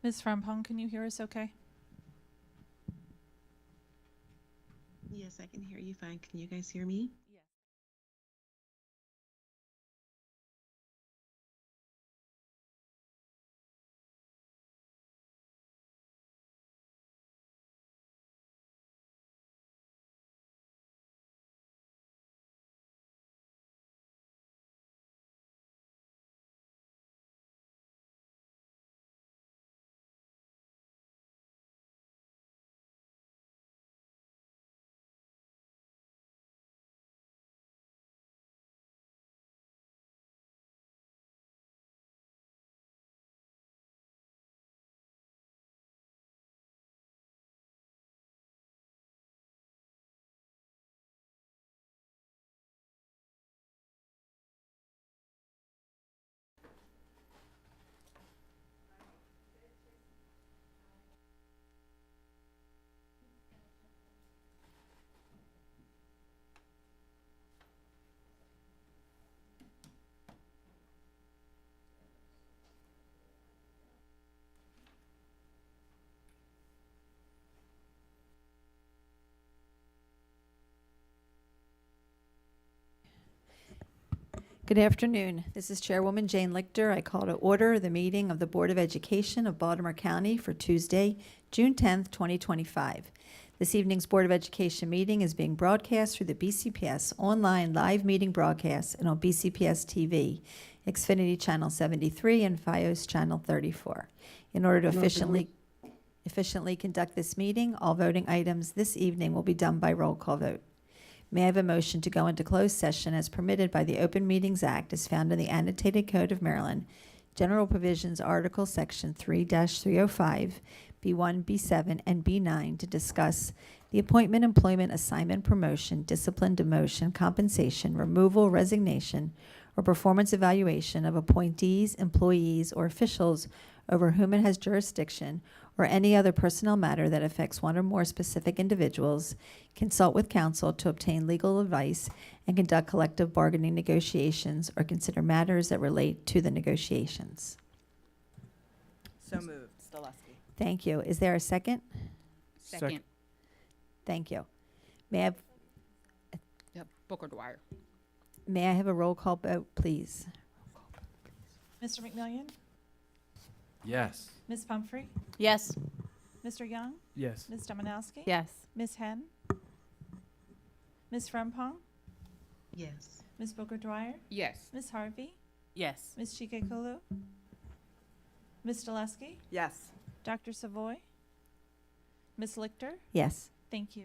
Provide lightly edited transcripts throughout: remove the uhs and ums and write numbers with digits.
Ms. Frempong, can you hear us okay? Yes, I can hear you fine. Can you guys hear me? Good afternoon. This is Chairwoman Jane Lichter. I call to order the meeting of the Board of Education of Baltimore County for Tuesday, June 10th, 2025. This evening's Board of Education meeting is being broadcast through the BCPS online live meeting broadcast and on BCPS-TV, Xfinity Channel 73 and FiOS Channel 34. In order to efficiently conduct this meeting, all voting items this evening will be done by roll call vote. May I have a motion to go into closed session as permitted by the Open Meetings Act as found in the Annotated Code of Maryland, General Provisions Article Section 3-305, B1, B7, and B9 to discuss the appointment, employment, assignment, promotion, discipline, demotion, compensation, removal, resignation, or performance evaluation of appointees, employees, or officials over whom it has jurisdiction, or any other personnel matter that affects one or more specific individuals, consult with counsel to obtain legal advice, and conduct collective bargaining negotiations or consider matters that relate to the negotiations. So moved. Stileski. Thank you. Is there a second? Second. Thank you. May I Booker Dwyer. have a roll call vote, please? Mr. McMillian? Yes. Ms. Pumphrey? Yes. Mr. Young? Yes. Ms. Dominowski? Yes. Ms. Henn? Ms. Frempong? Yes. Ms. Booker Dwyer? Yes. Ms. Harvey? Yes. Ms. Chikekulu? Ms. Stileski? Yes. Dr. Savoy? Ms. Lichter? Yes. Thank you.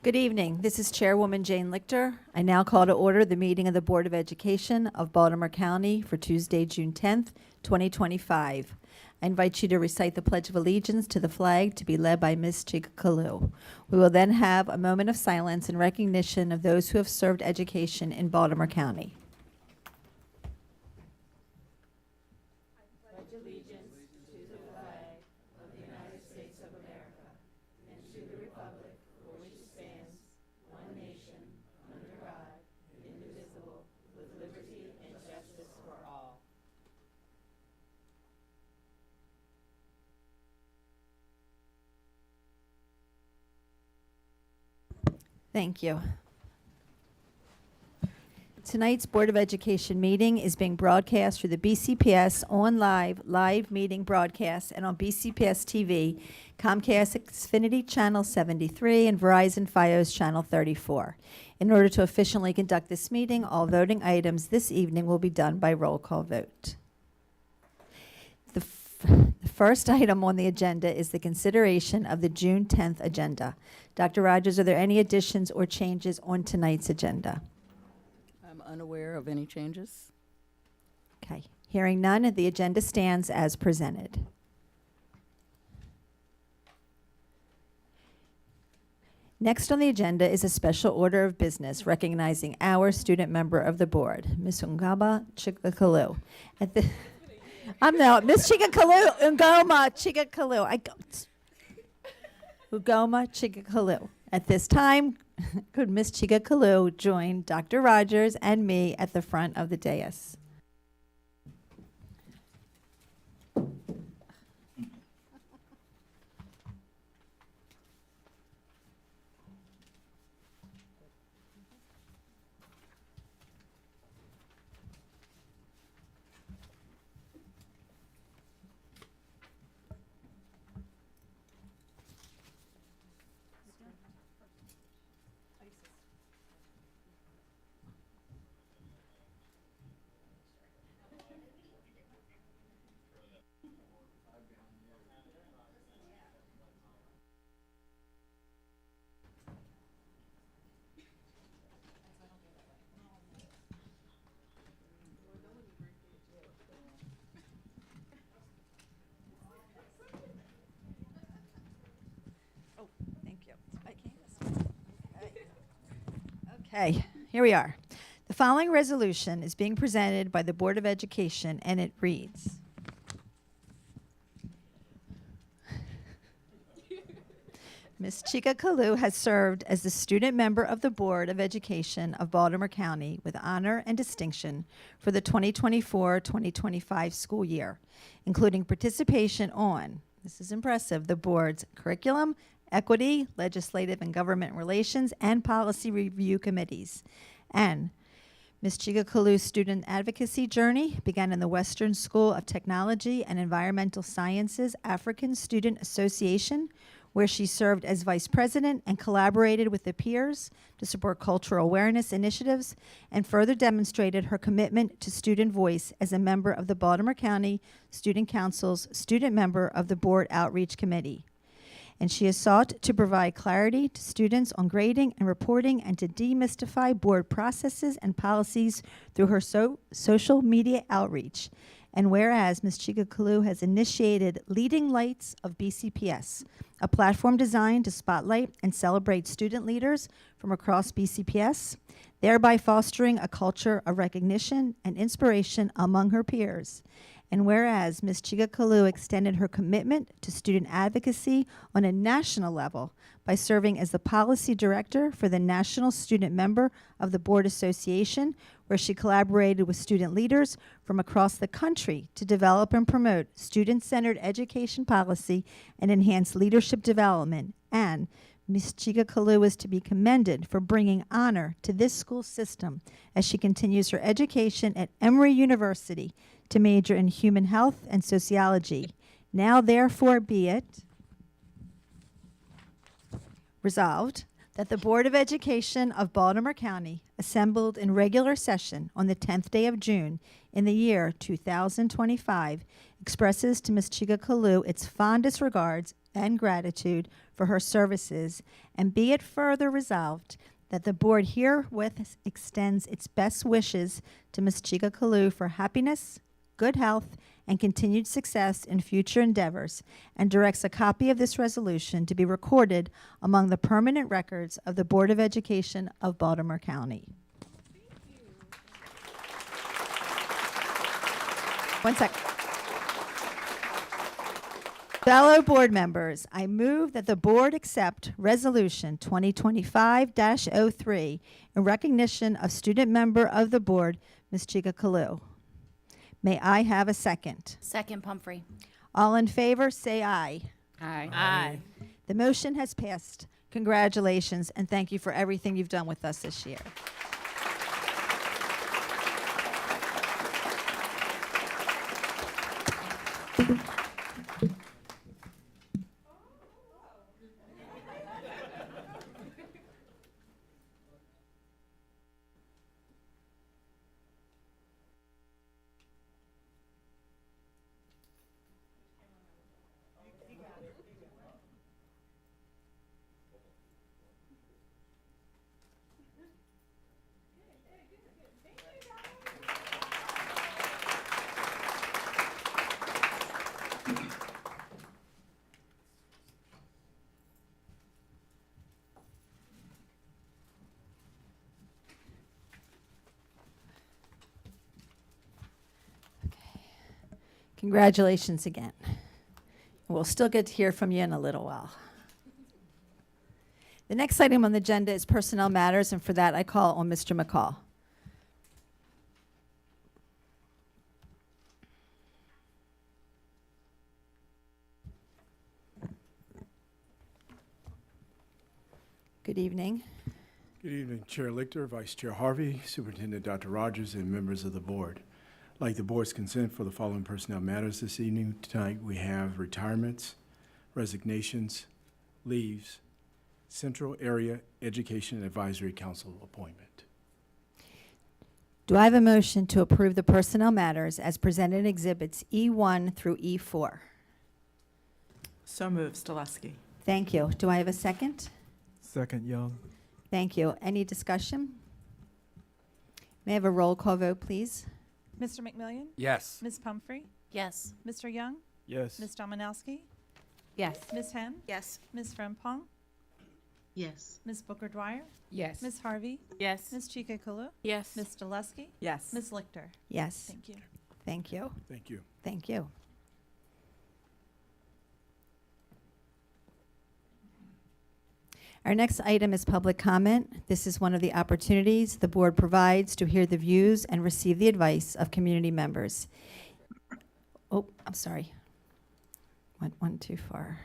Good evening. This is Chairwoman Jane Lichter. I now call to order the meeting of the Board of Education of Baltimore County for Tuesday, June 10th, 2025. I invite you to recite the Pledge of Allegiance to the flag to be led by Ms. Chica Kalu. We will then have a moment of silence in recognition of those who have served education in Baltimore County. Thank you. Tonight's Board of Education meeting is being broadcast through the BCPS live meeting broadcast and on BCPS-TV, Comcast Xfinity Channel 73, and Verizon Fios Channel 34. In order to efficiently conduct this meeting, all voting items this evening will be done by roll call vote. The first item on the agenda is the consideration of the June 10th agenda. Dr. Rogers, are there any additions or changes on tonight's agenda? I'm unaware of any changes. Okay. Hearing none, the agenda stands as presented. Next on the agenda is a special order of business recognizing our student member of the board, Ms. Ungaba Chikakalu. Miss Chikakalu, Ungoma Chikakalu. Ugoma Chikakalu. At this time, could Ms. Chikakalu join Dr. Rogers and me at the front of the dais? Okay, here we are. The following resolution is being presented by the Board of Education, and it reads, Ms. Chika Kalu has served as the student member of the Board of Education of Baltimore County with honor and distinction for the 2024-2025 school year, including participation on, this is impressive, the board's curriculum, equity, legislative and government relations, and policy review committees. And Ms. Chika Kalu's student advocacy journey began in the Western School of Technology and Environmental Sciences African Student Association, where she served as vice president and collaborated with the peers to support cultural awareness initiatives, and further demonstrated her commitment to student voice as a member of the Baltimore County Student Council's student member of the Board Outreach Committee. And she has sought to provide clarity to students on grading and reporting and to demystify board processes and policies through her social media outreach. And whereas Ms. Chika Kalu has initiated Leading Lights of BCPS, a platform designed to spotlight and celebrate student leaders from across BCPS, thereby fostering a culture of recognition and inspiration among her peers. And whereas Ms. Chika Kalu extended her commitment to student advocacy on a national level by serving as the policy director for the National Student Member of the Board Association, where she collaborated with student leaders from across the country to develop and promote student-centered education policy and enhance leadership development. And Ms. Chika Kalu is to be commended for bringing honor to this school system as she continues her education at Emory University to major in human health and sociology. Now, therefore, be it resolved that the Board of Education of Baltimore County assembled in regular session on the 10th day of June in the year 2025, expresses to Ms. Chica Kalu its fondest regards and gratitude for her services, and be it further resolved that the board herewith extends its best wishes to Ms. Chica Kalu for happiness, good health, and continued success in future endeavors, and directs a copy of this resolution to be recorded among the permanent records of the Board of Education of Baltimore County. One second. Fellow board members, I move that the board accept Resolution 2025-03 in recognition of student member of the board, Ms. Chica Kalu. May I have a second? Second, Pumphrey. All in favor, say aye. Aye. Aye. The motion has passed. Congratulations, and thank you for everything you've done with us this year. Congratulations again. We'll still get to hear from you in a little while. The next item on the agenda is personnel matters, and for that I call on Mr. McCall. Good evening. Good evening, Chair Lichter, Vice Chair Harvey, Superintendent Dr. Rogers, and members of the board. I'd like the board's consent for the following personnel matters this evening. Tonight we have retirements, resignations, leaves, Central Area Education Advisory Council appointment. Do I have a motion to approve the personnel matters as presented in Exhibits E1 through E4? So moved, Stoleski. Thank you. Do I have a second? Second, Young. Thank you. Any discussion? May I have a roll call vote, please? Mr. McMillian? Yes. Ms. Pumphrey? Yes. Mr. Young? Yes. Ms. Dominowski? Yes. Ms. Henn? Yes. Ms. Frempong? Yes. Ms. Booker Dwyer? Yes. Ms. Harvey? Yes. Ms. Chica Kalu? Yes. Ms. Dulesky? Yes. Ms. Lichter? Yes. Thank you. Thank you. Thank you. Thank you. Our next item is public comment. This is one of the opportunities the board provides to hear the views and receive the advice of community members. Oh, I'm sorry. Went one too far.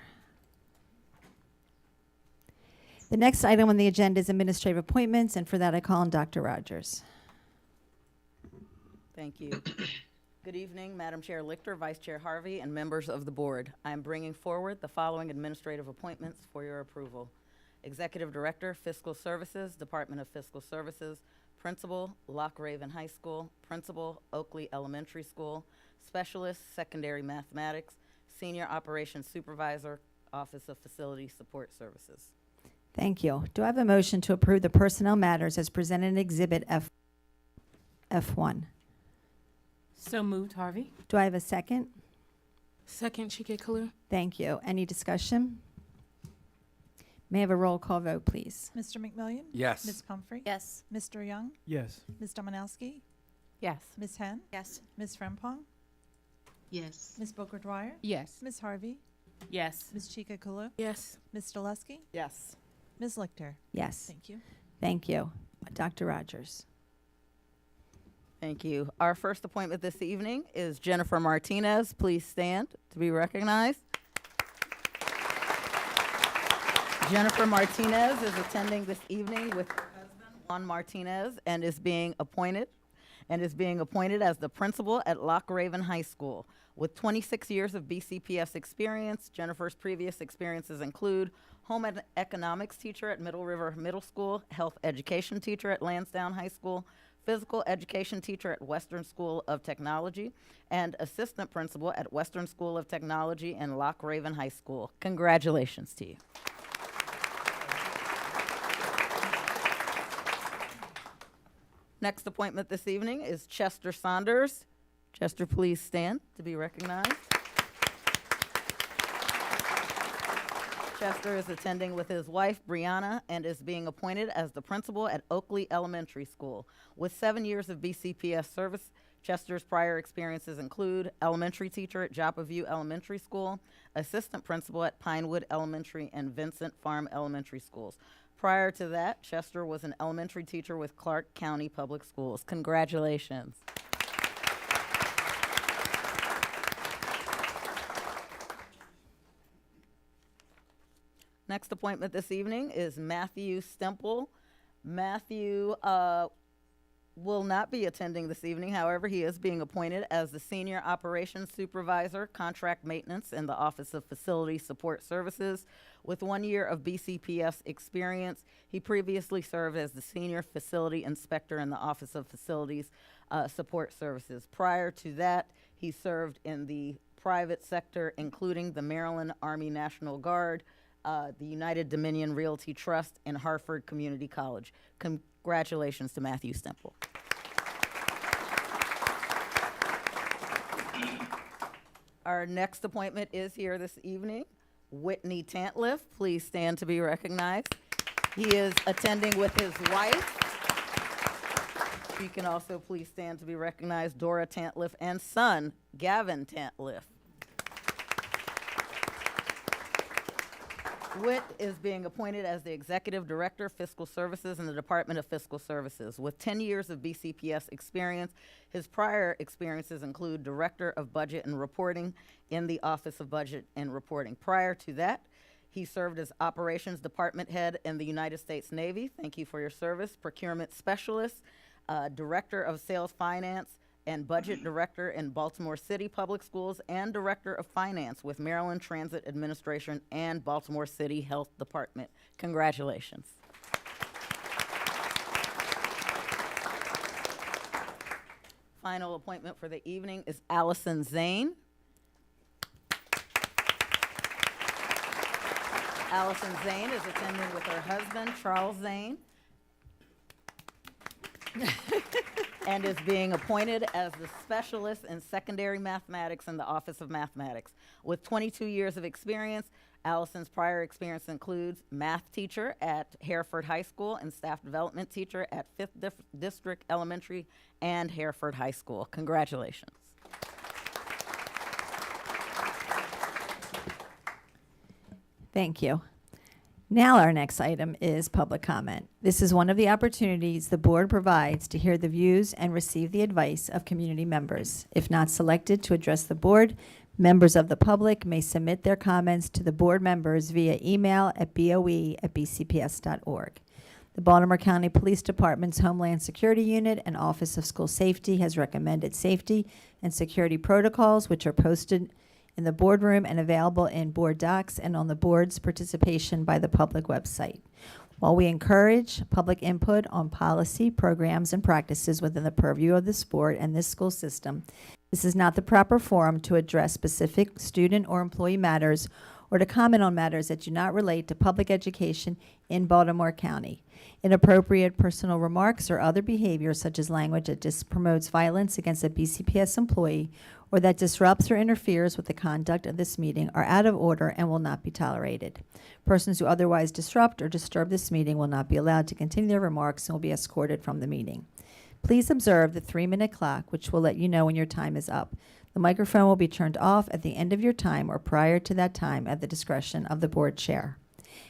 The next item on the agenda is administrative appointments, and for that I call on Dr. Rogers. Thank you. Good evening, Madam Chair Lichter, Vice Chair Harvey, and members of the board. I am bringing forward the following administrative appointments for your approval. Executive Director, Fiscal Services, Department of Fiscal Services, Principal, Lock Raven High School, Principal, Oakley Elementary School, Specialist, Secondary Mathematics, Senior Operations Supervisor, Office of Facility Support Services. Thank you. Do I have a motion to approve the personnel matters as presented in Exhibit F1? So moved, Harvey. Do I have a second? Second, Chica Kalu. Thank you. Any discussion? May I have a roll call vote, please? Mr. McMillian? Yes. Ms. Pumphrey? Yes. Mr. Young? Yes. Ms. Dominowski? Yes. Ms. Henn? Yes. Ms. Frempong? Yes. Ms. Booker Dwyer? Yes. Ms. Harvey? Yes. Ms. Chica Kalu? Yes. Ms. Dulesky? Yes. Ms. Lichter? Yes. Thank you. Thank you. Dr. Rogers. Thank you. Our first appointment this evening is Jennifer Martinez. Please stand to be recognized. Jennifer Martinez is attending this evening with her husband, Juan Martinez, and is being appointed as the principal at Lock Raven High School. With 26 years of BCPS experience, Jennifer's previous experiences include home economics teacher at Middle River Middle School, health education teacher at Lansdowne High School, physical education teacher at Western School of Technology, and assistant principal at Western School of Technology and Lock Raven High School. Congratulations to you. Next appointment this evening is Chester Saunders. Chester, please stand to be recognized. Chester is attending with his wife, Brianna, and is being appointed as the principal at Oakley Elementary School. With 7 years of BCPS service, Chester's prior experiences include elementary teacher at Joppa View Elementary School, assistant principal at Pinewood Elementary and Vincent Farm Elementary Schools. Prior to that, Chester was an elementary teacher with Clark County Public Schools. Congratulations. Next appointment this evening is Matthew Stemple. Matthew will not be attending this evening. However, he is being appointed as the Senior Operations Supervisor, Contract Maintenance in the Office of Facility Support Services. With 1 year of BCPS experience, he previously served as the Senior Facility Inspector in the Office of Facilities Support Services. Prior to that, he served in the private sector, including the Maryland Army National Guard, the United Dominion Realty Trust, and Hartford Community College. Congratulations to Matthew Stemple. Our next appointment is here this evening. Whitney Tantliff, please stand to be recognized. He is attending with his wife. You can also please stand to be recognized, Dora Tantliff, and son, Gavin Tantliff. Whit is being appointed as the Executive Director, Fiscal Services in the Department of Fiscal Services. With 10 years of BCPS experience, his prior experiences include Director of Budget and Reporting in the Office of Budget and Reporting. Prior to that, he served as Operations Department Head in the United States Navy. Thank you for your service. Procurement Specialist, Director of Sales Finance, and Budget Director in Baltimore City Public Schools, and Director of Finance with Maryland Transit Administration and Baltimore City Health Department. Congratulations. Final appointment for the evening is Allison Zane. Allison Zane is attending with her husband, Charles Zane, and is being appointed as the specialist in secondary mathematics in the Office of Mathematics. With 22 years of experience, Allison's prior experience includes math teacher at Hereford High School and staff development teacher at 5th District Elementary and Hereford High School. Congratulations. Thank you. Now our next item is public comment. This is one of the opportunities the board provides to hear the views and receive the advice of community members. If not selected to address the board, members of the public may submit their comments to the board members via email at boe@bcps.org. The Baltimore County Police Department's Homeland Security Unit and Office of School Safety has recommended safety and security protocols, which are posted in the boardroom and available in board docs and on the board's participation by the public website. While we encourage public input on policy, programs, and practices within the purview of this board and this school system, this is not the proper forum to address specific student or employee matters or to comment on matters that do not relate to public education in Baltimore County. Inappropriate personal remarks or other behavior, such as language that promotes violence against a BCPS employee or that disrupts or interferes with the conduct of this meeting, are out of order and will not be tolerated. Persons who otherwise disrupt or disturb this meeting will not be allowed to continue their remarks and will be escorted from the meeting. Please observe the 3-minute clock, which will let you know when your time is up. The microphone will be turned off at the end of your time or prior to that time at the discretion of the board chair.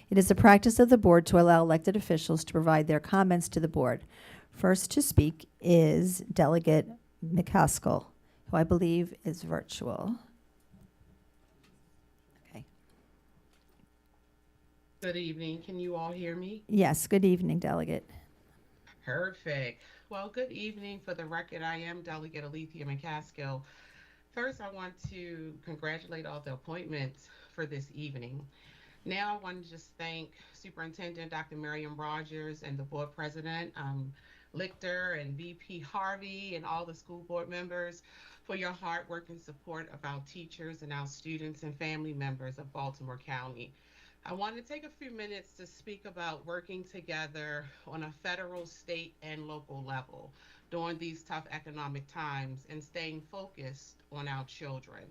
It is the practice of the board to allow elected officials to provide their comments to the board. First to speak is Delegate McCaskill, who I believe is virtual. Okay. Good evening. Can you all hear me? Yes, good evening, Delegate. Perfect. Well, good evening. For the record, I am Delegate Alethea McCaskill. First, I want to congratulate all the appointments for this evening. Now, I want to just thank Superintendent Dr. Miriam Rogers and the board president, Lichter and VP Harvey and all the school board members for your hard work and support of our teachers and our students and family members of Baltimore County. I want to take a few minutes to speak about working together on a federal, state, and local level during these tough economic times and staying focused on our children.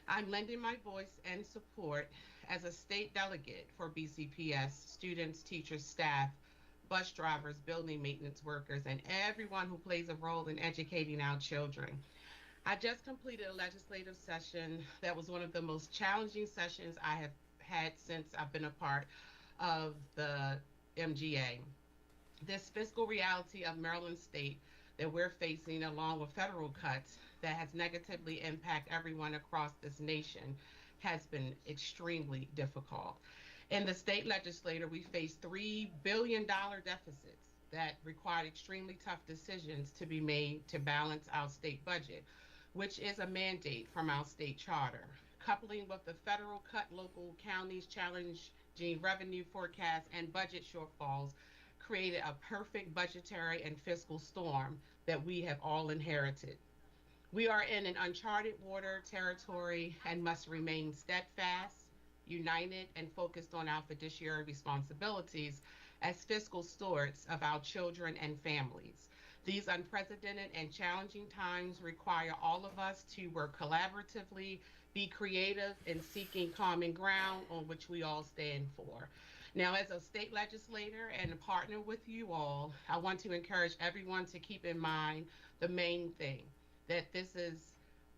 I'm lending my voice and support as a state delegate for BCPS, students, teachers, staff, bus drivers, building maintenance workers, and everyone who plays a role in educating our children. I just completed a legislative session that was one of the most challenging sessions I have had since I've been a part of the MGA. This fiscal reality of Maryland State that we're facing, along with federal cuts that has negatively impacted everyone across this nation, has been extremely difficult. In the state legislature, we faced $3 billion deficits that required extremely tough decisions to be made to balance our state budget, which is a mandate from our state charter. Coupling with the federal cut local counties challenging revenue forecasts and budget shortfalls created a perfect budgetary and fiscal storm that we have all inherited. We are in an uncharted water territory and must remain steadfast, united, and focused on our fiduciary responsibilities as fiscal stewards of our children and families. These unprecedented and challenging times require all of us to work collaboratively, be creative in seeking common ground on which we all stand for. Now, as a state legislator and a partner with you all, I want to encourage everyone to keep in mind the main thing, that this is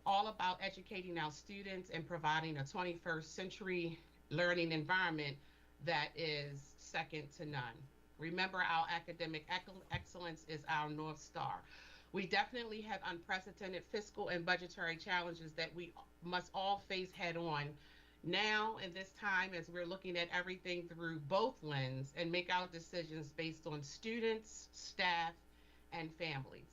all about educating our students and providing a 21st century learning environment that is second to none. Remember, our academic excellence is our North Star. We definitely have unprecedented fiscal and budgetary challenges that we must all face head on now in this time as we're looking at everything through both lenses and make our decisions based on students, staff, and families.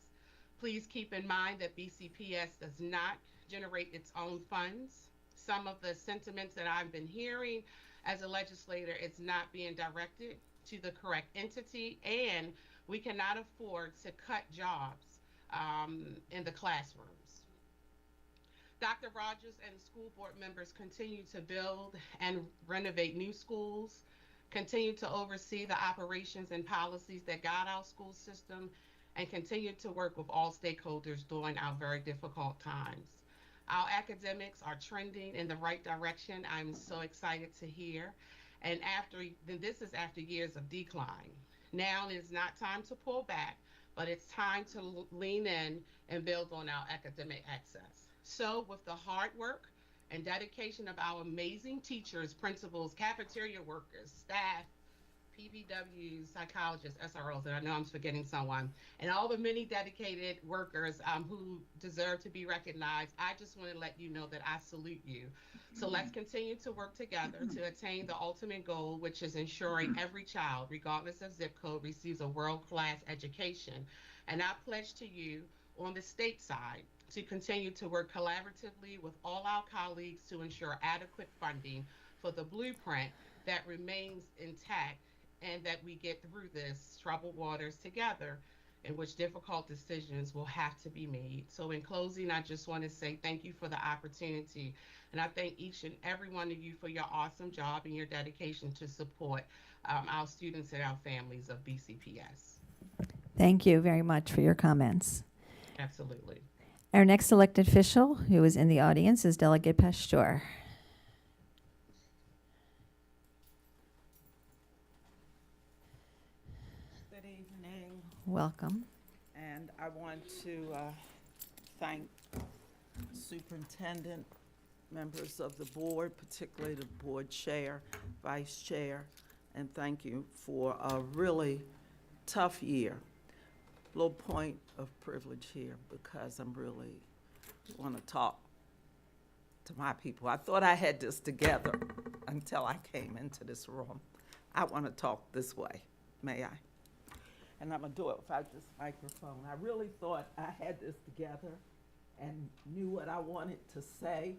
Please keep in mind that BCPS does not generate its own funds. Some of the sentiments that I've been hearing as a legislator is not being directed to the correct entity, and we cannot afford to cut jobs in the classrooms. Dr. Rogers and school board members continue to build and renovate new schools, continue to oversee the operations and policies that guide our school system, and continue to work with all stakeholders during our very difficult times. Our academics are trending in the right direction. I'm so excited to hear. And this is after years of decline. Now is not time to pull back, but it's time to lean in and build on our academic access. So with the hard work and dedication of our amazing teachers, principals, cafeteria workers, staff, PBWs, psychologists, SROs, and I know I'm forgetting someone, and all the many dedicated workers who deserve to be recognized, I just want to let you know that I salute you. So let's continue to work together to attain the ultimate goal, which is ensuring every child, regardless of zip code, receives a world-class education. And I pledge to you on the state side to continue to work collaboratively with all our colleagues to ensure adequate funding for the blueprint that remains intact and that we get through this troubled waters together in which difficult decisions will have to be made. So in closing, I just want to say thank you for the opportunity. And I thank each and every one of you for your awesome job and your dedication to support our students and our families of BCPS. Thank you very much for your comments. Absolutely. Our next elected official who is in the audience is Delegate Pasteur. Good evening, Welcome. and I want to thank Superintendent, members of the board, particularly the board chair, vice chair, and thank you for a really tough year. Little point of privilege here because I'm really want to talk to my people. I thought I had this together until I came into this room. I want to talk this way, may I? And I'm gonna do it without this microphone. I really thought I had this together and knew what I wanted to say,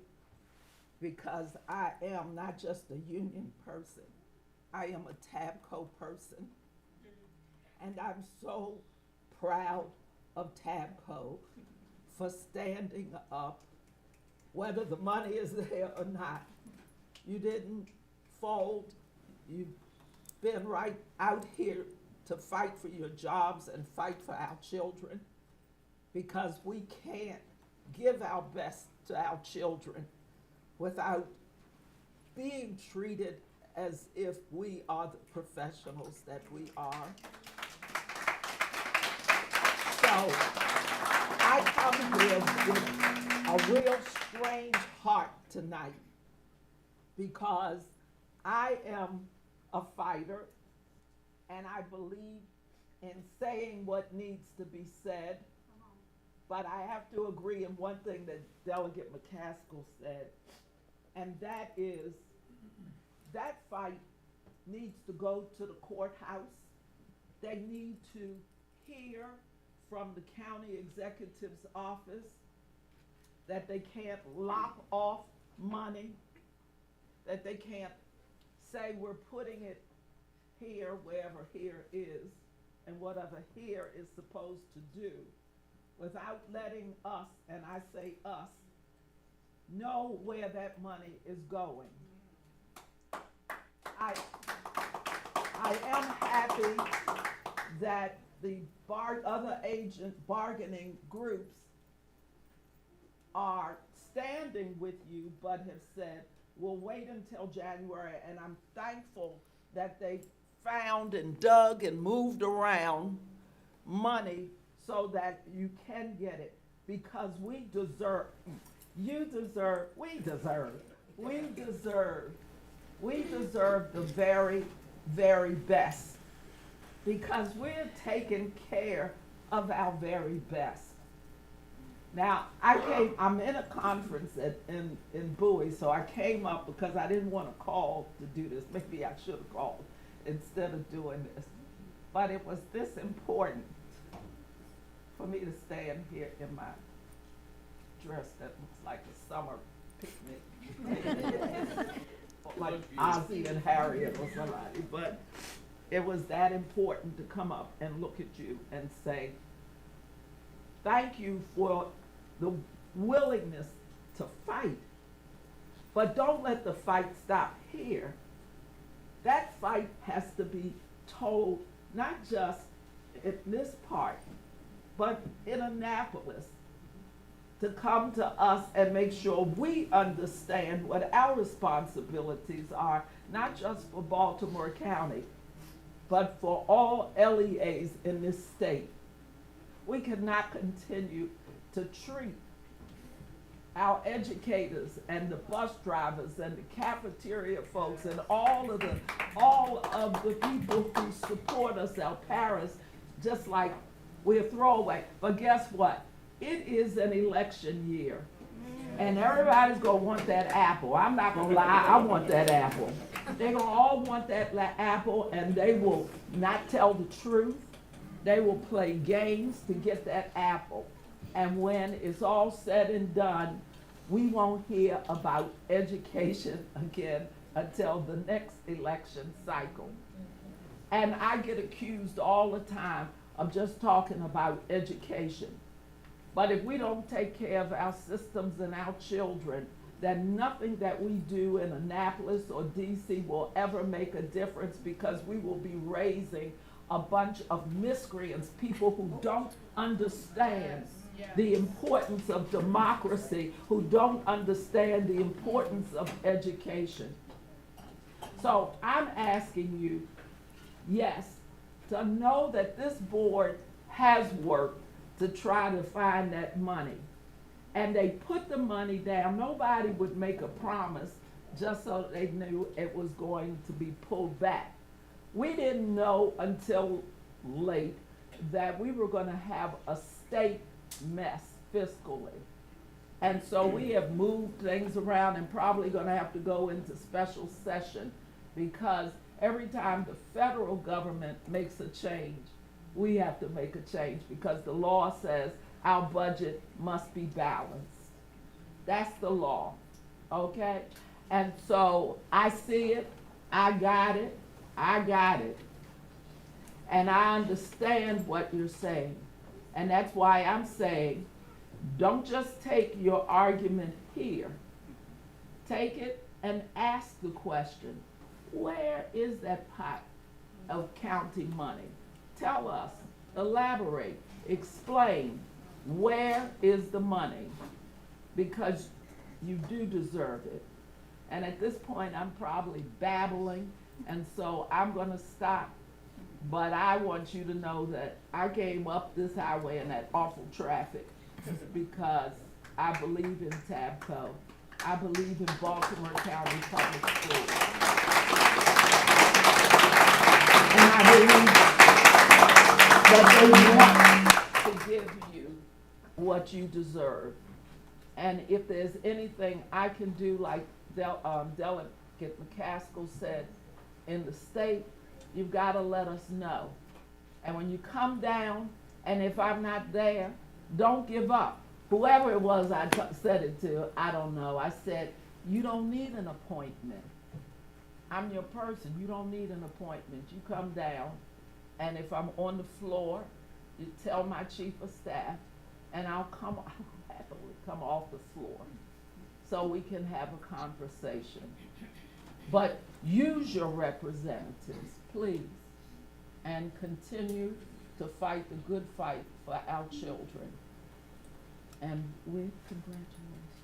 because I am not just a union person, I am a TABCO person. And I'm so proud of TABCO for standing up, whether the money is there or not. You didn't fold. You've been right out here to fight for your jobs and fight for our children, because we can't give our best to our children without being treated as if we are the professionals that we are. So I come here with a real strange heart tonight, because I am a fighter and I believe in saying what needs to be said. But I have to agree in one thing that Delegate McCaskill said, and that is that fight needs to go to the courthouse. They need to hear from the county executive's office that they can't lock off money, that they can't say we're putting it here, wherever here is, and whatever here is supposed to do, without letting us, and I say us, know where that money is going. I am happy that the other bargaining groups are standing with you, but have said, we'll wait until January, and I'm thankful that they found and dug and moved around money so that you can get it, because we deserve, we deserve the very, very best, because we're taking care of our very best. Now, I'm in a conference in Bowie, so I came up because I didn't want to call to do this. Maybe I should have called instead of doing this. But it was this important for me to stand here in my dress that looks like a summer picnic. Like Ozzie and Harriet or somebody. But it was that important to come up and look at you and say, thank you for the willingness to fight, but don't let the fight stop here. That fight has to be told, not just in this part, but in Annapolis, to come to us and make sure we understand what our responsibilities are, not just for Baltimore County, but for all LEAs in this state. We cannot continue to treat our educators and the bus drivers and the cafeteria folks and all of the people who support us, our parents, just like we're throwaway. But guess what? It is an election year. And everybody's gonna want that apple. I'm not gonna lie, I want that apple. They're gonna all want that apple, and they will not tell the truth. They will play games to get that apple. And when it's all said and done, we won't hear about education again until the next election cycle. And I get accused all the time of just talking about education. But if we don't take care of our systems and our children, then nothing that we do in Annapolis or DC will ever make a difference, because we will be raising a bunch of miscreants, people who don't understand the importance of democracy, who don't understand the importance of education. So I'm asking you, yes, to know that this board has worked to try to find that money. And they put the money down. Nobody would make a promise just so they knew it was going to be pulled back. We didn't know until late that we were gonna have a state mess fiscally. And so we have moved things around and probably gonna have to go into special session, because every time the federal government makes a change, we have to make a change, because the law says our budget must be balanced. That's the law. okay? And so I see it, I got it. And I understand what you're saying. And that's why I'm saying, don't just take your argument here. Take it and ask the question, where is that pot of county money? Tell us, elaborate, explain, where is the money? Because you do deserve it. And at this point, I'm probably babbling, and so I'm gonna stop. But I want you to know that I came up this highway in that awful traffic because I believe in TABCO. I believe in Baltimore County Public Schools. And I believe that they want to give you what you deserve. And if there's anything I can do, like Delegate McCaskill said, in the state, you've got to let us know. And when you come down, and if I'm not there, don't give up. Whoever it was I said it to, I don't know. I said, you don't need an appointment. I'm your person. You don't need an appointment. You come down, and if I'm on the floor, you tell my chief of staff, and I'll happily come off the floor so we can have a conversation. But use your representatives, please, and continue to fight the good fight for our children. And we congratulations.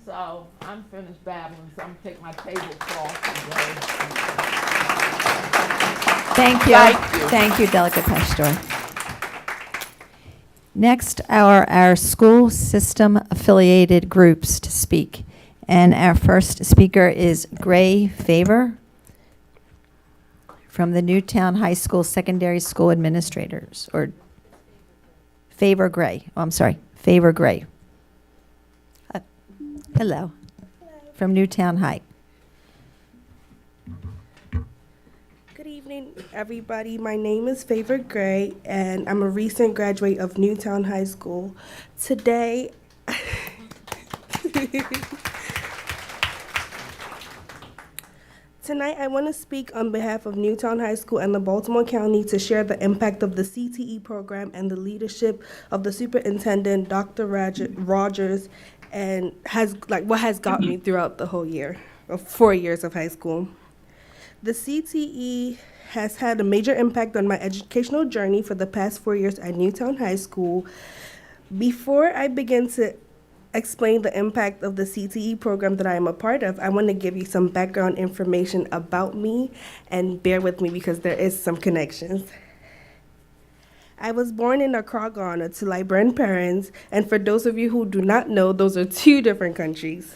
So I'm finished babbling, so I'm gonna take my tablecloth and go. Thank you. Thank you, Delegate Pastor. Next are our school system affiliated groups to speak. And our first speaker is Gray Favor from the Newtown High School Secondary School Administrators, or Favor Gray. Oh, I'm sorry, Favor Gray. Hello. From Newtown High. Good evening, everybody. My name is Favor Gray, and I'm a recent graduate of Newtown High School. Today, Tonight, I want to speak on behalf of Newtown High School and the Baltimore County to share the impact of the CTE program and the leadership of the Superintendent, Dr. Rogers, and what has got me throughout the whole year, of 4 years of high school. The CTE has had a major impact on my educational journey for the past 4 years at Newtown High School. Before I begin to explain the impact of the CTE program that I am a part of, I want to give you some background information about me, and bear with me because there is some connections. I was born in Accra, Ghana, to Liberian parents, and for those of you who do not know, those are two different countries.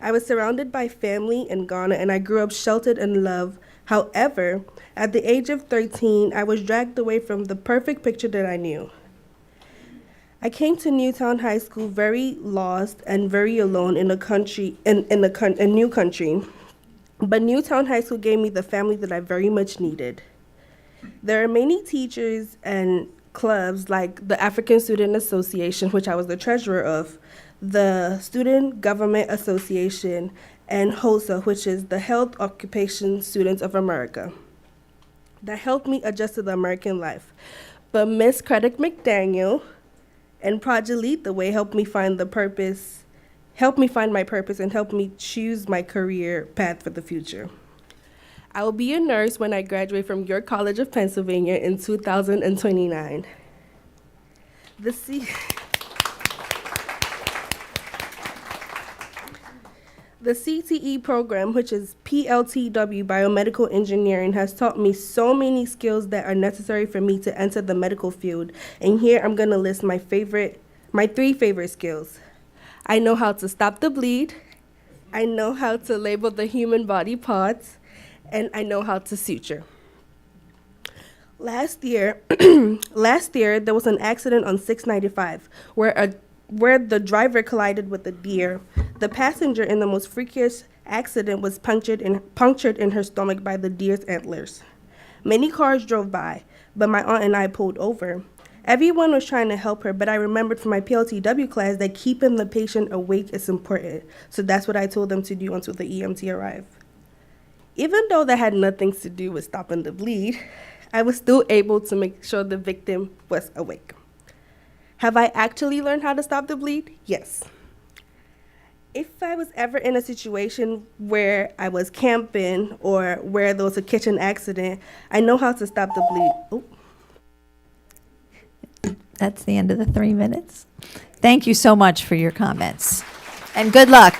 I was surrounded by family in Ghana, and I grew up sheltered and loved. However, at the age of 13, I was dragged away from the perfect picture that I knew. I came to Newtown High School very lost and very alone in a new country. But Newtown High School gave me the family that I very much needed. There are many teachers and clubs like the African Student Association, which I was the treasurer of, the Student Government Association, and HOSA, which is the Health Occupation Students of America, that helped me adjust to the American life. But Miss Credit McDaniel and Project Lead the Way helped me find my purpose, and helped me choose my career path for the future. I will be a nurse when I graduate from York College of Pennsylvania in 2029. The CTE program, which is PLTW, Biomedical Engineering, has taught me so many skills that are necessary for me to enter the medical field. And here I'm gonna list my 3 favorite skills. I know how to stop the bleed, I know how to label the human body parts, and I know how to suture. Last year, there was an accident on 695 where the driver collided with a deer. The passenger in the most freakish accident was punctured in her stomach by the deer's antlers. Many cars drove by, but my aunt and I pulled over. Everyone was trying to help her, but I remembered from my PLTW class that keeping the patient awake is important. So that's what I told them to do until the EMT arrived. Even though that had nothing to do with stopping the bleed, I was still able to make sure the victim was awake. Have I actually learned how to stop the bleed? Yes. If I was ever in a situation where I was camping or where there was a kitchen accident, I know how to stop the bleed. Oh. That's the end of the 3 minutes. Thank you so much for your comments, and good luck.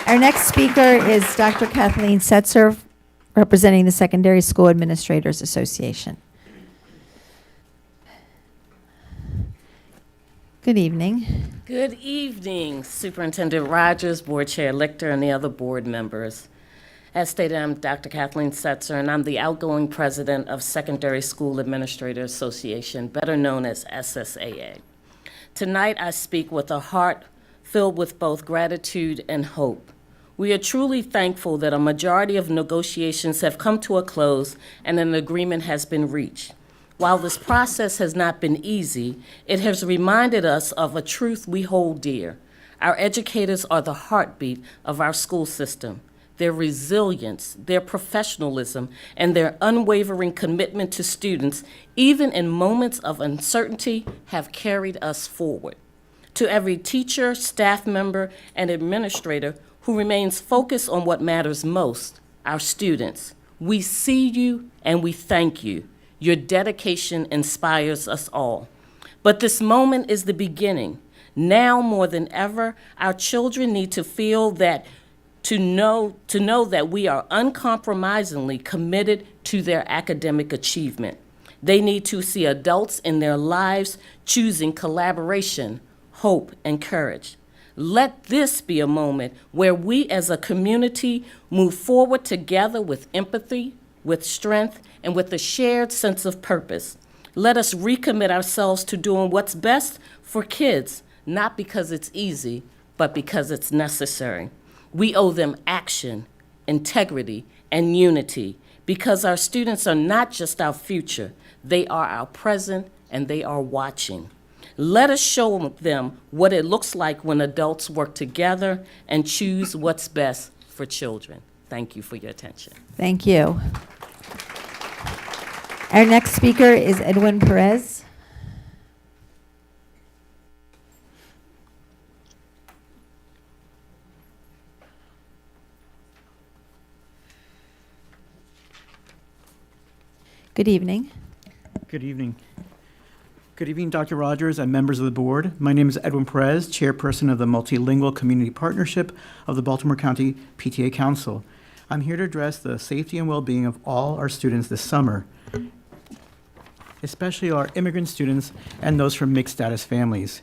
Our next speaker is Dr. Kathleen Setzer, representing the Secondary School Administrators Association. Good evening. Good evening, Superintendent Rogers, Board Chair Lichter, and the other board members. As stated, I'm Dr. Kathleen Setzer, and I'm the outgoing president of Secondary School Administrators Association, better known as SSAA. Tonight, I speak with a heart filled with both gratitude and hope. We are truly thankful that a majority of negotiations have come to a close and an agreement has been reached. While this process has not been easy, it has reminded us of a truth we hold dear. Our educators are the heartbeat of our school system. Their resilience, their professionalism, and their unwavering commitment to students, even in moments of uncertainty, have carried us forward. To every teacher, staff member, and administrator who remains focused on what matters most, our students, we see you and we thank you. Your dedication inspires us all. But this moment is the beginning. Now more than ever, our children need to feel that to know that we are uncompromisingly committed to their academic achievement. They need to see adults in their lives choosing collaboration, hope, and courage. Let this be a moment where we as a community move forward together with empathy, with strength, and with a shared sense of purpose. Let us recommit ourselves to doing what's best for kids, not because it's easy, but because it's necessary. We owe them action, integrity, and unity because our students are not just our future, they are our present and they are watching. Let us show them what it looks like when adults work together and choose what's best for children. Thank you for your attention. Thank you. Our next speaker is Edwin Perez. Good evening. Good evening. Good evening, Dr. Rogers and members of the board. My name is Edwin Perez, chairperson of the Multilingual Community Partnership of the Baltimore County PTA Council. I'm here to address the safety and well-being of all our students this summer, especially our immigrant students and those from mixed status families.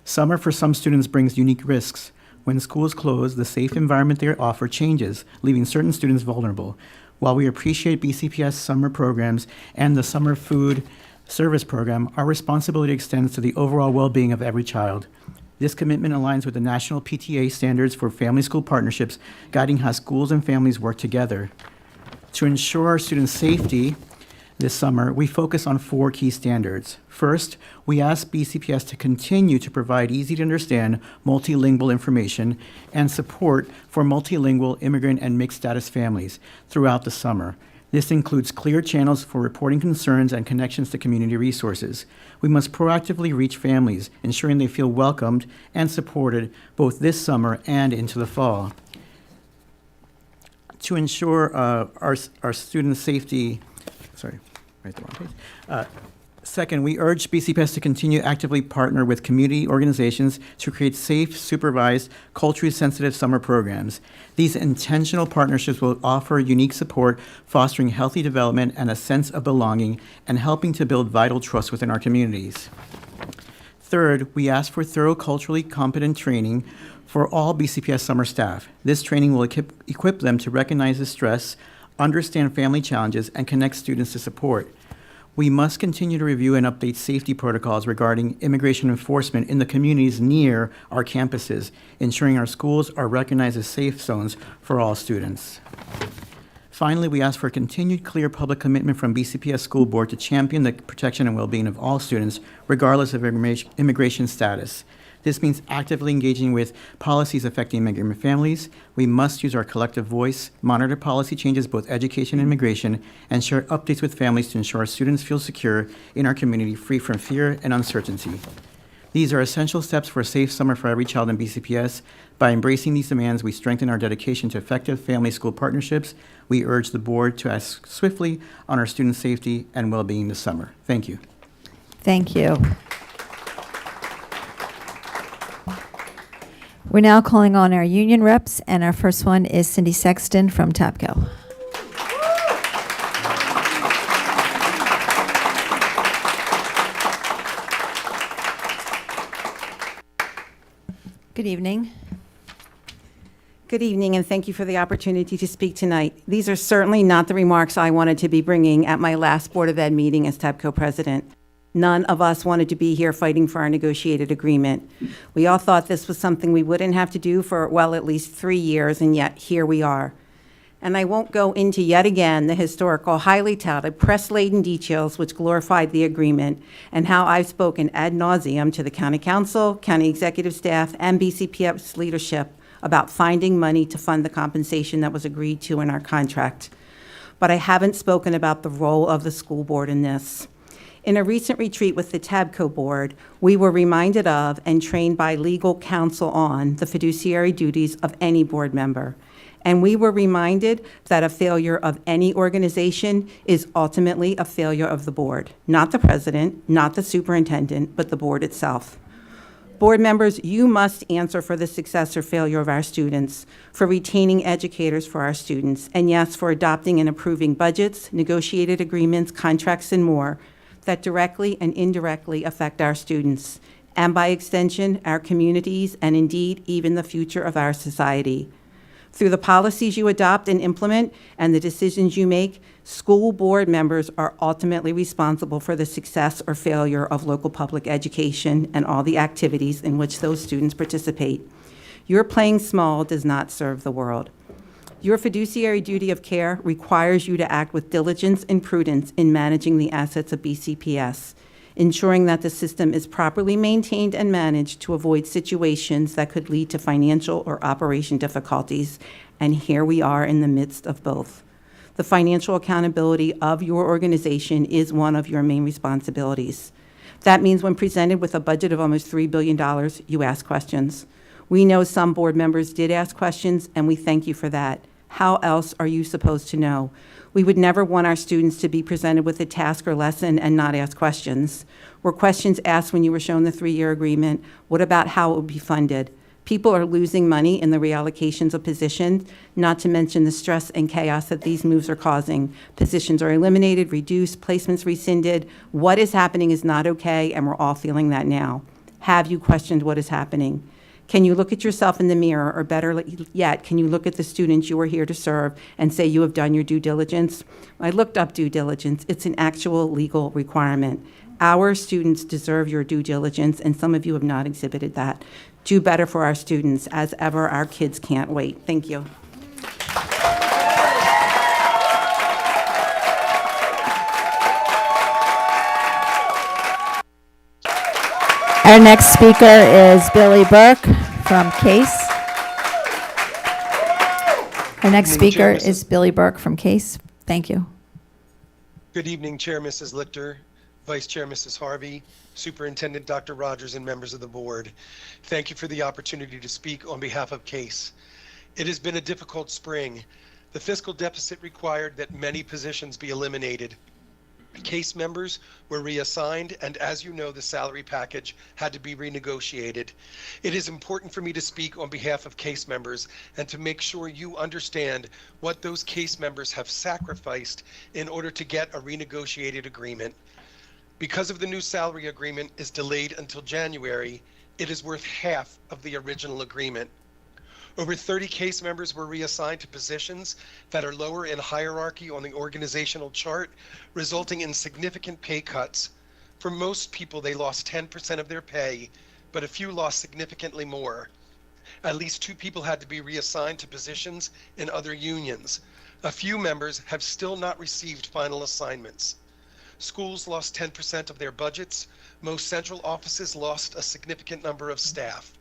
Summer for some students brings unique risks. When schools close, the safe environment they offer changes, leaving certain students vulnerable. While we appreciate BCPS summer programs and the summer food service program, our responsibility extends to the overall well-being of every child. This commitment aligns with the national PTA standards for family school partnerships, guiding how schools and families work together. To ensure our students' safety this summer, we focus on 4 key standards. First, we ask BCPS to continue to provide easy-to-understand multilingual information and support for multilingual immigrant and mixed status families throughout the summer. This includes clear channels for reporting concerns and connections to community resources. We must proactively reach families, ensuring they feel welcomed and supported both this summer and into the fall. To ensure our students' safety, sorry, right the wrong page. Second, we urge BCPS to continue actively partner with community organizations to create safe, supervised, culturally sensitive summer programs. These intentional partnerships will offer unique support, fostering healthy development and a sense of belonging, and helping to build vital trust within our communities. Third, we ask for thorough culturally competent training for all BCPS summer staff. This training will equip them to recognize the stress, understand family challenges, and connect students to support. We must continue to review and update safety protocols regarding immigration enforcement in the communities near our campuses, ensuring our schools are recognized as safe zones for all students. Finally, we ask for continued clear public commitment from BCPS School Board to champion the protection and well-being of all students, regardless of immigration status. This means actively engaging with policies affecting immigrant families. We must use our collective voice, monitor policy changes, both education and immigration, and share updates with families to ensure our students feel secure in our community, free from fear and uncertainty. These are essential steps for a safe summer for every child in BCPS. By embracing these demands, we strengthen our dedication to effective family-school partnerships. We urge the board to act swiftly on our student safety and well-being this summer. Thank you. Thank you. We're now calling on our union reps, and our first one is Cindy Sexton from TAPCO. Good evening. Good evening, and thank you for the opportunity to speak tonight. These are certainly not the remarks I wanted to be bringing at my last Board of Ed meeting as TAPCO president. None of us wanted to be here fighting for our negotiated agreement. We all thought this was something we wouldn't have to do for, well, at least 3 years, and yet here we are. And I won't go into yet again the historical, highly touted, press-laden details which glorified the agreement and how I've spoken ad nauseum to the county council, county executive staff, and BCPS leadership about finding money to fund the compensation that was agreed to in our contract. But I haven't spoken about the role of the school board in this. In a recent retreat with the TABCO board, we were reminded of and trained by legal counsel on the fiduciary duties of any board member. And we were reminded that a failure of any organization is ultimately a failure of the board, not the president, not the superintendent, but the board itself. Board members, you must answer for the success or failure of our students, for retaining educators for our students, and yes, for adopting and approving budgets, negotiated agreements, contracts, and more that directly and indirectly affect our students, and by extension, our communities, and indeed, even the future of our society. Through the policies you adopt and implement and the decisions you make, school board members are ultimately responsible for the success or failure of local public education and all the activities in which those students participate. Your playing small does not serve the world. Your fiduciary duty of care requires you to act with diligence and prudence in managing the assets of BCPS, ensuring that the system is properly maintained and managed to avoid situations that could lead to financial or operation difficulties. And here we are in the midst of both. The financial accountability of your organization is one of your main responsibilities. That means when presented with a budget of almost $3 billion, you ask questions. We know some board members did ask questions, and we thank you for that. How else are you supposed to know? We would never want our students to be presented with a task or lesson and not ask questions. Were questions asked when you were shown the 3-year agreement? What about how it would be funded? People are losing money in the reallocations of positions, not to mention the stress and chaos that these moves are causing. Positions are eliminated, reduced, placements rescinded. What is happening is not okay, and we're all feeling that now. Have you questioned what is happening? Can you look at yourself in the mirror, or better yet, can you look at the students you are here to serve and say you have done your due diligence? I looked up due diligence. It's an actual legal requirement. Our students deserve your due diligence, and some of you have not exhibited that. Do better for our students. As ever, our kids can't wait. Thank you. Our next speaker is Billy Burke from CASE. Our next speaker is Billy Burke from CASE. Thank you. Good evening, Chair Mrs. Lichter, Vice Chair Mrs. Harvey, Superintendent Dr. Rogers, and members of the board. Thank you for the opportunity to speak on behalf of CASE. It has been a difficult spring. The fiscal deficit required that many positions be eliminated. CASE members were reassigned, and as you know, the salary package had to be renegotiated. It is important for me to speak on behalf of CASE members and to make sure you understand what those CASE members have sacrificed in order to get a renegotiated agreement. Because of the new salary agreement is delayed until January, it is worth half of the original agreement. Over 30 CASE members were reassigned to positions that are lower in hierarchy on the organizational chart, resulting in significant pay cuts. For most people, they lost 10% of their pay, but a few lost significantly more. At least 2 people had to be reassigned to positions in other unions. A few members have still not received final assignments. Schools lost 10% of their budgets. Most central offices lost a significant number of staff.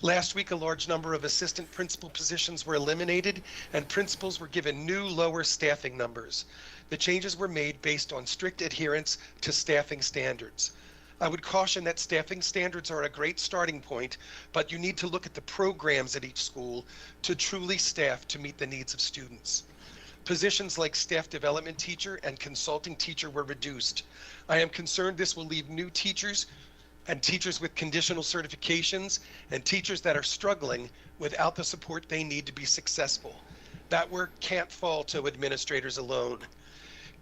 Last week, a large number of assistant principal positions were eliminated, and principals were given new, lower staffing numbers. The changes were made based on strict adherence to staffing standards. I would caution that staffing standards are a great starting point, but you need to look at the programs at each school to truly staff to meet the needs of students. Positions like staff development teacher and consulting teacher were reduced. I am concerned this will leave new teachers and teachers with conditional certifications and teachers that are struggling without the support they need to be successful. That work can't fall to administrators alone.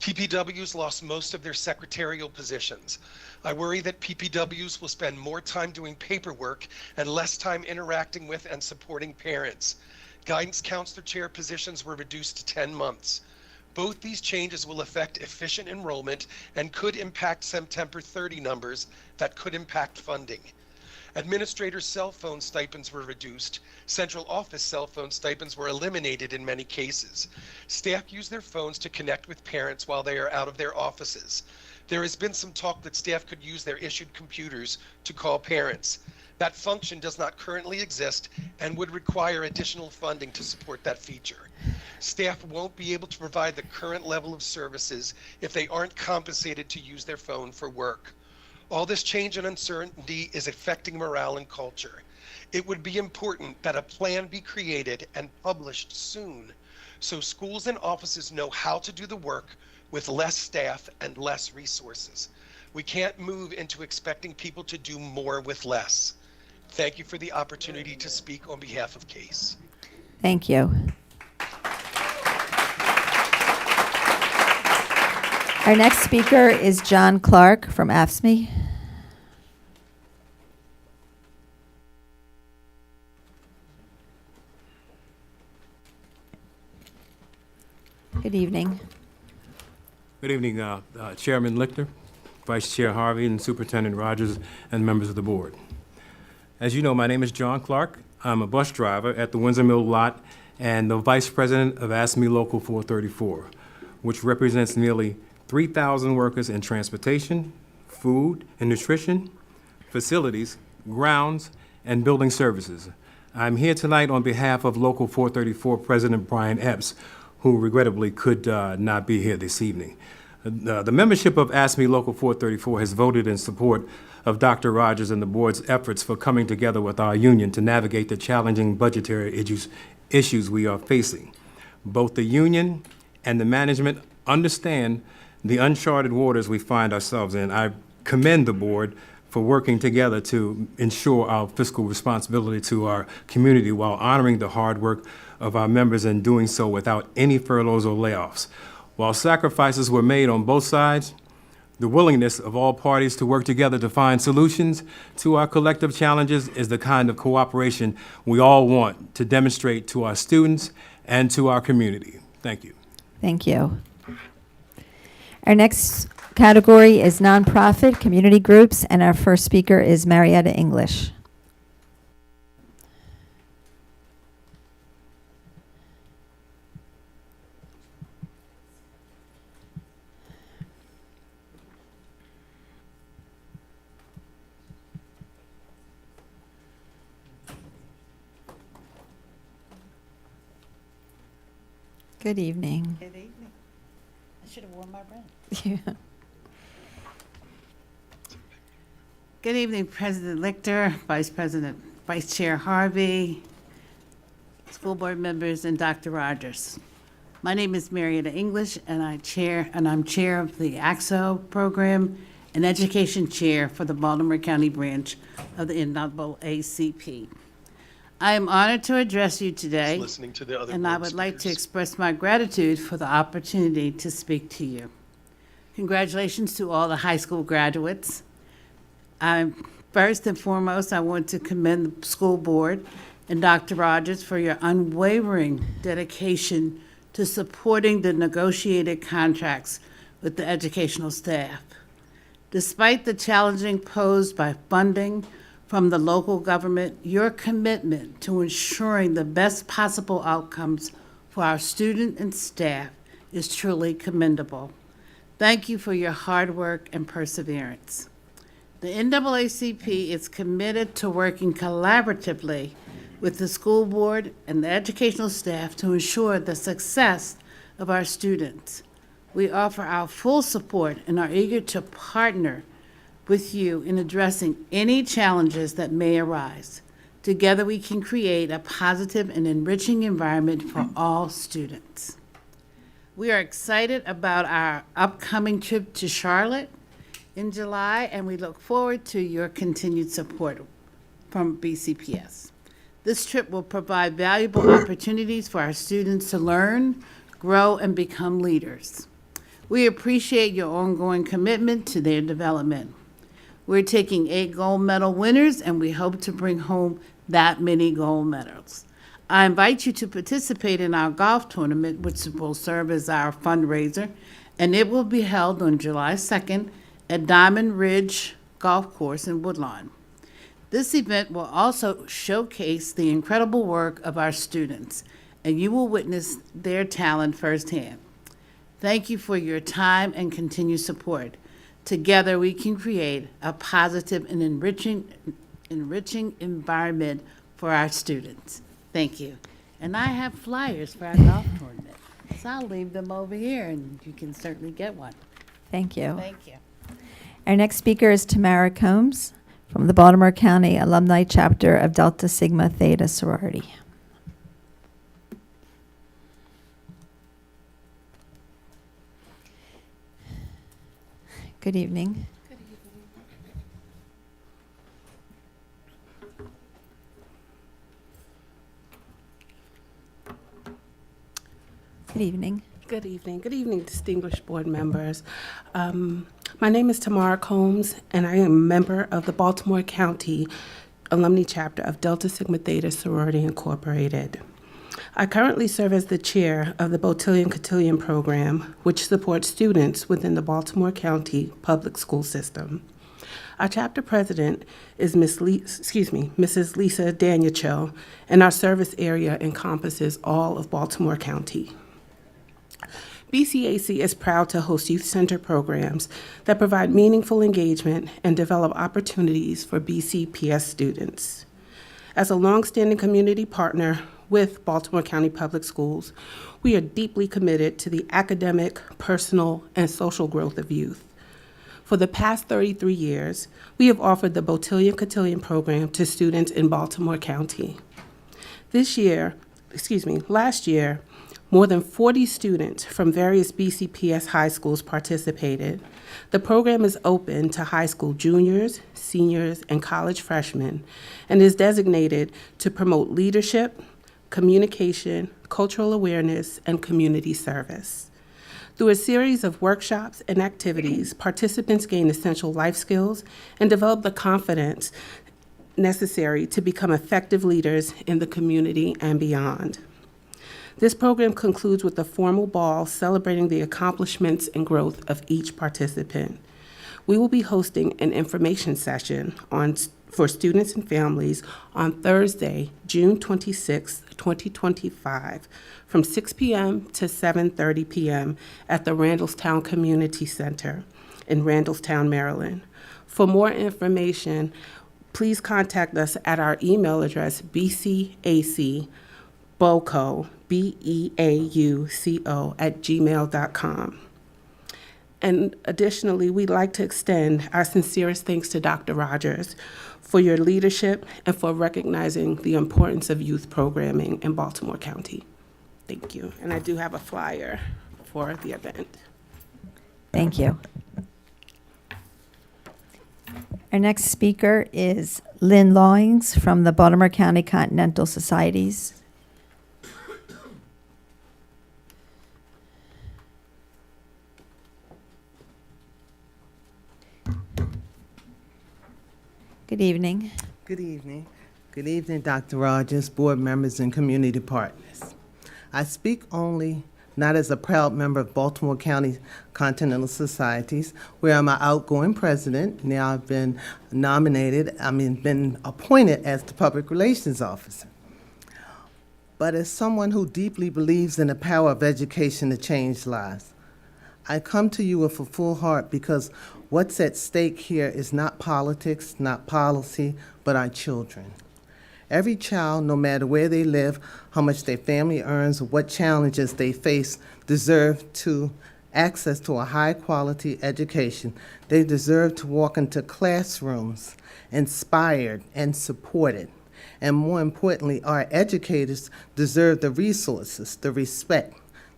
PPWs lost most of their secretarial positions. I worry that PPWs will spend more time doing paperwork and less time interacting with and supporting parents. Guidance counselor chair positions were reduced to 10 months. Both these changes will affect efficient enrollment and could impact September 30 numbers that could impact funding. Administrators' cell phone stipends were reduced. Central office cell phone stipends were eliminated in many cases. Staff use their phones to connect with parents while they are out of their offices. There has been some talk that staff could use their issued computers to call parents. That function does not currently exist and would require additional funding to support that feature. Staff won't be able to provide the current level of services if they aren't compensated to use their phone for work. All this change and uncertainty is affecting morale and culture. It would be important that a plan be created and published soon so schools and offices know how to do the work with less staff and less resources. We can't move into expecting people to do more with less. Thank you for the opportunity to speak on behalf of CASE. Thank you. Our next speaker is John Clark from AFSCME. Good evening. Good evening, Chairman Lichter, Vice Chair Harvey, and Superintendent Rogers, and members of the board. As you know, my name is John Clark. I'm a bus driver at the Windsor Mill lot and the Vice President of AFSCME Local 434, which represents nearly 3,000 workers in transportation, food and nutrition, facilities, grounds, and building services. I'm here tonight on behalf of Local 434 President Brian Epps, who regrettably could not be here this evening. The membership of AFSCME Local 434 has voted in support of Dr. Rogers and the board's efforts for coming together with our union to navigate the challenging budgetary issues we are facing. Both the union and the management understand the uncharted waters we find ourselves in. I commend the board for working together to ensure our fiscal responsibility to our community while honoring the hard work of our members and doing so without any furloughs or layoffs. While sacrifices were made on both sides, the willingness of all parties to work together to find solutions to our collective challenges is the kind of cooperation we all want to demonstrate to our students and to our community. Thank you. Thank you. Our next category is nonprofit community groups, and our first speaker is Marietta English. Good evening. Good evening. I should have worn my ring. Yeah. Good evening, President Lichter, Vice Chair Harvey, school board members, and Dr. Rogers. My name is Marietta English, and I'm chair of the AXO program and education chair for the Baltimore County branch of the NAACP. I am honored to address you today, Listening to the other and I board would like to speakers. express my gratitude for the opportunity to speak to you. Congratulations to all the high school graduates. First and foremost, I want to commend the school board and Dr. Rogers for your unwavering dedication to supporting the negotiated contracts with the educational staff. Despite the challenging posed by funding from the local government, your commitment to ensuring the best possible outcomes for our student and staff is truly commendable. Thank you for your hard work and perseverance. The NAACP is committed to working collaboratively with the school board and the educational staff to ensure the success of our students. We offer our full support and are eager to partner with you in addressing any challenges that may arise. Together, we can create a positive and enriching environment for all students. We are excited about our upcoming trip to Charlotte in July, and we look forward to your continued support from BCPS. This trip will provide valuable opportunities for our students to learn, grow, and become leaders. We appreciate your ongoing commitment to their development. We're taking 8 gold medal winners, and we hope to bring home that many gold medals. I invite you to participate in our golf tournament, which will serve as our fundraiser, and it will be held on July 2nd at Diamond Ridge Golf Course in Woodlawn. This event will also showcase the incredible work of our students, and you will witness their talent firsthand. Thank you for your time and continued support. Together, we can create a positive and enriching environment for our students. Thank you. And I have flyers for our golf tournament, so I'll leave them over here, and you can certainly get one. Thank you. Thank you. Our next speaker is Tamara Combs from the Baltimore County Alumni Chapter of Delta Sigma Theta Sorority. Good evening. Good evening. Good evening. Good evening, distinguished board members. My name is Tamara Combs, and I am a member of the Baltimore County Alumni Chapter of Delta Sigma Theta Sorority Incorporated. I currently serve as the chair of the Botillion Cotillion program, which supports students within the Baltimore County public school system. Our chapter president is Mrs. Lisa Danielcho, and our service area encompasses all of Baltimore County. BCAC is proud to host youth center programs that provide meaningful engagement and develop opportunities for BCPS students. As a longstanding community partner with Baltimore County Public Schools, we are deeply committed to the academic, personal, and social growth of youth. For the past 33 years, we have offered the Botillion Cotillion program to students in Baltimore County. Last year, more than 40 students from various BCPS high schools participated. The program is open to high school juniors, seniors, and college freshmen, and is designated to promote leadership, communication, cultural awareness, and community service. Through a series of workshops and activities, participants gain essential life skills and develop the confidence necessary to become effective leaders in the community and beyond. This program concludes with a formal ball celebrating the accomplishments and growth of each participant. We will be hosting an information session for students and families on Thursday, June 26, 2025, from 6 p.m. to 7:30 p.m. at the Randallstown Community Center in Randallstown, Maryland. For more information, please contact us at our email address, bcacboco, BEAUCO, @gmail.com. And additionally, we'd like to extend our sincerest thanks to Dr. Rogers for your leadership and for recognizing the importance of youth programming in Baltimore County. Thank you. And I do have a flyer for the event. Thank you. Our next speaker is Lynn Lawings from the Baltimore County Continental Societies. Good evening. Good evening. Good evening, Dr. Rogers, board members, and community partners. I speak only not as a proud member of Baltimore County Continental Societies, where I'm an outgoing president. Now I've been been appointed as the public relations officer. but as someone who deeply believes in the power of education to change lives. I come to you with a full heart because what's at stake here is not politics, not policy, but our children. Every child, no matter where they live, how much their family earns, or what challenges they face, deserve to access to a high-quality education. They deserve to walk into classrooms inspired and supported. And more importantly, our educators deserve the resources, the respect,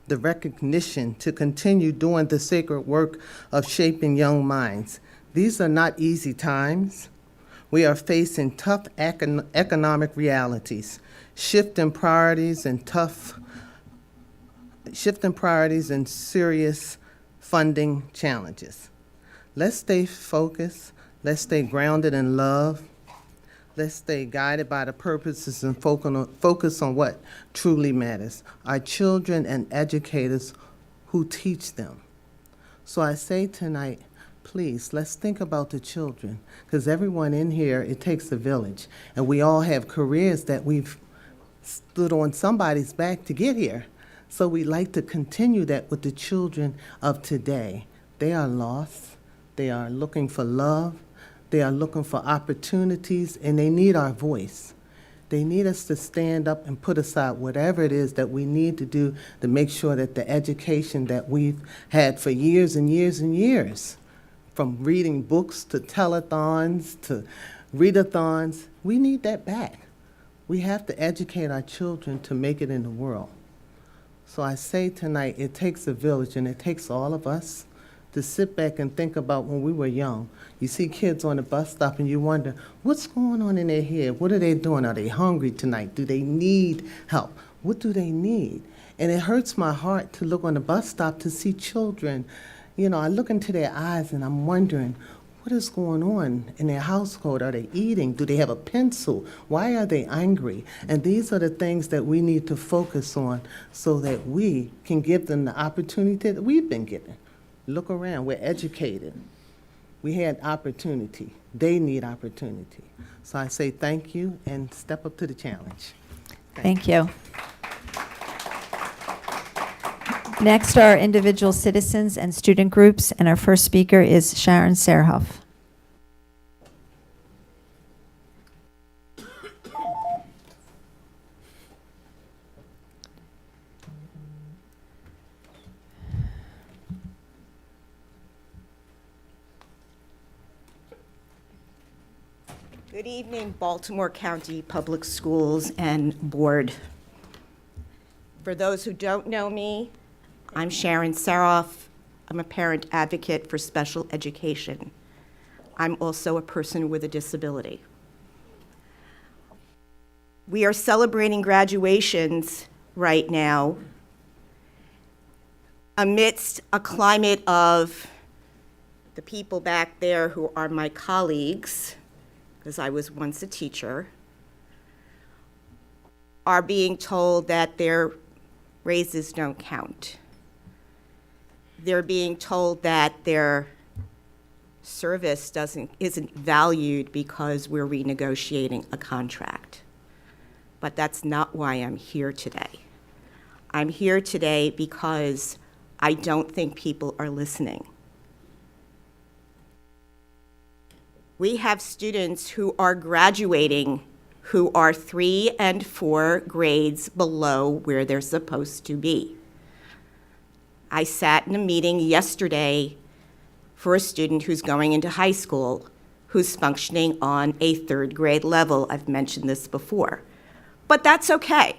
the recognition to continue doing the sacred work of shaping young minds. These are not easy times. We are facing tough economic realities, shifting priorities and serious funding challenges. Let's stay focused. Let's stay grounded in love. Let's stay guided by the purposes and focus on what truly matters, our children and educators who teach them. So I say tonight, please, let's think about the children, because everyone in here, it takes a village, and we all have careers that we've stood on somebody's back to get here. So we like to continue that with the children of today. They are lost. They are looking for love. They are looking for opportunities, and they need our voice. They need us to stand up and put aside whatever it is that we need to do to make sure that the education that we've had for years and years and years, from reading books to telethons to readathons, we need that back. We have to educate our children to make it in the world. So I say tonight, it takes a village, and it takes all of us to sit back and think about when we were young. You see kids on the bus stop and you wonder, what's going on in their head? What are they doing? Are they hungry tonight? Do they need help? What do they need? And it hurts my heart to look on the bus stop to see children. You know, I look into their eyes and I'm wondering, what is going on in their household? Are they eating? Do they have a pencil? Why are they angry? And these are the things that we need to focus on so that we can give them the opportunity that we've been given. Look around, we're educated. We had opportunity. They need opportunity. So I say thank you and step up to the challenge. Thank you. Next are individual citizens and student groups, and our first speaker is Sharon Serhoff. Good evening, Baltimore County Public Schools and Board. For those who don't know me, I'm Sharon Serhoff. I'm a parent advocate for special education. I'm also a person with a disability. We are celebrating graduations right now amidst a climate of the people back there who are my colleagues, because I was once a teacher, are being told that their raises don't count. They're being told that their service isn't valued because we're renegotiating a contract. But that's not why I'm here today. I'm here today because I don't think people are listening. We have students who are graduating who are 3 and 4 grades below where they're supposed to be. I sat in a meeting yesterday for a student who's going into high school who's functioning on a 3rd grade level. I've mentioned this before, but that's okay.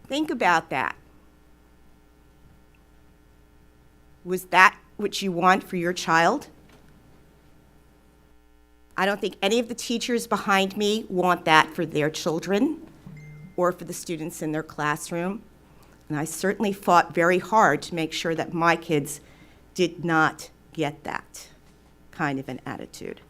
Think about that. Was that what you want for your child? I don't think any of the teachers behind me want that for their children or for the students in their classroom. And I certainly fought very hard to make sure that my kids did not get that kind of an attitude.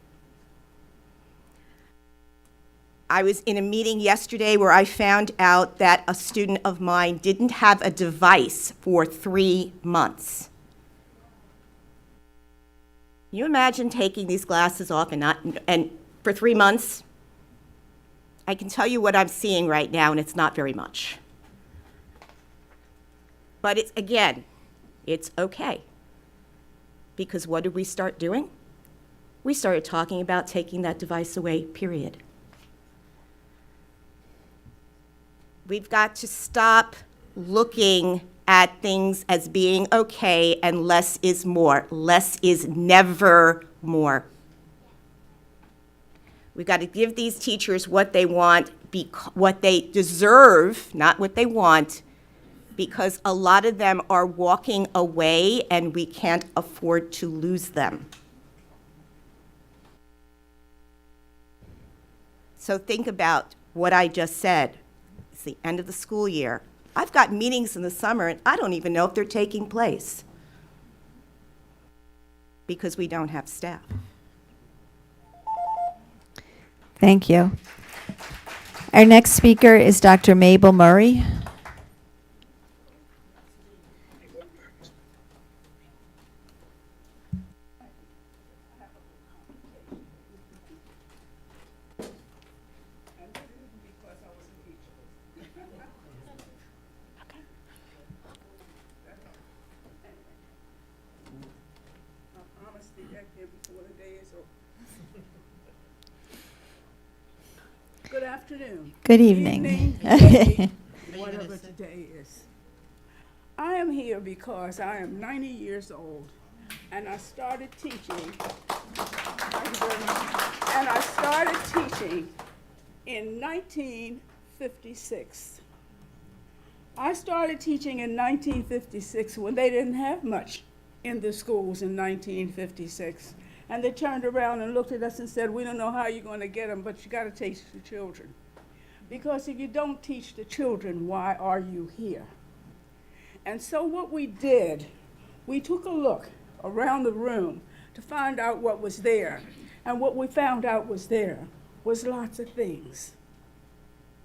I was in a meeting yesterday where I found out that a student of mine didn't have a device for 3 months. Can you imagine taking these glasses off and for 3 months I can tell you what I'm seeing right now, and it's not very much. But it's, again, it's okay. Because what did we start doing? We started talking about taking that device away, period. We've got to stop looking at things as being okay and less is more. Less is never more. We've got to give these teachers what they want, what they deserve, not what they want, because a lot of them are walking away and we can't afford to lose them. So think about what I just said. It's the end of the school year. I've got meetings in the summer and I don't even know if they're taking place because we don't have staff. Thank you. Our next speaker is Dr. Mabel Murray. Good afternoon. Good evening. Whatever today is. I am here because I am 90 years old and I started teaching. And I started teaching in 1956. I started teaching in 1956 when they didn't have much in the schools in 1956. And they turned around and looked at us and said, we don't know how you're going to get them, but you got to teach the children. Because if you don't teach the children, why are you here? And so what we did, we took a look around the room to find out what was there. And what we found out was there was lots of things.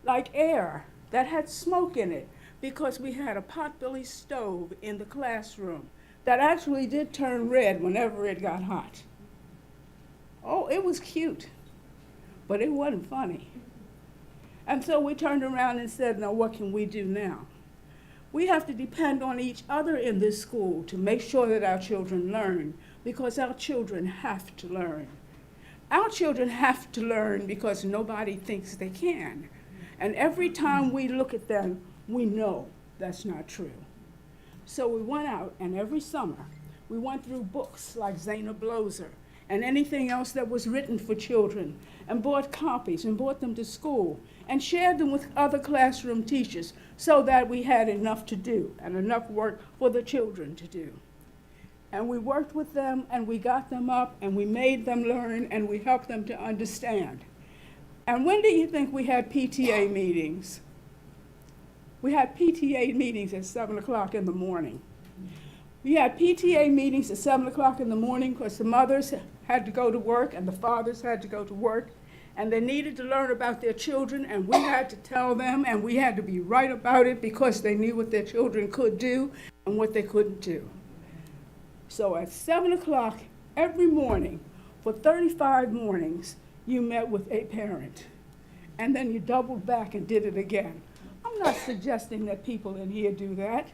Like air that had smoke in it, because we had a potbelly stove in the classroom that actually did turn red whenever it got hot. Oh, it was cute, but it wasn't funny. And so we turned around and said, now what can we do now? We have to depend on each other in this school to make sure that our children learn, because our children have to learn. Our children have to learn because nobody thinks they can. And every time we look at them, we know that's not true. So we went out, and every summer, we went through books like Zana Bloser and anything else that was written for children, and bought copies and brought them to school and shared them with other classroom teachers so that we had enough to do and enough work for the children to do. And we worked with them and we got them up and we made them learn and we helped them to understand. And when do you think we had PTA meetings? We had PTA meetings at 7 o'clock in the morning. We had PTA meetings at 7 o'clock in the morning because the mothers had to go to work and the fathers had to go to work, and they needed to learn about their children, and we had to tell them, and we had to be right about it because they knew what their children could do and what they couldn't do. So at 7 o'clock every morning, for 35 mornings, you met with a parent, and then you doubled back and did it again. I'm not suggesting that people in here do that.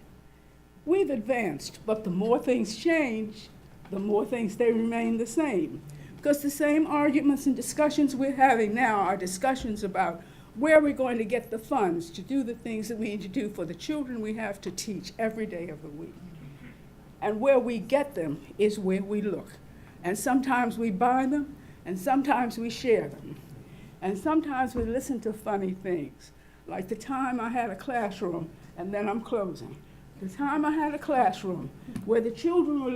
We've advanced, but the more things change, the more things they remain the same. Because the same arguments and discussions we're having now are discussions about where we're going to get the funds to do the things that we need to do for the children we have to teach every day of the week. And where we get them is where we look. And sometimes we buy them, and sometimes we share them. And sometimes we listen to funny things, like the time I had a classroom, and then I'm closing. The time I had a classroom where the children were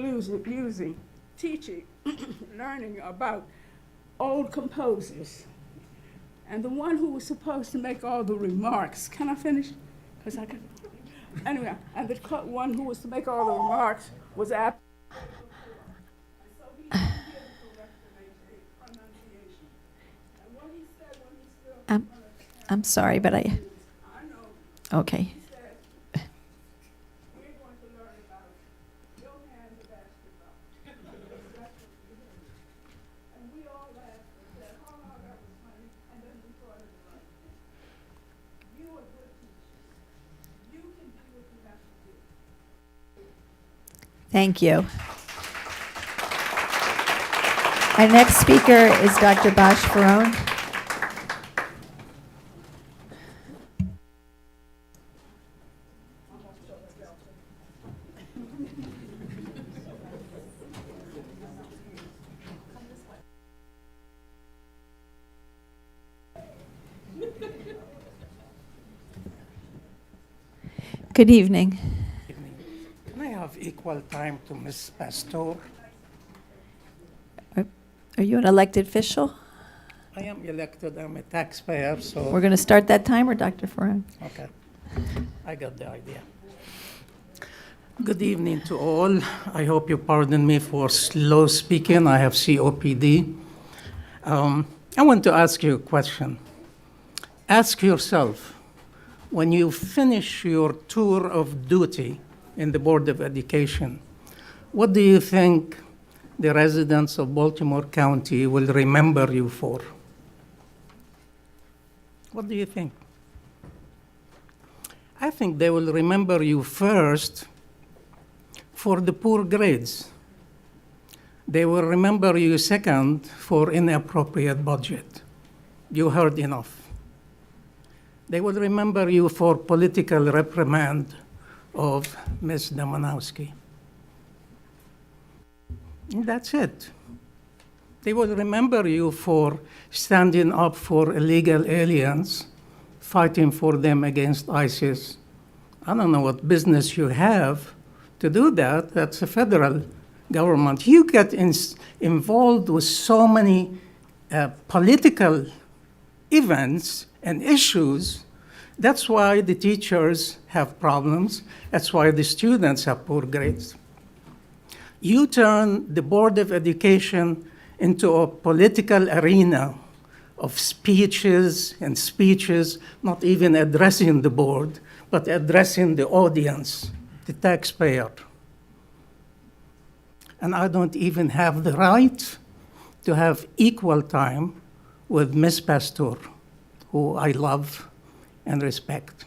teaching, learning about old composers. And the one who was supposed to make all the remarks, can I finish? Because I can. Anyway, and the one who was to make all the remarks was absent. I'm sorry, but okay. Thank you. Our next speaker is Dr. Bosch Ferone. Good evening. Can I have equal time to Ms. Pastor? Are you an elected official? I am elected, I'm a taxpayer, so. We're going to start that timer, Dr. Ferone. Okay, I got the idea. Good evening to all. I hope you pardon me for slow speaking. I have COPD. I want to ask you a question. Ask yourself, when you finish your tour of duty in the Board of Education, what do you think the residents of Baltimore County will remember you for? What do you think? I think they will remember you first for the poor grades. They will remember you second for inappropriate budget. You heard enough. They will remember you for political reprimand of Ms. Damanowski. That's it. They will remember you for standing up for illegal aliens, fighting for them against ISIS. I don't know what business you have to do that. That's a federal government. You get involved with so many political events and issues. That's why the teachers have problems. That's why the students have poor grades. You turn the Board of Education into a political arena of speeches and speeches, not even addressing the board, but addressing the audience, the taxpayer. And I don't even have the right to have equal time with Ms. Pastor, who I love and respect.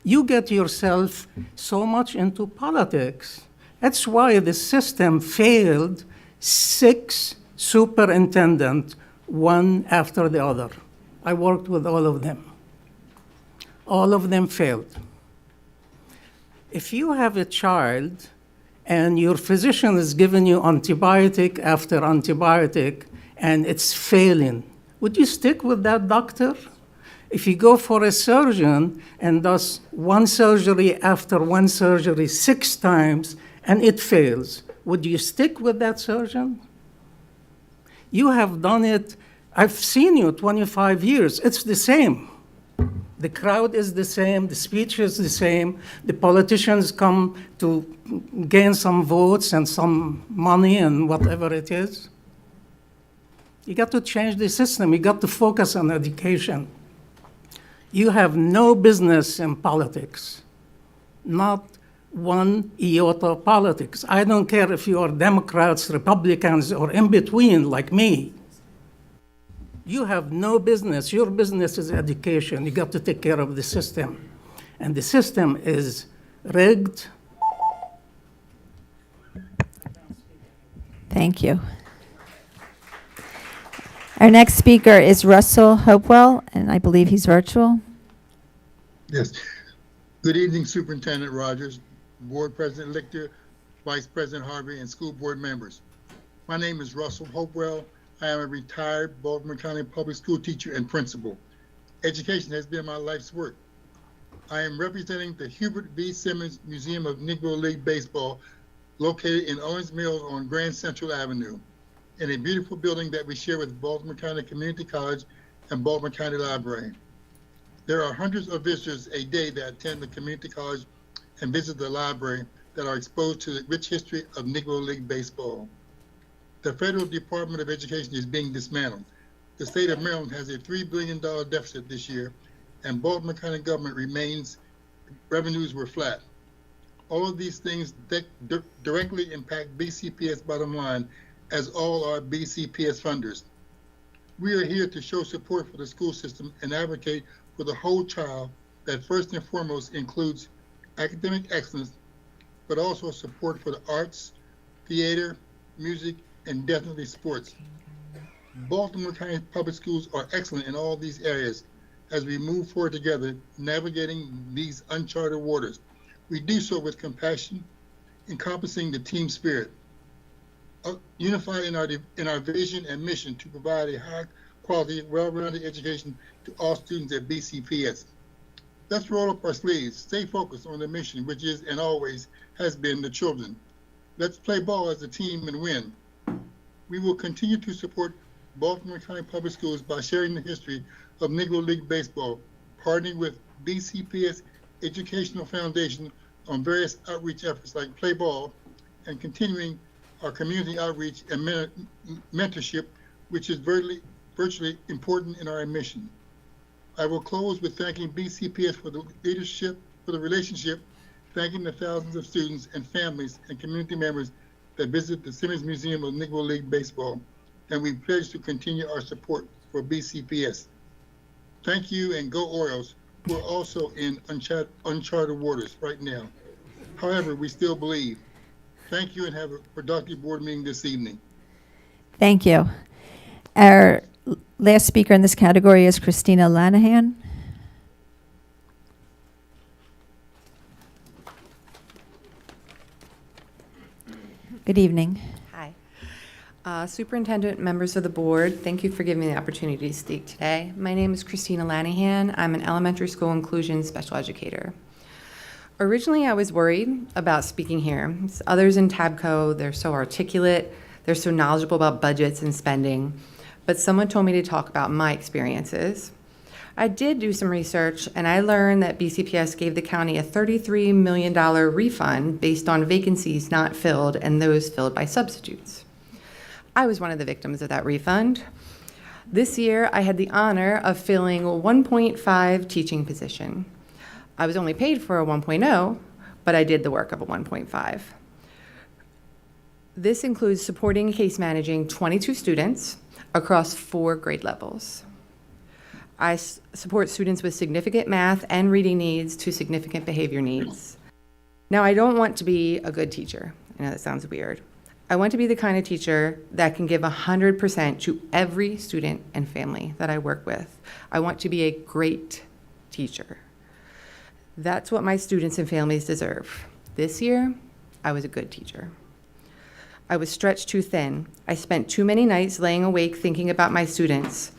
You get yourself so much into politics. That's why the system failed 6 superintendents, one after the other. I worked with all of them. All of them failed. If you have a child and your physician is giving you antibiotic after antibiotic and it's failing, would you stick with that doctor? If you go for a surgeon and does one surgery after one surgery 6 times and it fails, would you stick with that surgeon? You have done it, I've seen you 25 years, it's the same. The crowd is the same, the speech is the same, the politicians come to gain some votes and some money and whatever it is. You got to change the system, you got to focus on education. You have no business in politics, not one iota of politics. I don't care if you are Democrats, Republicans, or in between like me. You have no business. Your business is education. You got to take care of the system. And the system is rigged. Thank you. Our next speaker is Russell Hopewell, and I believe he's virtual. Yes. Good evening, Superintendent Rogers, Board President Lichter, Vice President Harvey, and school board members. My name is Russell Hopewell. I am a retired Baltimore County public school teacher and principal. Education has been my life's work. I am representing the Hubert V. Simmons Museum of Negro League Baseball, located in Owens Mills on Grand Central Avenue, in a beautiful building that we share with Baltimore County Community College and Baltimore County Library. There are hundreds of visitors a day that attend the community college and visit the library that are exposed to the rich history of Negro League baseball. The Federal Department of Education is being dismantled. The state of Maryland has a $3 billion deficit this year, and Baltimore County government revenues were flat. All of these things directly impact BCPS bottom line, as all are BCPS funders. We are here to show support for the school system and advocate for the whole child that first and foremost includes academic excellence, but also support for the arts, theater, music, and definitely sports. Baltimore County Public Schools are excellent in all these areas as we move forward together, navigating these uncharted waters. We do so with compassion, encompassing the team spirit, unified in our vision and mission to provide a high-quality, well-rounded education to all students at BCPS. Let's roll up our sleeves, stay focused on the mission, which is and always has been the children. Let's play ball as a team and win. We will continue to support Baltimore County Public Schools by sharing the history of Negro League Baseball, partnering with BCPS Educational Foundation on various outreach efforts like Play Ball, and continuing our community outreach and mentorship, which is virtually important in our mission. I will close with thanking BCPS for the leadership, for the relationship, thanking the thousands of students and families and community members that visit the Simmons Museum of Negro League Baseball, and we pledge to continue our support for BCPS. Thank you, and go Orioles. We're also in uncharted waters right now. However, we still believe. Thank you, and have a productive board meeting this evening. Thank you. Our last speaker in this category is Christina Lanahan. Good evening. Hi. Superintendent, members of the board, thank you for giving me the opportunity to speak today. My name is Christina Lanahan. I'm an elementary school inclusion special educator. Originally, I was worried about speaking here. Others in TABCO, they're so articulate, they're so knowledgeable about budgets and spending, but someone told me to talk about my experiences. I did do some research, and I learned that BCPS gave the county a $33 million refund based on vacancies not filled and those filled by substitutes. I was one of the victims of that refund. This year, I had the honor of filling a 1.5 teaching position. I was only paid for a 1.0, but I did the work of a 1.5. This includes supporting and case managing 22 students across 4 grade levels. I support students with significant math and reading needs to significant behavior needs. Now, I don't want to be a good teacher. I know that sounds weird. I want to be the kind of teacher that can give 100% to every student and family that I work with. I want to be a great teacher. That's what my students and families deserve. This year, I was a good teacher. I was stretched too thin. I spent too many nights laying awake thinking about my students.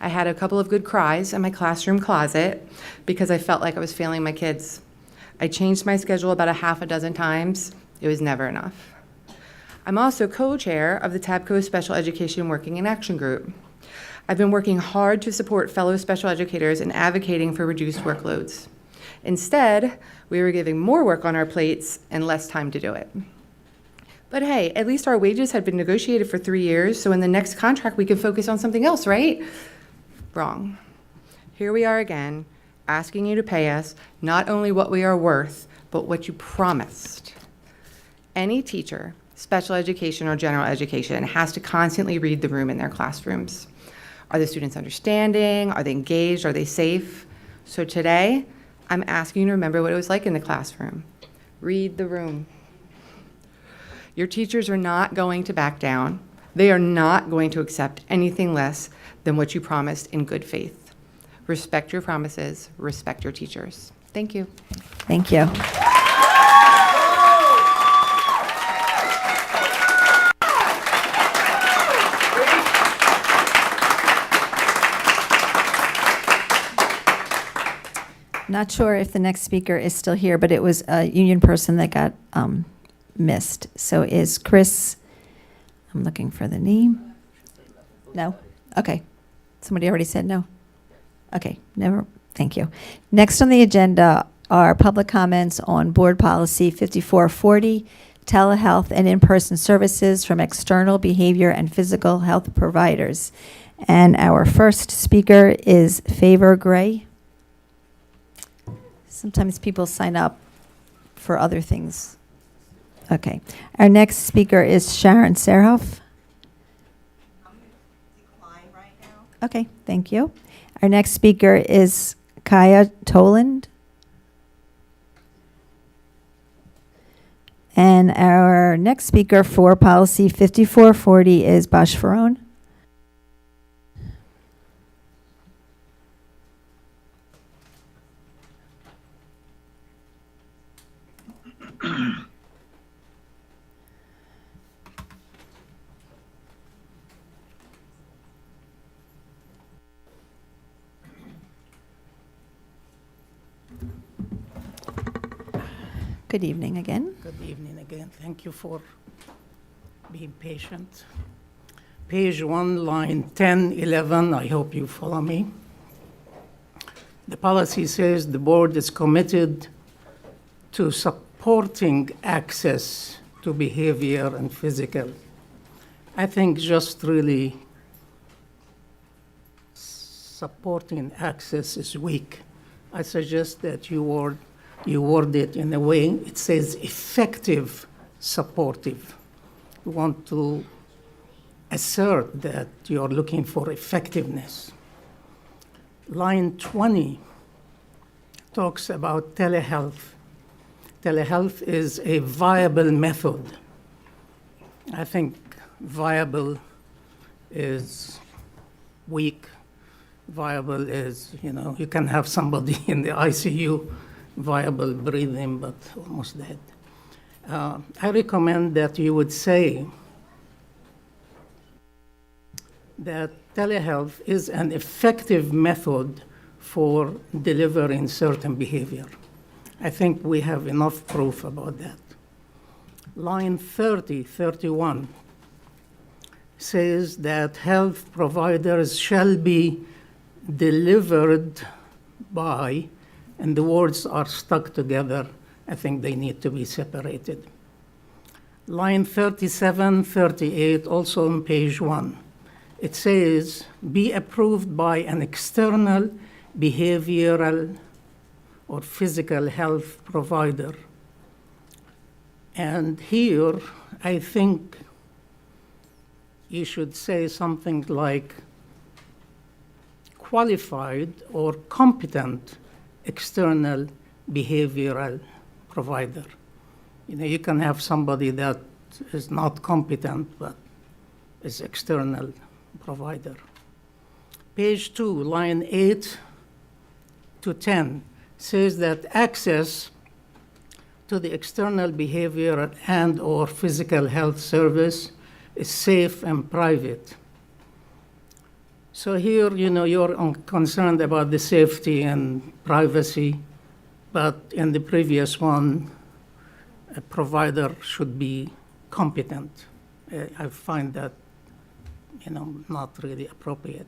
I had a couple of good cries in my classroom closet because I felt like I was failing my kids. I changed my schedule about a half a dozen times. It was never enough. I'm also co-chair of the TABCO Special Education Working in Action Group. I've been working hard to support fellow special educators and advocating for reduced workloads. Instead, we were giving more work on our plates and less time to do it. But hey, at least our wages had been negotiated for 3 years, so in the next contract we can focus on something else, right? Wrong. Here we are again, asking you to pay us not only what we are worth, but what you promised. Any teacher, special education or general education, has to constantly read the room in their classrooms. Are the students understanding? Are they engaged? Are they safe? So today, I'm asking you to remember what it was like in the classroom. Read the room. Your teachers are not going to back down. They are not going to accept anything less than what you promised in good faith. Respect your promises, respect your teachers. Thank you. Thank you. Not sure if the next speaker is still here, but it was a union person that got missed. So is Chris, I'm looking for the name. No? Okay. Somebody already said no? Okay, never, thank you. Next on the agenda are public comments on Board Policy 5440, telehealth and in-person services from external behavior and physical health providers. And our first speaker is Favor Gray. Sometimes people sign up for other things. Okay. Our next speaker is Sharon Serhoff. Okay, thank you. Our next speaker is Kaya Toland. And our next speaker for policy 5440 is Bosch Ferone. Good evening again. Good evening again. Thank you for being patient. Page 1, line 10, 11, I hope you follow me. The policy says the board is committed to supporting access to behavior and physical. I think just really supporting access is weak. I suggest that you word it in a way, it says effective supportive. You want to assert that you're looking for effectiveness. Line 20 talks about telehealth. Telehealth is a viable method. I think viable is weak. Viable is, you can have somebody in the ICU, viable breathing, but almost dead. I recommend that you would say that telehealth is an effective method for delivering certain behavior. I think we have enough proof about that. Line 30, 31 says that health providers shall be delivered by, and the words are stuck together. I think they need to be separated. Line 37, 38, also on page 1. It says, be approved by an external behavioral or physical health provider. And here, I think you should say something like qualified or competent external behavioral provider. You can have somebody that is not competent but is external provider. Page 2, line 8 to 10 says that access to the external behavioral and or physical health service is safe and private. So here, you're concerned about the safety and privacy, but in the previous one, a provider should be competent. I find that, not really appropriate.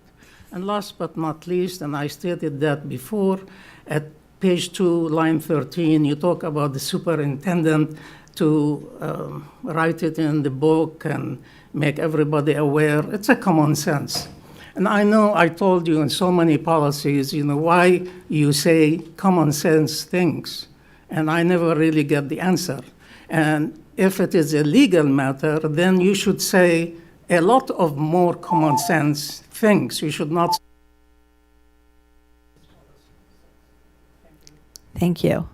And last but not least, and I stated that before, at page 2, line 13, you talk about the superintendent to write it in the book and make everybody aware. It's a common sense. And I know I told you in so many policies, why you say common sense things, and I never really get the answer. And if it is a legal matter, then you should say a lot of more common sense things. You should not. Thank you.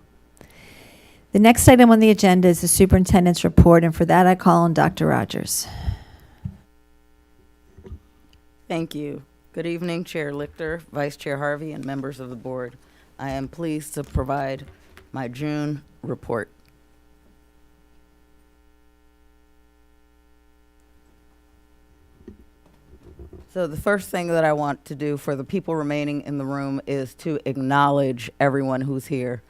The next item on the agenda is the superintendent's report, and for that I call on Dr. Rogers. Thank you. Good evening, Chair Lichter, Vice Chair Harvey, and members of the board. I am pleased to provide my June report. So the first thing that I want to do for the people remaining in the room is to acknowledge everyone who's here.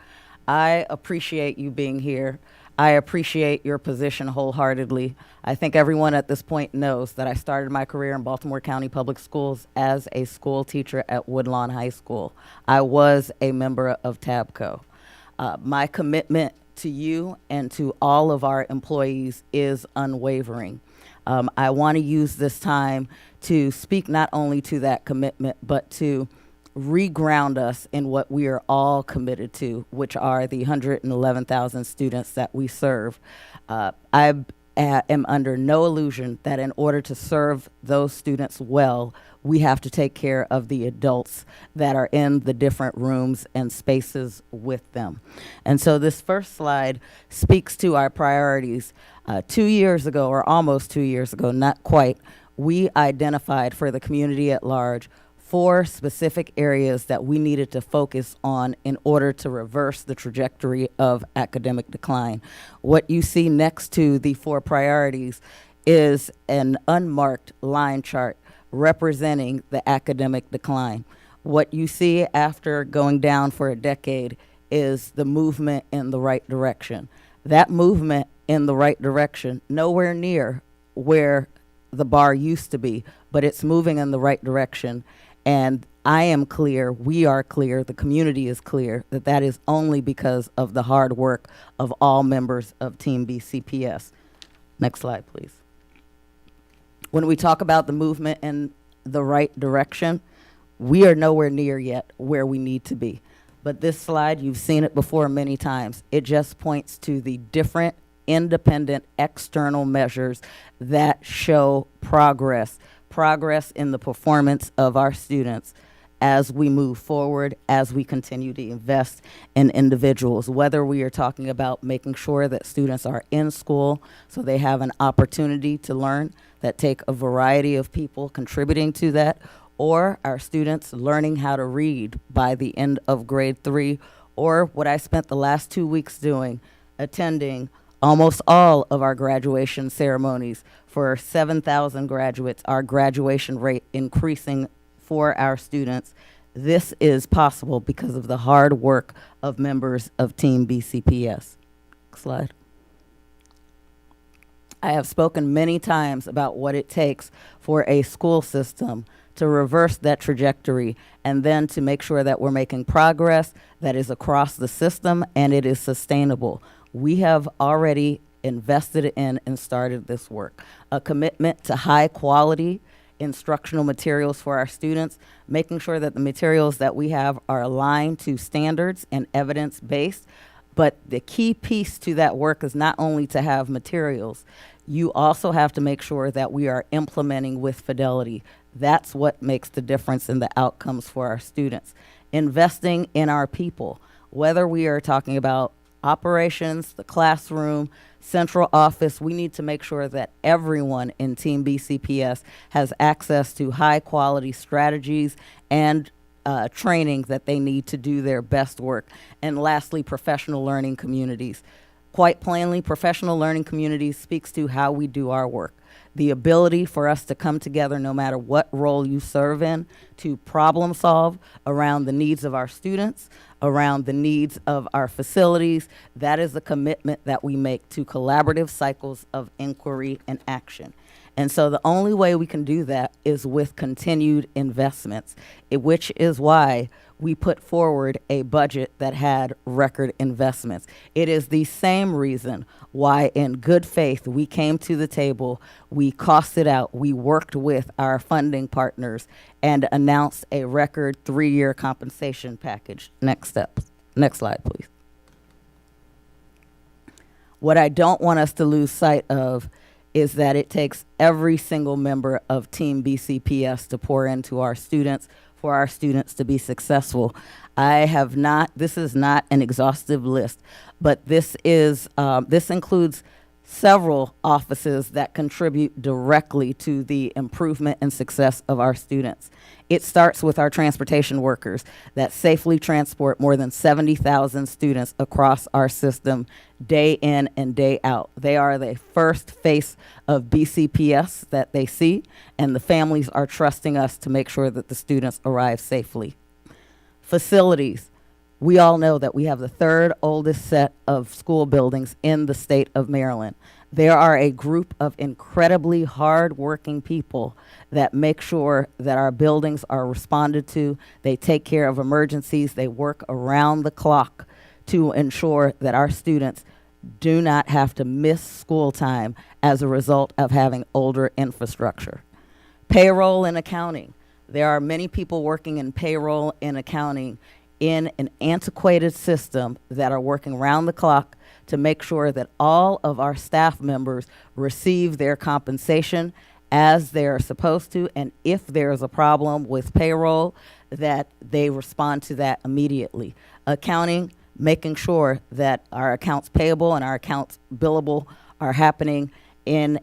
I appreciate you being here. I appreciate your position wholeheartedly. I think everyone at this point knows that I started my career in Baltimore County Public Schools as a school teacher at Woodlawn High School. I was a member of TABCO. My commitment to you and to all of our employees is unwavering. I want to use this time to speak not only to that commitment, but to reground us in what we are all committed to, which are the 111,000 students that we serve. I am under no illusion that in order to serve those students well, we have to take care of the adults that are in the different rooms and spaces with them. And so this first slide speaks to our priorities. 2 years ago, or almost 2 years ago, not quite, we identified for the community at large 4 specific areas that we needed to focus on in order to reverse the trajectory of academic decline. What you see next to the 4 priorities is an unmarked line chart representing the academic decline. What you see after going down for a decade is the movement in the right direction. That movement in the right direction, nowhere near where the bar used to be, but it's moving in the right direction. And I am clear, we are clear, the community is clear that that is only because of the hard work of all members of Team BCPS. Next slide, please. When we talk about the movement in the right direction, we are nowhere near yet where we need to be. But this slide, you've seen it before many times. It just points to the different independent external measures that show progress in the performance of our students as we move forward, as we continue to invest in individuals, whether we are talking about making sure that students are in school so they have an opportunity to learn, that take a variety of people contributing to that, or our students learning how to read by the end of grade 3, or what I spent the last 2 weeks doing, attending almost all of our graduation ceremonies. For 7,000 graduates, our graduation rate increasing for our students. This is possible because of the hard work of members of Team BCPS. Next slide. I have spoken many times about what it takes for a school system to reverse that trajectory and then to make sure that we're making progress that is across the system and it is sustainable. We have already invested in and started this work. A commitment to high quality instructional materials for our students, making sure that the materials that we have are aligned to standards and evidence-based. But the key piece to that work is not only to have materials, you also have to make sure that we are implementing with fidelity. That's what makes the difference in the outcomes for our students. Investing in our people, whether we are talking about operations, the classroom, central office, we need to make sure that everyone in Team BCPS has access to high quality strategies and training that they need to do their best work. And lastly, professional learning communities. Quite plainly, professional learning communities speaks to how we do our work. The ability for us to come together, no matter what role you serve in, to problem solve around the needs of our students, around the needs of our facilities. That is a commitment that we make to collaborative cycles of inquiry and action. And so the only way we can do that is with continued investments, which is why we put forward a budget that had record investments. It is the same reason why, in good faith, we came to the table, we costed out, we worked with our funding partners, and announced a record 3-year compensation package. Next slide, please. What I don't want us to lose sight of is that it takes every single member of Team BCPS to pour into our students, for our students to be successful. This is not an exhaustive list, but this includes several offices that contribute directly to the improvement and success of our students. It starts with our transportation workers that safely transport more than 70,000 students across our system day in and day out. They are the first face of BCPS that they see, and the families are trusting us to make sure that the students arrive safely. Facilities. We all know that we have the 3rd oldest set of school buildings in the state of Maryland. There are a group of incredibly hardworking people that make sure that our buildings are responded to. They take care of emergencies. They work around the clock to ensure that our students do not have to miss school time as a result of having older infrastructure. Payroll and accounting. There are many people working in payroll and accounting in an antiquated system that are working round the clock to make sure that all of our staff members receive their compensation as they're supposed to, and if there's a problem with payroll, that they respond to that immediately. Accounting, making sure that our accounts payable and our accounts billable are happening in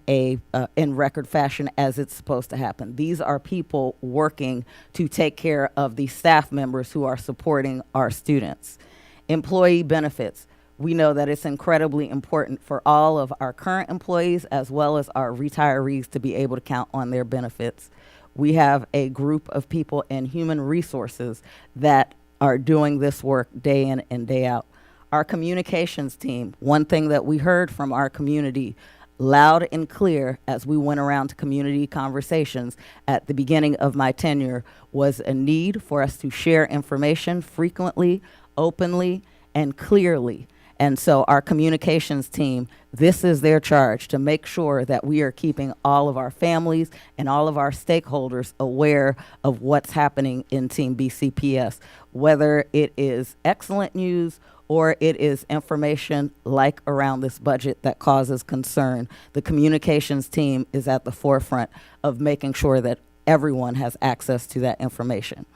record fashion as it's supposed to happen. These are people working to take care of the staff members who are supporting our students. Employee benefits. We know that it's incredibly important for all of our current employees as well as our retirees to be able to count on their benefits. We have a group of people in human resources that are doing this work day in and day out. Our communications team, one thing that we heard from our community loud and clear as we went around to community conversations at the beginning of my tenure, was a need for us to share information frequently, openly, and clearly. And so our communications team, this is their charge, to make sure that we are keeping all of our families and all of our stakeholders aware of what's happening in Team BCPS, whether it is excellent news or it is information like around this budget that causes concern. The communications team is at the forefront of making sure that everyone has access to that information.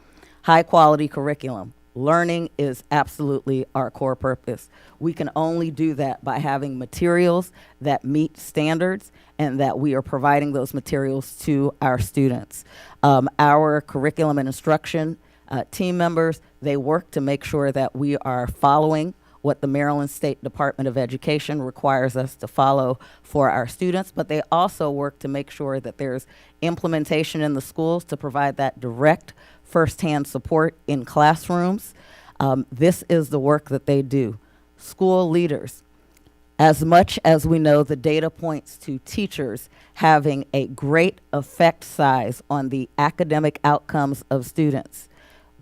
High quality curriculum. Learning is absolutely our core purpose. We can only do that by having materials that meet standards and that we are providing those materials to our students. Our curriculum and instruction team members, they work to make sure that we are following what the Maryland State Department of Education requires us to follow for our students, but they also work to make sure that there's implementation in the schools to provide that direct firsthand support in classrooms. This is the work that they do. School leaders, as much as we know the data points to teachers having a great effect size on the academic outcomes of students,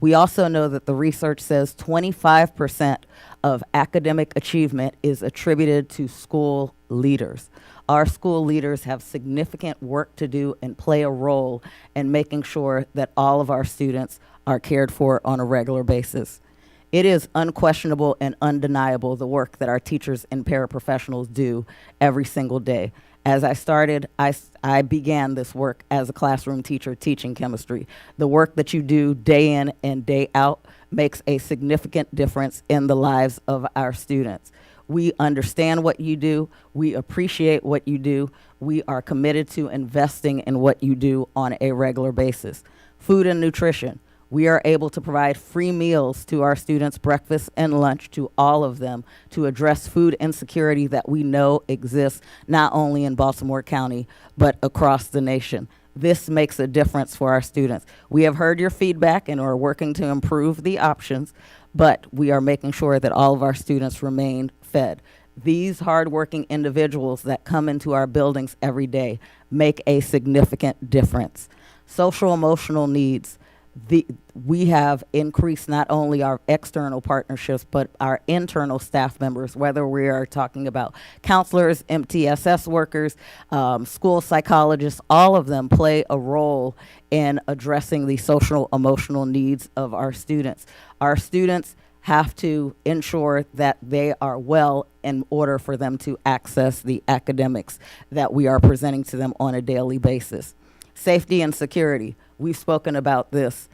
we also know that the research says 25% of academic achievement is attributed to school leaders. Our school leaders have significant work to do and play a role in making sure that all of our students are cared for on a regular basis. It is unquestionable and undeniable the work that our teachers and paraprofessionals do every single day. As I started, I began this work as a classroom teacher teaching chemistry. The work that you do day in and day out makes a significant difference in the lives of our students. We understand what you do. We appreciate what you do. We are committed to investing in what you do on a regular basis. Food and nutrition. We are able to provide free meals to our students, breakfast and lunch, to all of them, to address food insecurity that we know exists not only in Baltimore County, but across the nation. This makes a difference for our students. We have heard your feedback and are working to improve the options, but we are making sure that all of our students remain fed. These hardworking individuals that come into our buildings every day make a significant difference. Social emotional needs. We have increased not only our external partnerships, but our internal staff members, whether we are talking about counselors, MTSS workers, school psychologists, all of them play a role in addressing the social emotional needs of our students. Our students have to ensure that they are well in order for them to access the academics that we are presenting to them on a daily basis. Safety and security. We've spoken about this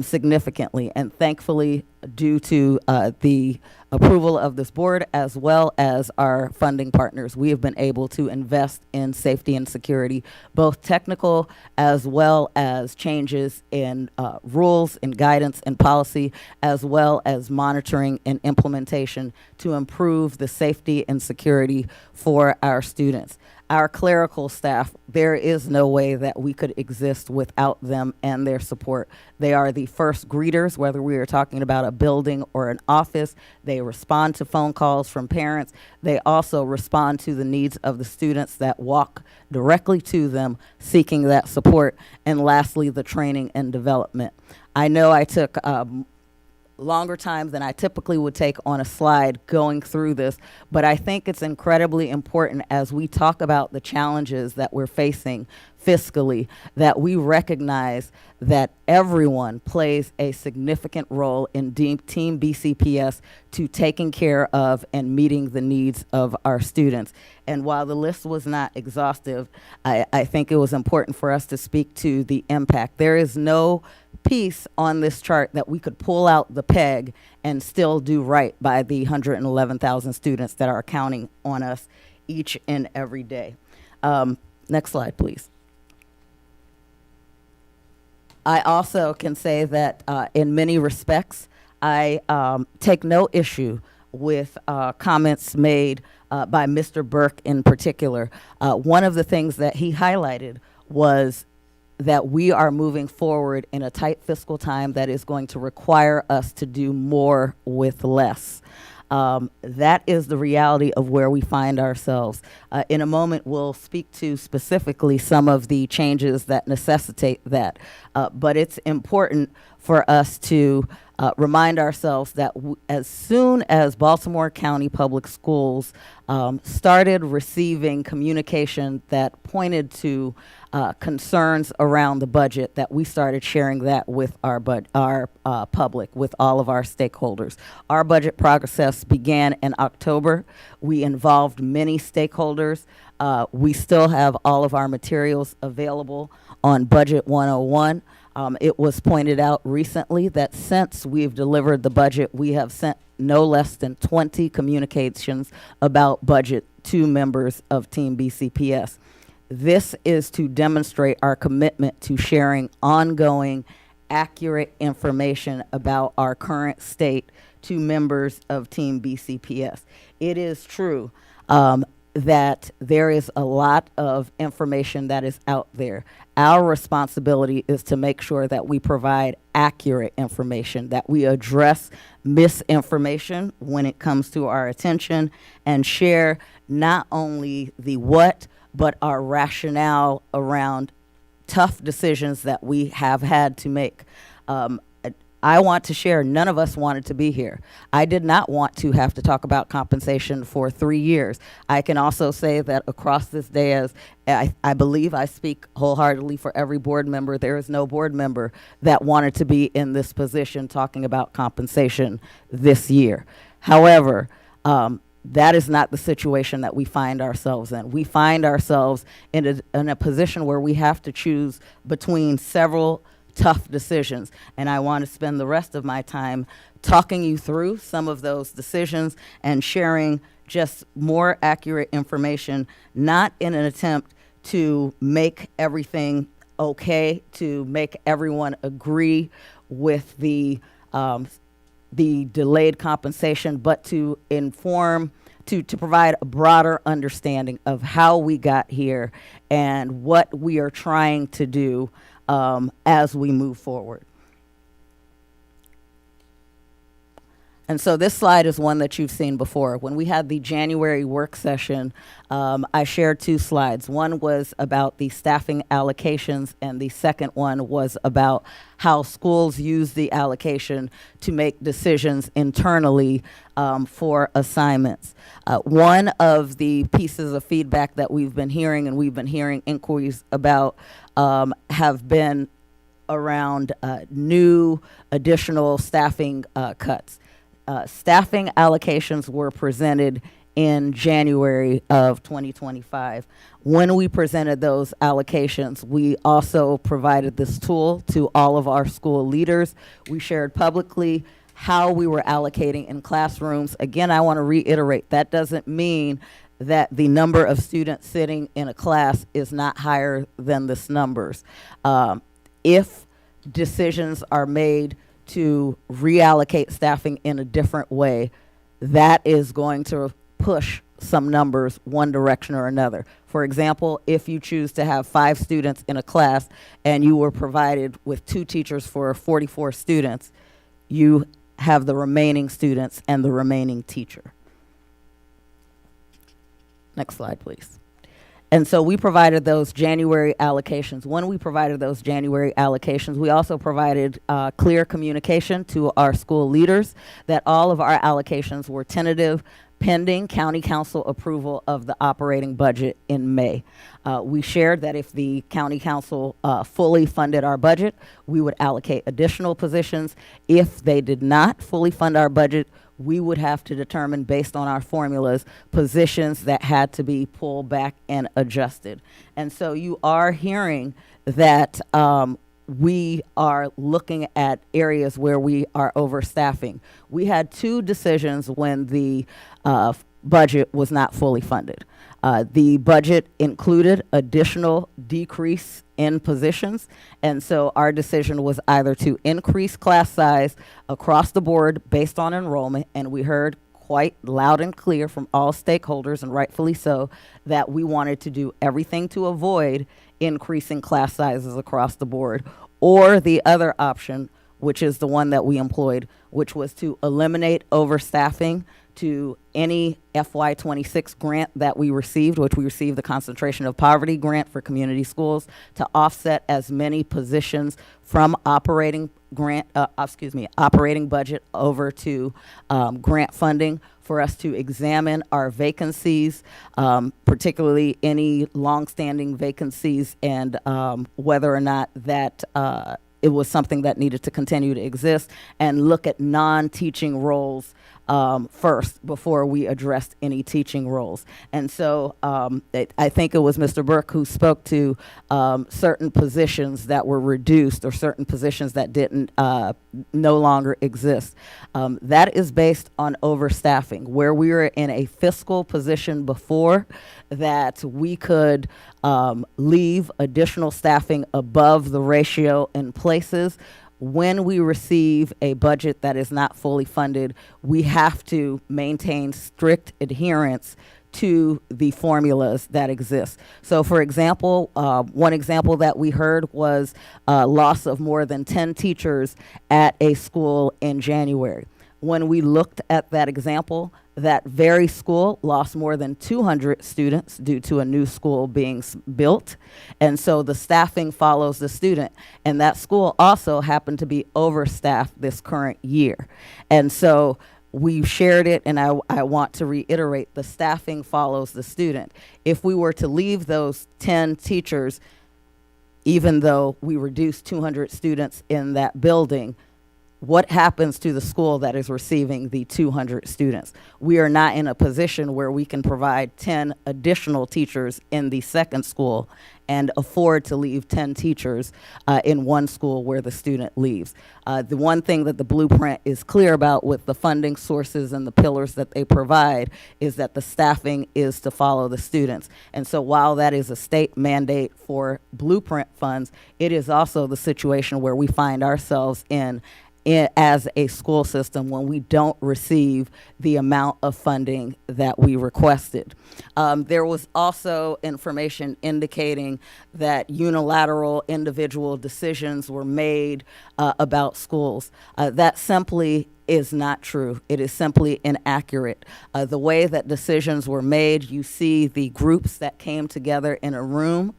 significantly, and thankfully, due to the approval of this board as well as our funding partners, we have been able to invest in safety and security, both technical as well as changes in rules and guidance and policy, as well as monitoring and implementation to improve the safety and security for our students. Our clerical staff, there is no way that we could exist without them and their support. They are the first greeters, whether we are talking about a building or an office. They respond to phone calls from parents. They also respond to the needs of the students that walk directly to them seeking that support. And lastly, the training and development. I know I took longer time than I typically would take on a slide going through this, but I think it's incredibly important as we talk about the challenges that we're facing fiscally, that we recognize that everyone plays a significant role in Team BCPS to taking care of and meeting the needs of our students. And while the list was not exhaustive, I think it was important for us to speak to the impact. There is no piece on this chart that we could pull out the peg and still do right by the 111,000 students that are counting on us each and every day. Next slide, please. I also can say that in many respects, I take no issue with comments made by Mr. Burke in particular. One of the things that he highlighted was that we are moving forward in a tight fiscal time that is going to require us to do more with less. That is the reality of where we find ourselves. In a moment, we'll speak to specifically some of the changes that necessitate that. But it's important for us to remind ourselves that as soon as Baltimore County Public Schools started receiving communication that pointed to concerns around the budget, that we started sharing that with our public, with all of our stakeholders. Our budget process began in October. We involved many stakeholders. We still have all of our materials available on Budget 101. It was pointed out recently that since we've delivered the budget, we have sent no less than 20 communications about budget to members of Team BCPS. This is to demonstrate our commitment to sharing ongoing, accurate information about our current state to members of Team BCPS. It is true that there is a lot of information that is out there. Our responsibility is to make sure that we provide accurate information, that we address misinformation when it comes to our attention, and share not only the what, but our rationale around tough decisions that we have had to make. I want to share, none of us wanted to be here. I did not want to have to talk about compensation for 3 years. I can also say that across this day, as I believe I speak wholeheartedly for every board member, there is no board member that wanted to be in this position talking about compensation this year. However, that is not the situation that we find ourselves in. We find ourselves in a position where we have to choose between several tough decisions, and I want to spend the rest of my time talking you through some of those decisions and sharing just more accurate information, not in an attempt to make everything okay, to make everyone agree with the delayed compensation, but to inform, to provide a broader understanding of how we got here and what we are trying to do as we move forward. And so this slide is one that you've seen before. When we had the January work session, I shared 2 slides. One was about the staffing allocations, and the second one was about how schools use the allocation to make decisions internally for assignments. One of the pieces of feedback that we've been hearing, and we've been hearing inquiries about, have been around new additional staffing cuts. Staffing allocations were presented in January of 2025. When we presented those allocations, we also provided this tool to all of our school leaders. We shared publicly how we were allocating in classrooms. Again, I want to reiterate, that doesn't mean that the number of students sitting in a class is not higher than this numbers. If decisions are made to reallocate staffing in a different way, that is going to push some numbers one direction or another. For example, if you choose to have 5 students in a class and you were provided with 2 teachers for 44 students, you have the remaining students and the remaining teacher. Next slide, please. And so we provided those January allocations. When we provided those January allocations, we also provided clear communication to our school leaders that all of our allocations were tentative, pending county council approval of the operating budget in May. We shared that if the county council fully funded our budget, we would allocate additional positions. If they did not fully fund our budget, we would have to determine, based on our formulas, positions that had to be pulled back and adjusted. And so you are hearing that we are looking at areas where we are overstaffing. We had two decisions when the budget was not fully funded. The budget included additional decrease in positions, and so our decision was either to increase class size across the board based on enrollment, and we heard quite loud and clear from all stakeholders, and rightfully so, that we wanted to do everything to avoid increasing class sizes across the board, or the other option, which is the one that we employed, which was to eliminate overstaffing to any FY26 grant that we received, which we received the concentration of poverty grant for community schools, to offset as many positions from operating budget over to grant funding, for us to examine our vacancies, particularly any longstanding vacancies, and whether or not that it was something that needed to continue to exist, and look at non-teaching roles first before we addressed any teaching roles. And so I think it was Mr. Burke who spoke to certain positions that were reduced, or certain positions that didn't no longer exist. That is based on overstaffing, where we were in a fiscal position before that we could leave additional staffing above the ratio in places. When we receive a budget that is not fully funded, we have to maintain strict adherence to the formulas that exist. So for example, one example that we heard was loss of more than 10 teachers at a school in January. When we looked at that example, that very school lost more than 200 students due to a new school being built. And so the staffing follows the student. And that school also happened to be overstaffed this current year. And so we shared it, and I want to reiterate, the staffing follows the student. If we were to leave those 10 teachers, even though we reduced 200 students in that building, what happens to the school that is receiving the 200 students? We are not in a position where we can provide 10 additional teachers in the second school and afford to leave 10 teachers in one school where the student leaves. The one thing that the blueprint is clear about with the funding sources and the pillars that they provide is that the staffing is to follow the students. And so while that is a state mandate for blueprint funds, it is also the situation where we find ourselves in as a school system when we don't receive the amount of funding that we requested. There was also information indicating that unilateral individual decisions were made about schools. That simply is not true. It is simply inaccurate. The way that decisions were made, you see the groups that came together in a room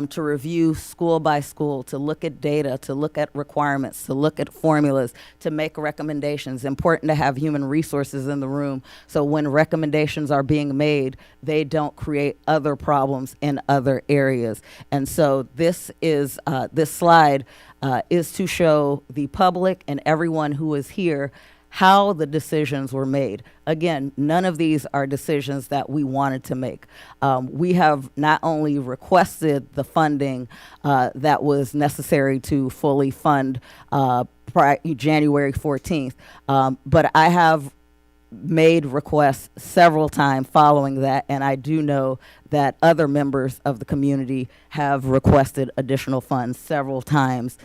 to review school by school, to look at data, to look at requirements, to look at formulas, to make recommendations. Important to have human resources in the room so when recommendations are being made, they don't create other problems in other areas. And so this is this slide is to show the public and everyone who is here how the decisions were made. Again, none of these are decisions that we wanted to make. We have not only requested the funding that was necessary to fully fund January 14th, but I have made requests several times following that, and I do know that other members of the community have requested additional funds several times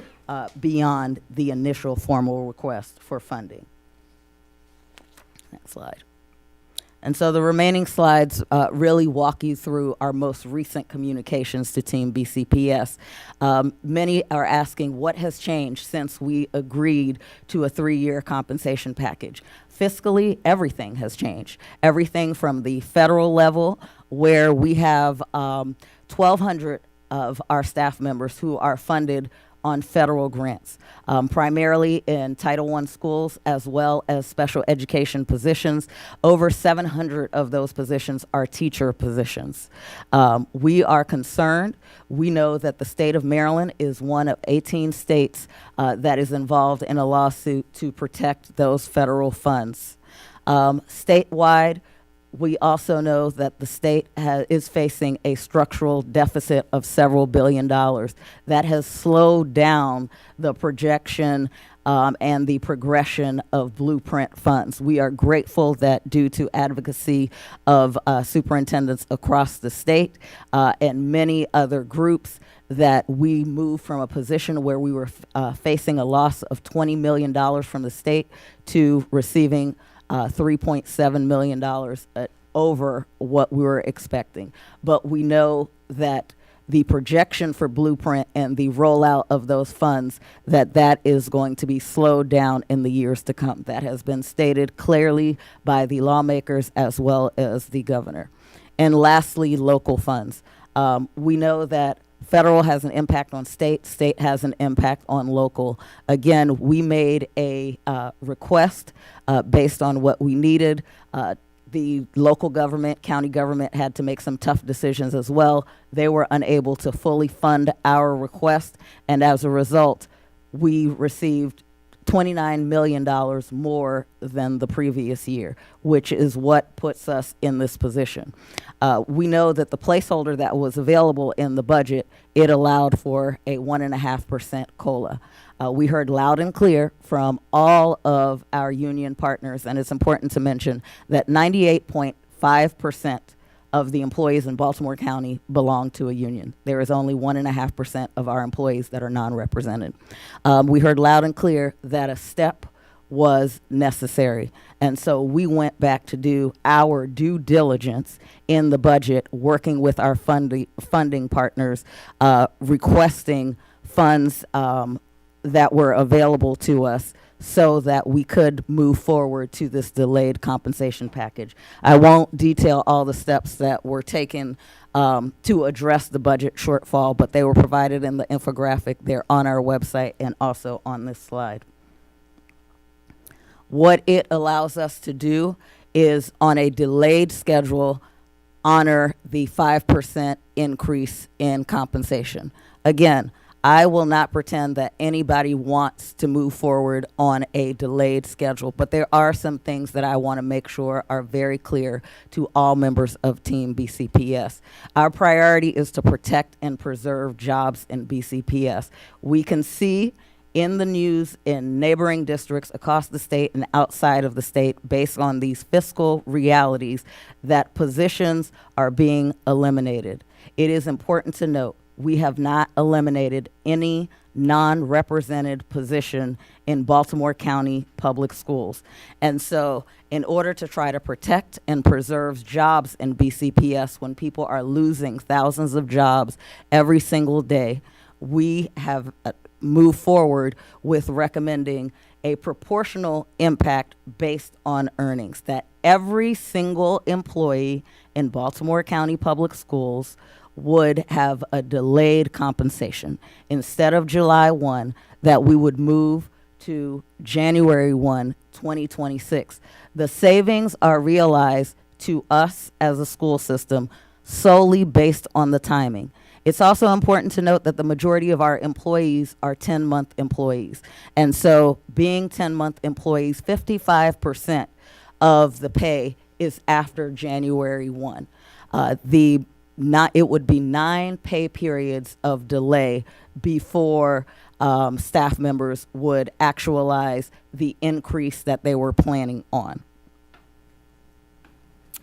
beyond the initial formal request for funding. Next slide. And so the remaining slides really walk you through our most recent communications to Team BCPS. Many are asking what has changed since we agreed to a 3-year compensation package. Fiscally, everything has changed. Everything from the federal level, where we have 1,200 of our staff members who are funded on federal grants, primarily in Title I schools as well as special education positions. Over 700 of those positions are teacher positions. We are concerned. We know that the state of Maryland is one of 18 states that is involved in a lawsuit to protect those federal funds. Statewide, we also know that the state is facing a structural deficit of several $billions that has slowed down the projection and the progression of blueprint funds. We are grateful that due to advocacy of superintendents across the state and many other groups, that we moved from a position where we were facing a loss of $20 million from the state to receiving $3.7 million over what we were expecting. But we know that the projection for Blueprint and the rollout of those funds, that is going to be slowed down in the years to come. That has been stated clearly by the lawmakers as well as the governor. And lastly, local funds. We know that federal has an impact on state, state has an impact on local. Again, we made a request based on what we needed. The local government, county government had to make some tough decisions as well. They were unable to fully fund our request, and as a result, we received $29 million more than the previous year, which is what puts us in this position. We know that the placeholder that was available in the budget, it allowed for a 1.5% COLA. We heard loud and clear from all of our union partners, and it's important to mention that 98.5% of the employees in Baltimore County belong to a union. There is only 1.5% of our employees that are non-represented. We heard loud and clear that a step was necessary. And so we went back to do our due diligence in the budget, working with our funding partners, requesting funds that were available to us so that we could move forward to this delayed compensation package. I won't detail all the steps that were taken to address the budget shortfall, but they were provided in the infographic. They're on our website and also on this slide. What it allows us to do is, on a delayed schedule, honor the 5% increase in compensation. Again, I will not pretend that anybody wants to move forward on a delayed schedule, but there are some things that I want to make sure are very clear to all members of Team BCPS. Our priority is to protect and preserve jobs in BCPS. We can see in the news in neighboring districts across the state and outside of the state, based on these fiscal realities, that positions are being eliminated. It is important to note we have not eliminated any non-represented position in Baltimore County Public Schools. And so in order to try to protect and preserve jobs in BCPS when people are losing thousands of jobs every single day, we have moved forward with recommending a proportional impact based on earnings, that every single employee in Baltimore County Public Schools would have a delayed compensation. Instead of July 1, that we would move to January 1, 2026. The savings are realized to us as a school system solely based on the timing. It's also important to note that the majority of our employees are 10-month employees. And so being 10-month employees, 55% of the pay is after January 1. It would be 9 pay periods of delay before staff members would actualize the increase that they were planning on.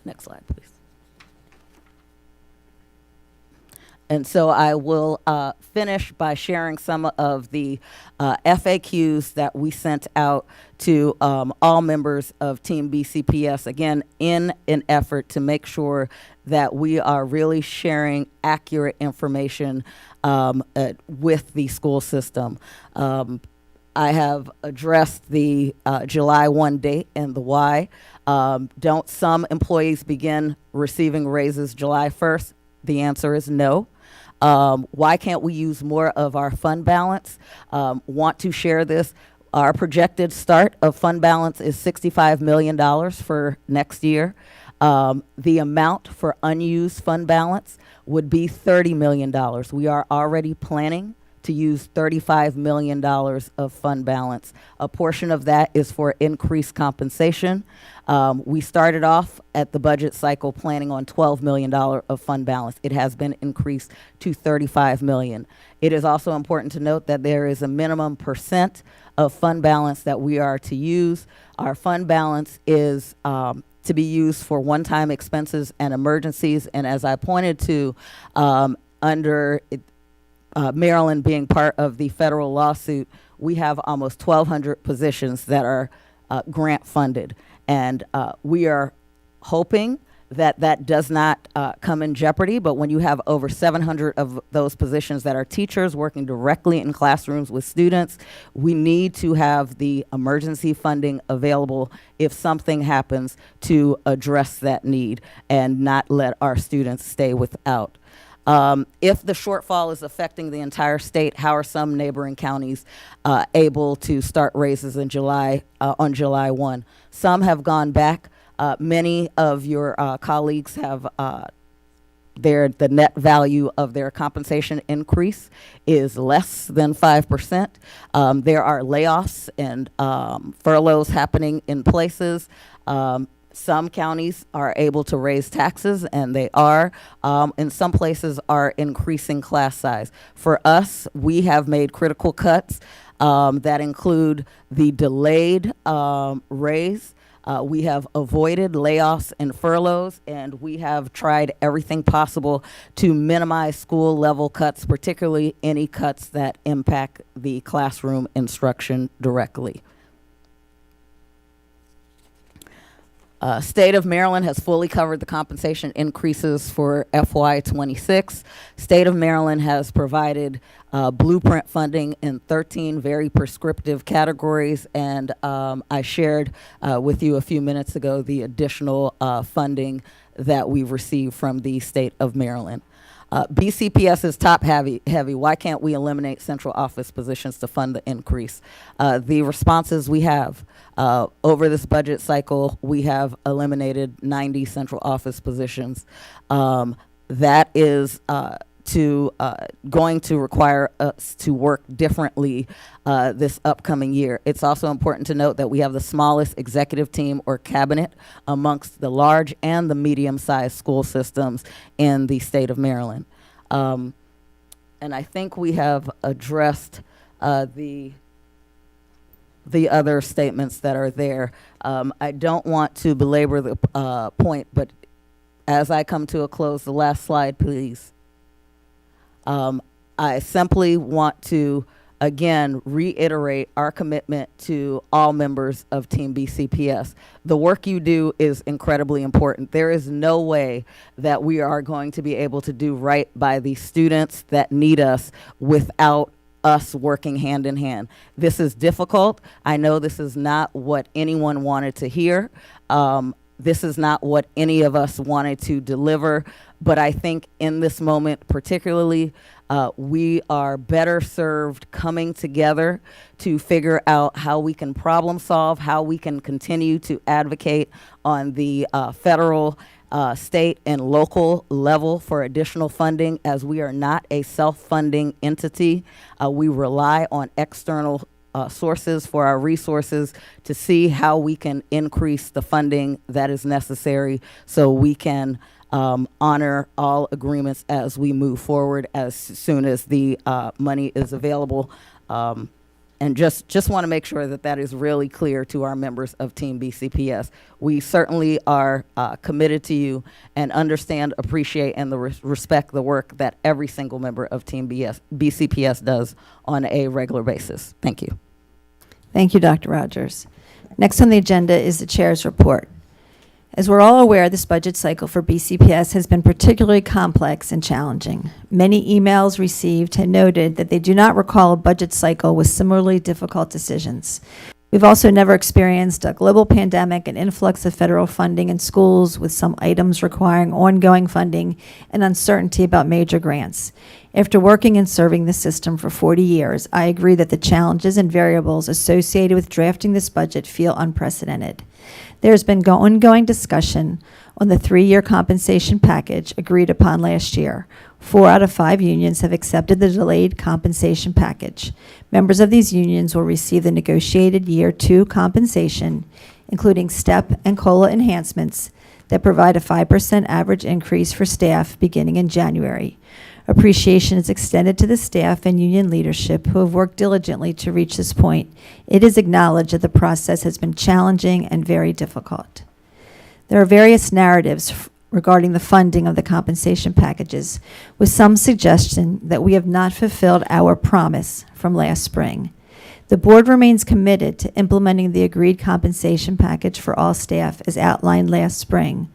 Next slide, please. And so I will finish by sharing some of the FAQs that we sent out to all members of Team BCPS, again, in an effort to make sure that we are really sharing accurate information with the school system. I have addressed the July 1 date and the why. Don't some employees begin receiving raises July 1st? The answer is no. Why can't we use more of our fund balance? Want to share this. Our projected start of fund balance is $65 million for next year. The amount for unused fund balance would be $30 million. We are already planning to use $35 million of fund balance. A portion of that is for increased compensation. We started off at the budget cycle planning on $12 million of fund balance. It has been increased to $35 million. It is also important to note that there is a minimum percent of fund balance that we are to use. Our fund balance is to be used for one-time expenses and emergencies. And as I pointed to, under Maryland being part of the federal lawsuit, we have almost 1,200 positions that are grant funded. And we are hoping that that does not come in jeopardy, but when you have over 700 of those positions that are teachers working directly in classrooms with students, we need to have the emergency funding available if something happens to address that need and not let our students stay without. If the shortfall is affecting the entire state, how are some neighboring counties able to start raises in July, on July 1? Some have gone back. Many of your colleagues have the net value of their compensation increase is less than 5%. There are layoffs and furloughs happening in places. Some counties are able to raise taxes, and they are. And some places are increasing class size. For us, we have made critical cuts that include the delayed raise. We have avoided layoffs and furloughs, and we have tried everything possible to minimize school level cuts, particularly any cuts that impact the classroom instruction directly. State of Maryland has fully covered the compensation increases for FY26. State of Maryland has provided blueprint funding in 13 very prescriptive categories, and I shared with you a few minutes ago the additional funding that we've received from the state of Maryland. BCPS is top heavy. Why can't we eliminate central office positions to fund the increase? The responses we have over this budget cycle, we have eliminated 90 central office positions. That is going to require us to work differently this upcoming year. It's also important to note that we have the smallest executive team or cabinet amongst the large and the medium-sized school systems in the state of Maryland. And I think we have addressed the other statements that are there. I don't want to belabor the point, but as I come to a close, the last slide, please. I simply want to, again, reiterate our commitment to all members of Team BCPS. The work you do is incredibly important. There is no way that we are going to be able to do right by the students that need us without us working hand in hand. This is difficult. I know this is not what anyone wanted to hear. This is not what any of us wanted to deliver, but I think in this moment particularly, we are better served coming together to figure out how we can problem solve, how we can continue to advocate on the federal, state, and local level for additional funding, as we are not a self-funding entity. We rely on external sources for our resources to see how we can increase the funding that is necessary so we can honor all agreements as we move forward as soon as the money is available. And And just want to make sure that that is really clear to our members of Team BCPS. We certainly are committed to you and understand, appreciate, and respect the work that every single member of Team BCPS does on a regular basis. Thank you. Thank you, Dr. Rogers. Next on the agenda is the chair's report. As we're all aware, this budget cycle for BCPS has been particularly complex and challenging. Many emails received had noted that they do not recall a budget cycle with similarly difficult decisions. We've also never experienced a global pandemic and influx of federal funding in schools, with some items requiring ongoing funding and uncertainty about major grants. After working and serving the system for 40 years, I agree that the challenges and variables associated with drafting this budget feel unprecedented. There's been ongoing discussion on the 3-year compensation package agreed upon last year. 4 out of 5 unions have accepted the delayed compensation package. Members of these unions will receive the negotiated Year 2 compensation, including STEP and COLA enhancements that provide a 5% average increase for staff beginning in January. Appreciation is extended to the staff and union leadership who have worked diligently to reach this point. It is acknowledged that the process has been challenging and very difficult. There are various narratives regarding the funding of the compensation packages, with some suggestion that we have not fulfilled our promise from last spring. The board remains committed to implementing the agreed compensation package for all staff as outlined last spring.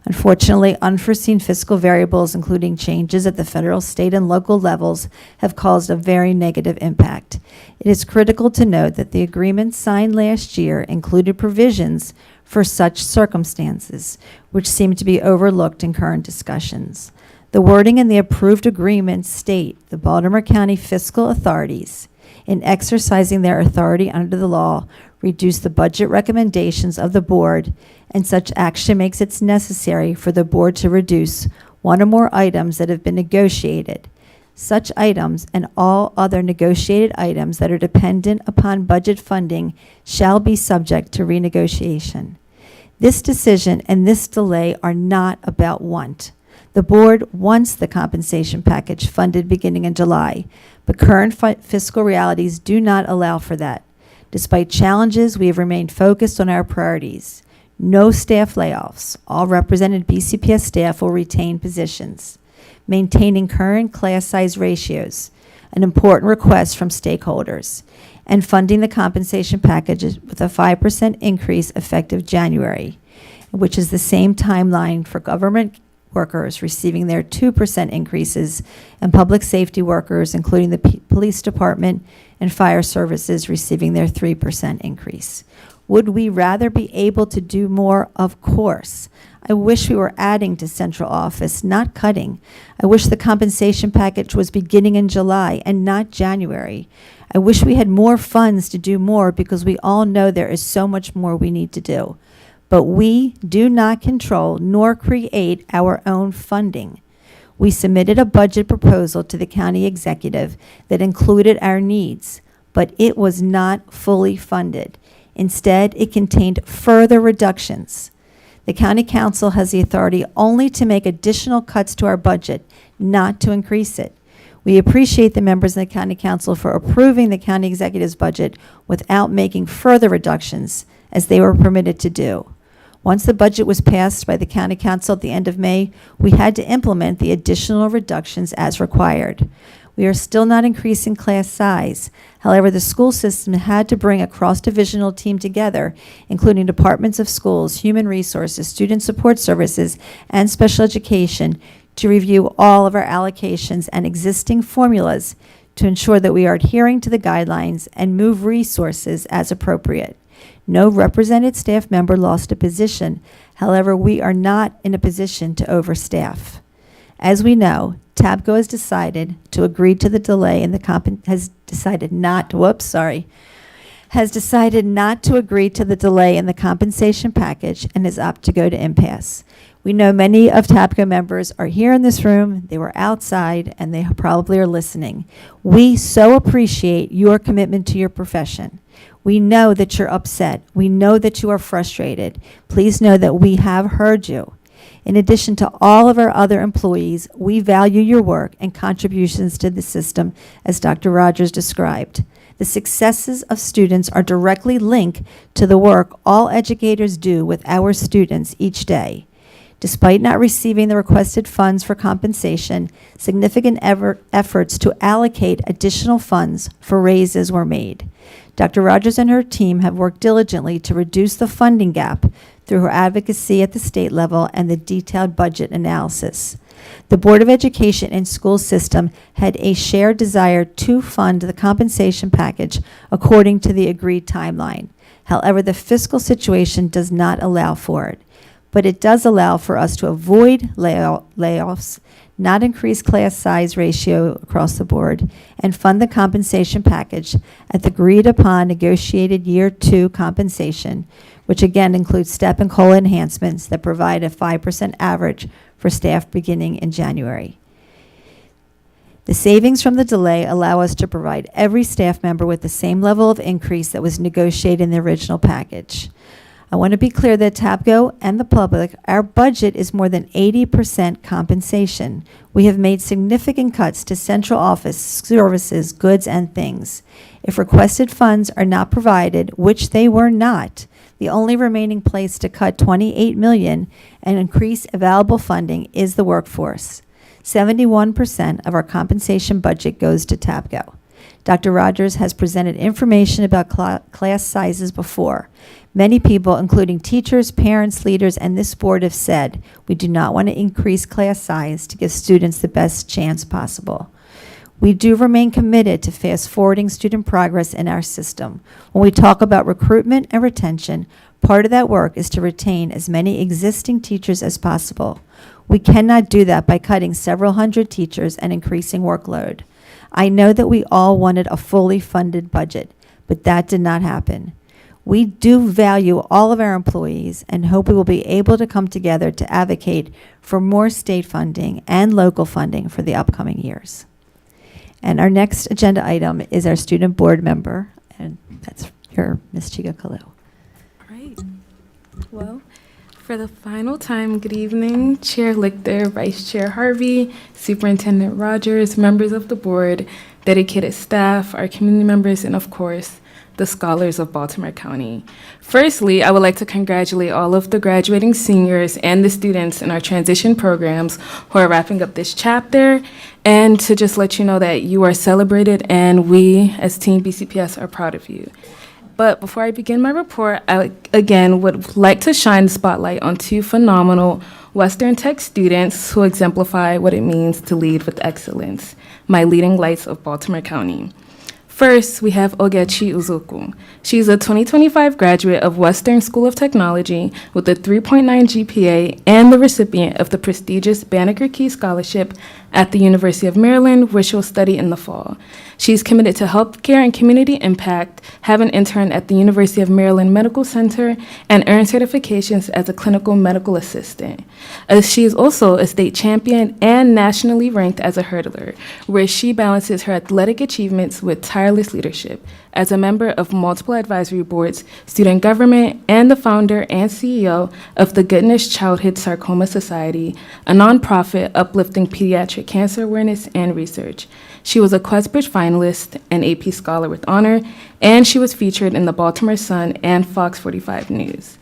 Unfortunately, unforeseen fiscal variables, including changes at the federal, state, and local levels, have caused a very negative impact. It is critical to note that the agreement signed last year included provisions for such circumstances, which seem to be overlooked in current discussions. The wording in the approved agreement state the Baltimore County fiscal authorities, in exercising their authority under the law, reduce the budget recommendations of the board, and such action makes it necessary for the board to reduce one or more items that have been negotiated. Such items and all other negotiated items that are dependent upon budget funding shall be subject to renegotiation. This decision and this delay are not about want. The board wants the compensation package funded beginning in July, but current fiscal realities do not allow for that. Despite challenges, we have remained focused on our priorities. No staff layoffs. All represented BCPS staff will retain positions. Maintaining current class size ratios, an important request from stakeholders, and funding the compensation packages with a 5% increase effective January, which is the same timeline for government workers receiving their 2% increases and public safety workers, including the police department and fire services, receiving their 3% increase. Would we rather be able to do more? Of course. I wish we were adding to central office, not cutting. I wish the compensation package was beginning in July and not January. I wish we had more funds to do more, because we all know there is so much more we need to do. But we do not control nor create our own funding. We submitted a budget proposal to the county executive that included our needs, but it was not fully funded. Instead, it contained further reductions. The county council has the authority only to make additional cuts to our budget, not to increase it. We appreciate the members of the county council for approving the county executive's budget without making further reductions, as they were permitted to do. Once the budget was passed by the county council at the end of May, we had to implement the additional reductions as required. We are still not increasing class size. However, the school system had to bring a cross-divisional team together, including departments of schools, human resources, student support services, and special education, to review all of our allocations and existing formulas to ensure that we are adhering to the guidelines and move resources as appropriate. No represented staff member lost a position. However, we are not in a position to overstaff. As we know, TABCO has decided to agree to the delay in the has decided not to agree to the delay in the compensation package and is up to go to impasse. We know many of TABCO members are here in this room, they were outside, and they probably are listening. We so appreciate your commitment to your profession. We know that you're upset. We know that you are frustrated. Please know that we have heard you. In addition to all of our other employees, we value your work and contributions to the system, as Dr. Rogers described. The successes of students are directly linked to the work all educators do with our students each day. Despite not receiving the requested funds for compensation, significant efforts to allocate additional funds for raises were made. Dr. Rogers and her team have worked diligently to reduce the funding gap through her advocacy at the state level and the detailed budget analysis. The Board of Education and school system had a shared desire to fund the compensation package according to the agreed timeline. However, the fiscal situation does not allow for it, but it does allow for us to avoid layoffs, not increase class size ratio across the board, and fund the compensation package at the agreed upon negotiated year 2 compensation, which again includes step and COLA enhancements that provide a 5% average for staff beginning in January. The savings from the delay allow us to provide every staff member with the same level of increase that was negotiated in the original package. I want to be clear that TAPCO and the public, our budget is more than 80% compensation. We have made significant cuts to central office services, goods, and things. If requested funds are not provided, which they were not, the only remaining place to cut $28 million and increase available funding is the workforce. 71% of our compensation budget goes to TAPCO. Dr. Rogers has presented information about class sizes before. Many people, including teachers, parents, leaders, and this board have said, we do not want to increase class size to give students the best chance possible. We do remain committed to fast-forwarding student progress in our system. When we talk about recruitment and retention, part of that work is to retain as many existing teachers as possible. We cannot do that by cutting several hundred teachers and increasing workload. I know that we all wanted a fully funded budget, but that did not happen. We do value all of our employees and hope we will be able to come together to advocate for more state funding and local funding for the upcoming years. And our next agenda item is our student board member, and that's your Ms. Chiga Kalu. All right. Well, for the final time, good evening, Chair Lichter, Vice Chair Harvey, Superintendent Rogers, members of the board, dedicated staff, our community members, and of course, the scholars of Baltimore County. Firstly, I would like to congratulate all of the graduating seniors and the students in our transition programs who are wrapping up this chapter, and to just let you know that you are celebrated and we as Team BCPS are proud of you. But before I begin my report, I again would like to shine the spotlight on two phenomenal Western Tech students who exemplify what it means to lead with excellence, my leading lights of Baltimore County. First, we have Ogechi Uzuku. She's a 2025 graduate of Western School of Technology with a 3.9 GPA and the recipient of the prestigious Banneker Key Scholarship at the University of Maryland, where she'll study in the fall. She's committed to healthcare and community impact, have an intern at the University of Maryland Medical Center, and earned certifications as a clinical medical assistant. She is also a state champion and nationally ranked as a hurdler, where she balances her athletic achievements with tireless leadership. As a member of multiple advisory boards, student government, and the founder and CEO of the Goodness Childhood Sarcoma Society, a nonprofit uplifting pediatric cancer awareness and research. She was a Questbridge finalist and AP Scholar with Honor, and she was featured in the Baltimore Sun and Fox 45 News.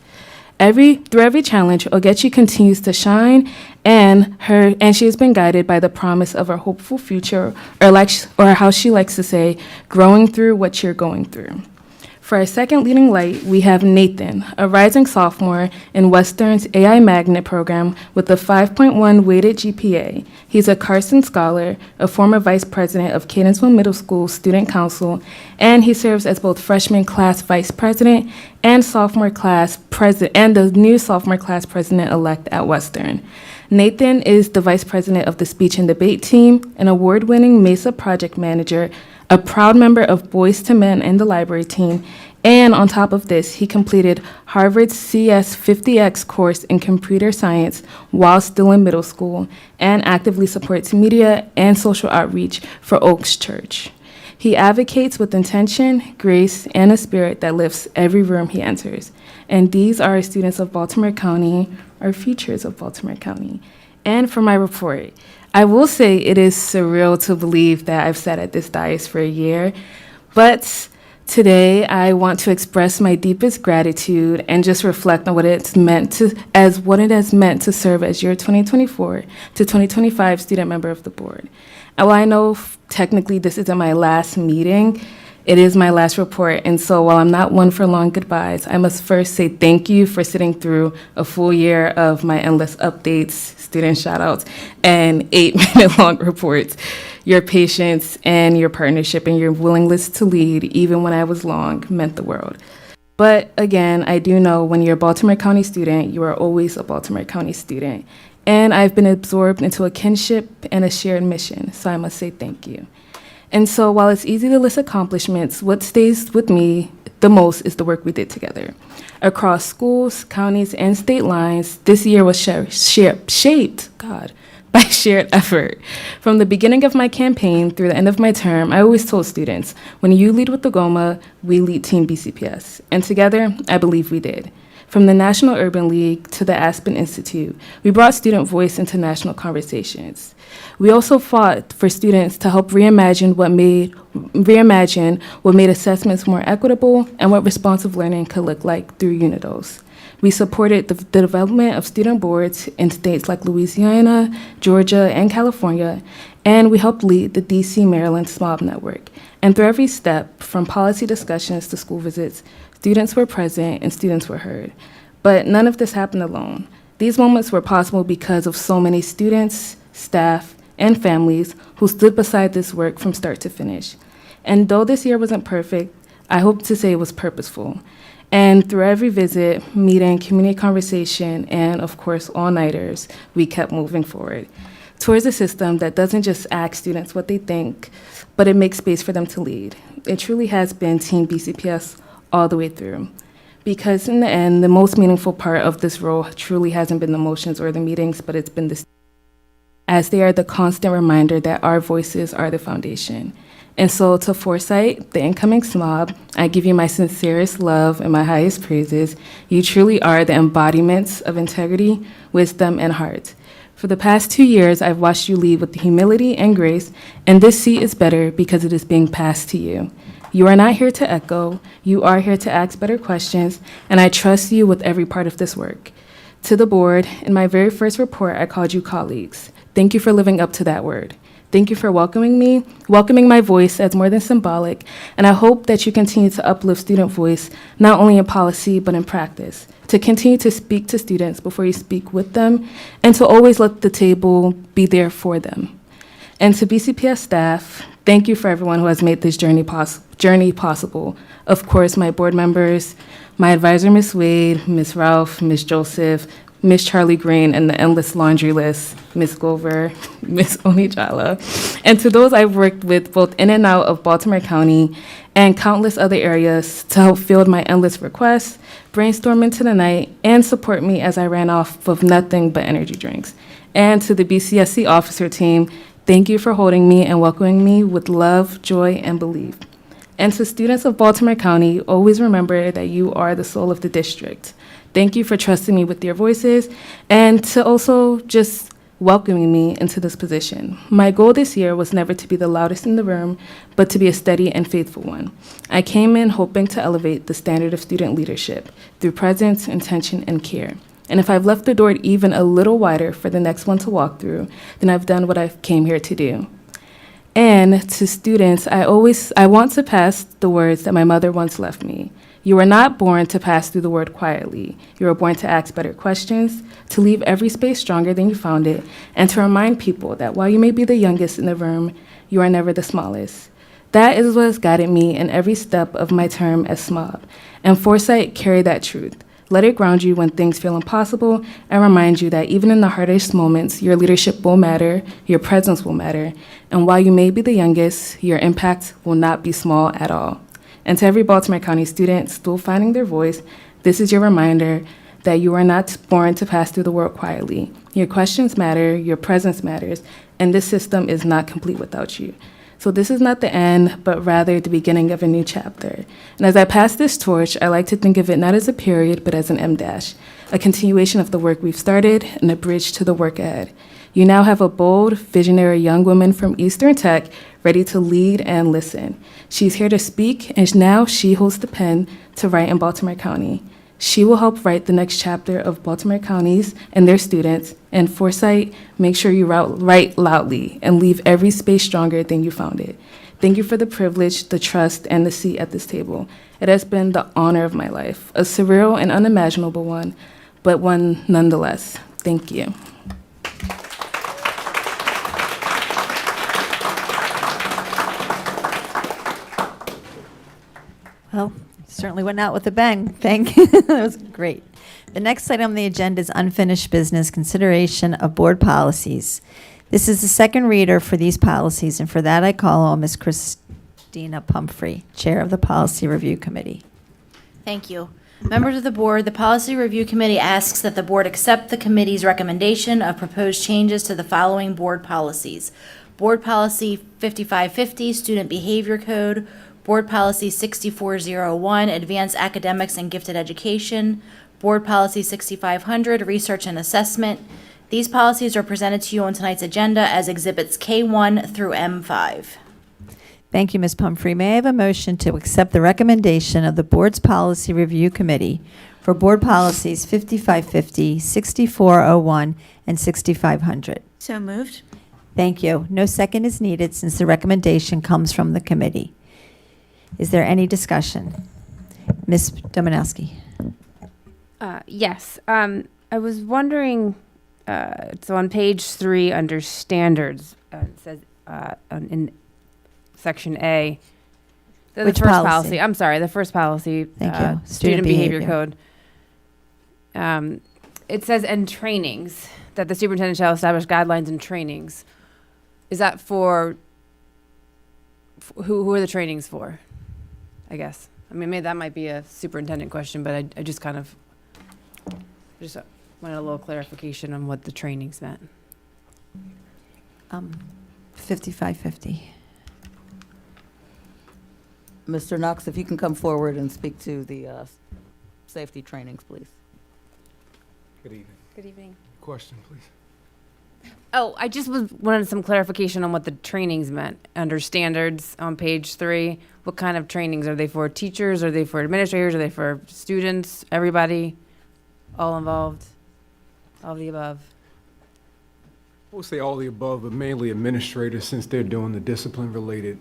Through every challenge, Ogechi continues to shine, and she has been guided by the promise of a hopeful future, or how she likes to say, growing through what you're going through. For our second leading light, we have Nathan, a rising sophomore in Western's AI Magnet program with a 5.1 weighted GPA. He's a Carson Scholar, a former vice president of Cadensville Middle School Student Council, and he serves as both freshman class vice president and sophomore class president, and the new sophomore class president-elect at Western. Nathan is the vice president of the speech and debate team, an award-winning MESA project manager, a proud member of Boys to Men and the library team, and on top of this, he completed Harvard's CS 50X course in computer science while still in middle school, and actively supports media and social outreach for Oaks Church. He advocates with intention, grace, and a spirit that lifts every room he enters. And these are our students of Baltimore County, our futures of Baltimore County. And for my report, I will say it is surreal to believe that I've sat at this dais for a year, But today, I want to express my deepest gratitude and just reflect on what it has meant to serve as your 2024 to 2025 student member of the board. And while I know technically this isn't my last meeting, it is my last report, and so while I'm not one for long goodbyes, I must first say thank you for sitting through a full year of my endless updates, student shout-outs, and 8-minute-long reports. Your patience and your partnership and your willingness to lead, even when I was long, meant the world. But again, I do know when you're a Baltimore County student, you are always a Baltimore County student. And I've been absorbed into a kinship and a shared mission, so I must say thank you. And so while it's easy to list accomplishments, what stays with me the most is the work we did together. Across schools, counties, and state lines, this year was shaped by shared effort. From the beginning of my campaign through the end of my term, I always told students, when you lead with the GOMA, we lead Team BCPS. And together, I believe we did. From the National Urban League to the Aspen Institute, we brought student voice into national conversations. We also fought for students to help reimagine what made assessments more equitable and what responsive learning could look like through UNIDOS. We supported the development of student boards in states like Louisiana, Georgia, and California, and we helped lead the DC Maryland SMOB network. And through every step, from policy discussions to school visits, students were present and students were heard. But none of this happened alone. These moments were possible because of so many students, staff, and families who stood beside this work from start to finish. And though this year wasn't perfect, I hope to say it was purposeful. And through every visit, meeting, community conversation, and of course, all-nighters, we kept moving forward towards a system that doesn't just ask students what they think, but it makes space for them to lead. It truly has been Team BCPS all the way through. Because in the end, the most meaningful part of this role truly hasn't been the motions or the meetings, but it's been the as they are the constant reminder that our voices are the foundation. And so to Foresight, the incoming SMOB, I give you my sincerest love and my highest praises. You truly are the embodiments of integrity, wisdom, and heart. For the past 2 years, I've watched you lead with humility and grace, and this seat is better because it is being passed to you. You are not here to echo, you are here to ask better questions, and I trust you with every part of this work. To the board, in my very first report, I called you colleagues. Thank you for living up to that word. Thank you for welcoming me, welcoming my voice as more than symbolic, and I hope that you continue to uplift student voice, not only in policy, but in practice, to continue to speak to students before you speak with them, and to always let the table be there for them. And to BCPS staff, thank you for everyone who has made this journey possible. Of course, my board members, my advisor, Ms. Wade, Ms. Ralph, Ms. Joseph, Ms. Charlie Green, and the endless laundry list, Ms. Gover, Ms. Onijala. And to those I've worked with both in and out of Baltimore County and countless other areas to help field my endless requests, brainstorm into the night, and support me as I ran off of nothing but energy drinks. And to the BCSC officer team, thank you for holding me and welcoming me with love, joy, and belief. And to students of Baltimore County, always remember that you are the soul of the district. Thank you for trusting me with your voices and to also just welcoming me into this position. My goal this year was never to be the loudest in the room, but to be a steady and faithful one. I came in hoping to elevate the standard of student leadership through presence, intention, and care. And if I've left the door even a little wider for the next one to walk through, then I've done what I came here to do. And to students, I want to pass the words that my mother once left me. You were not born to pass through the word quietly. You were born to ask better questions, to leave every space stronger than you found it, and to remind people that while you may be the youngest in the room, you are never the smallest. That is what has guided me in every step of my term as SMOB. And Foresight carry that truth. Let it ground you when things feel impossible and remind you that even in the hardest moments, your leadership will matter, your presence will matter, and while you may be the youngest, your impact will not be small at all. And to every Baltimore County student still finding their voice, this is your reminder that you are not born to pass through the world quietly. Your questions matter, your presence matters, and this system is not complete without you. So this is not the end, but rather the beginning of a new chapter. And as I pass this torch, I like to think of it not as a period, but as an M-dash, a continuation of the work we've started and a bridge to the work ahead. You now have a bold, visionary young woman from Eastern Tech ready to lead and listen. She's here to speak, and now she holds the pen to write in Baltimore County. She will help write the next chapter of Baltimore counties and their students. And Foresight, make sure you write loudly and leave every space stronger than you found it. Thank you for the privilege, the trust, and the seat at this table. It has been the honor of my life, a surreal and unimaginable one, but one nonetheless. Thank you. Well, certainly went out with a bang. Thank you. That was great. The next item on the agenda is unfinished business, consideration of board policies. This is the second reader for these policies, and for that I call on Ms. Christina Pumphrey, Chair of the Policy Review Committee. Thank you. Members of the board, the Policy Review Committee asks that the board accept the committee's recommendation of proposed changes to the following board policies. Board Policy 5550, Student Behavior Code, Board Policy 6401, Advanced Academics and Gifted Education, Board Policy 6500, Research and Assessment. These policies are presented to you on tonight's agenda as Exhibits K1 through M5. Thank you, Ms. Pumphrey. May I have a motion to accept the recommendation of the Board's Policy Review Committee for Board Policies 5550, 6401, and 6500? So moved. Thank you. No second is needed since the recommendation comes from the committee. Is there any discussion? Ms. Domanowski. Yes. I was wondering, so on page 3 under standards, it says in section A, the Which first policy? I'm sorry, the first policy. Thank you. Student Behavior Code. It says, and trainings, that the superintendent shall establish guidelines and trainings. Is that for, who are the trainings for? I guess. I mean, maybe that might be a superintendent question, but I just kind of wanted a little clarification on what the trainings meant. 5550. Mr. Knox, if you can come forward and speak to the safety trainings, please. Good evening. Good evening. Question, please. Oh, I just wanted some clarification on what the trainings meant under standards on page 3. What kind of trainings? Are they for teachers? Are they for administrators? Are they for students? Everybody? All involved? All of the above? I would say all the above, but mainly administrators since they're doing the discipline-related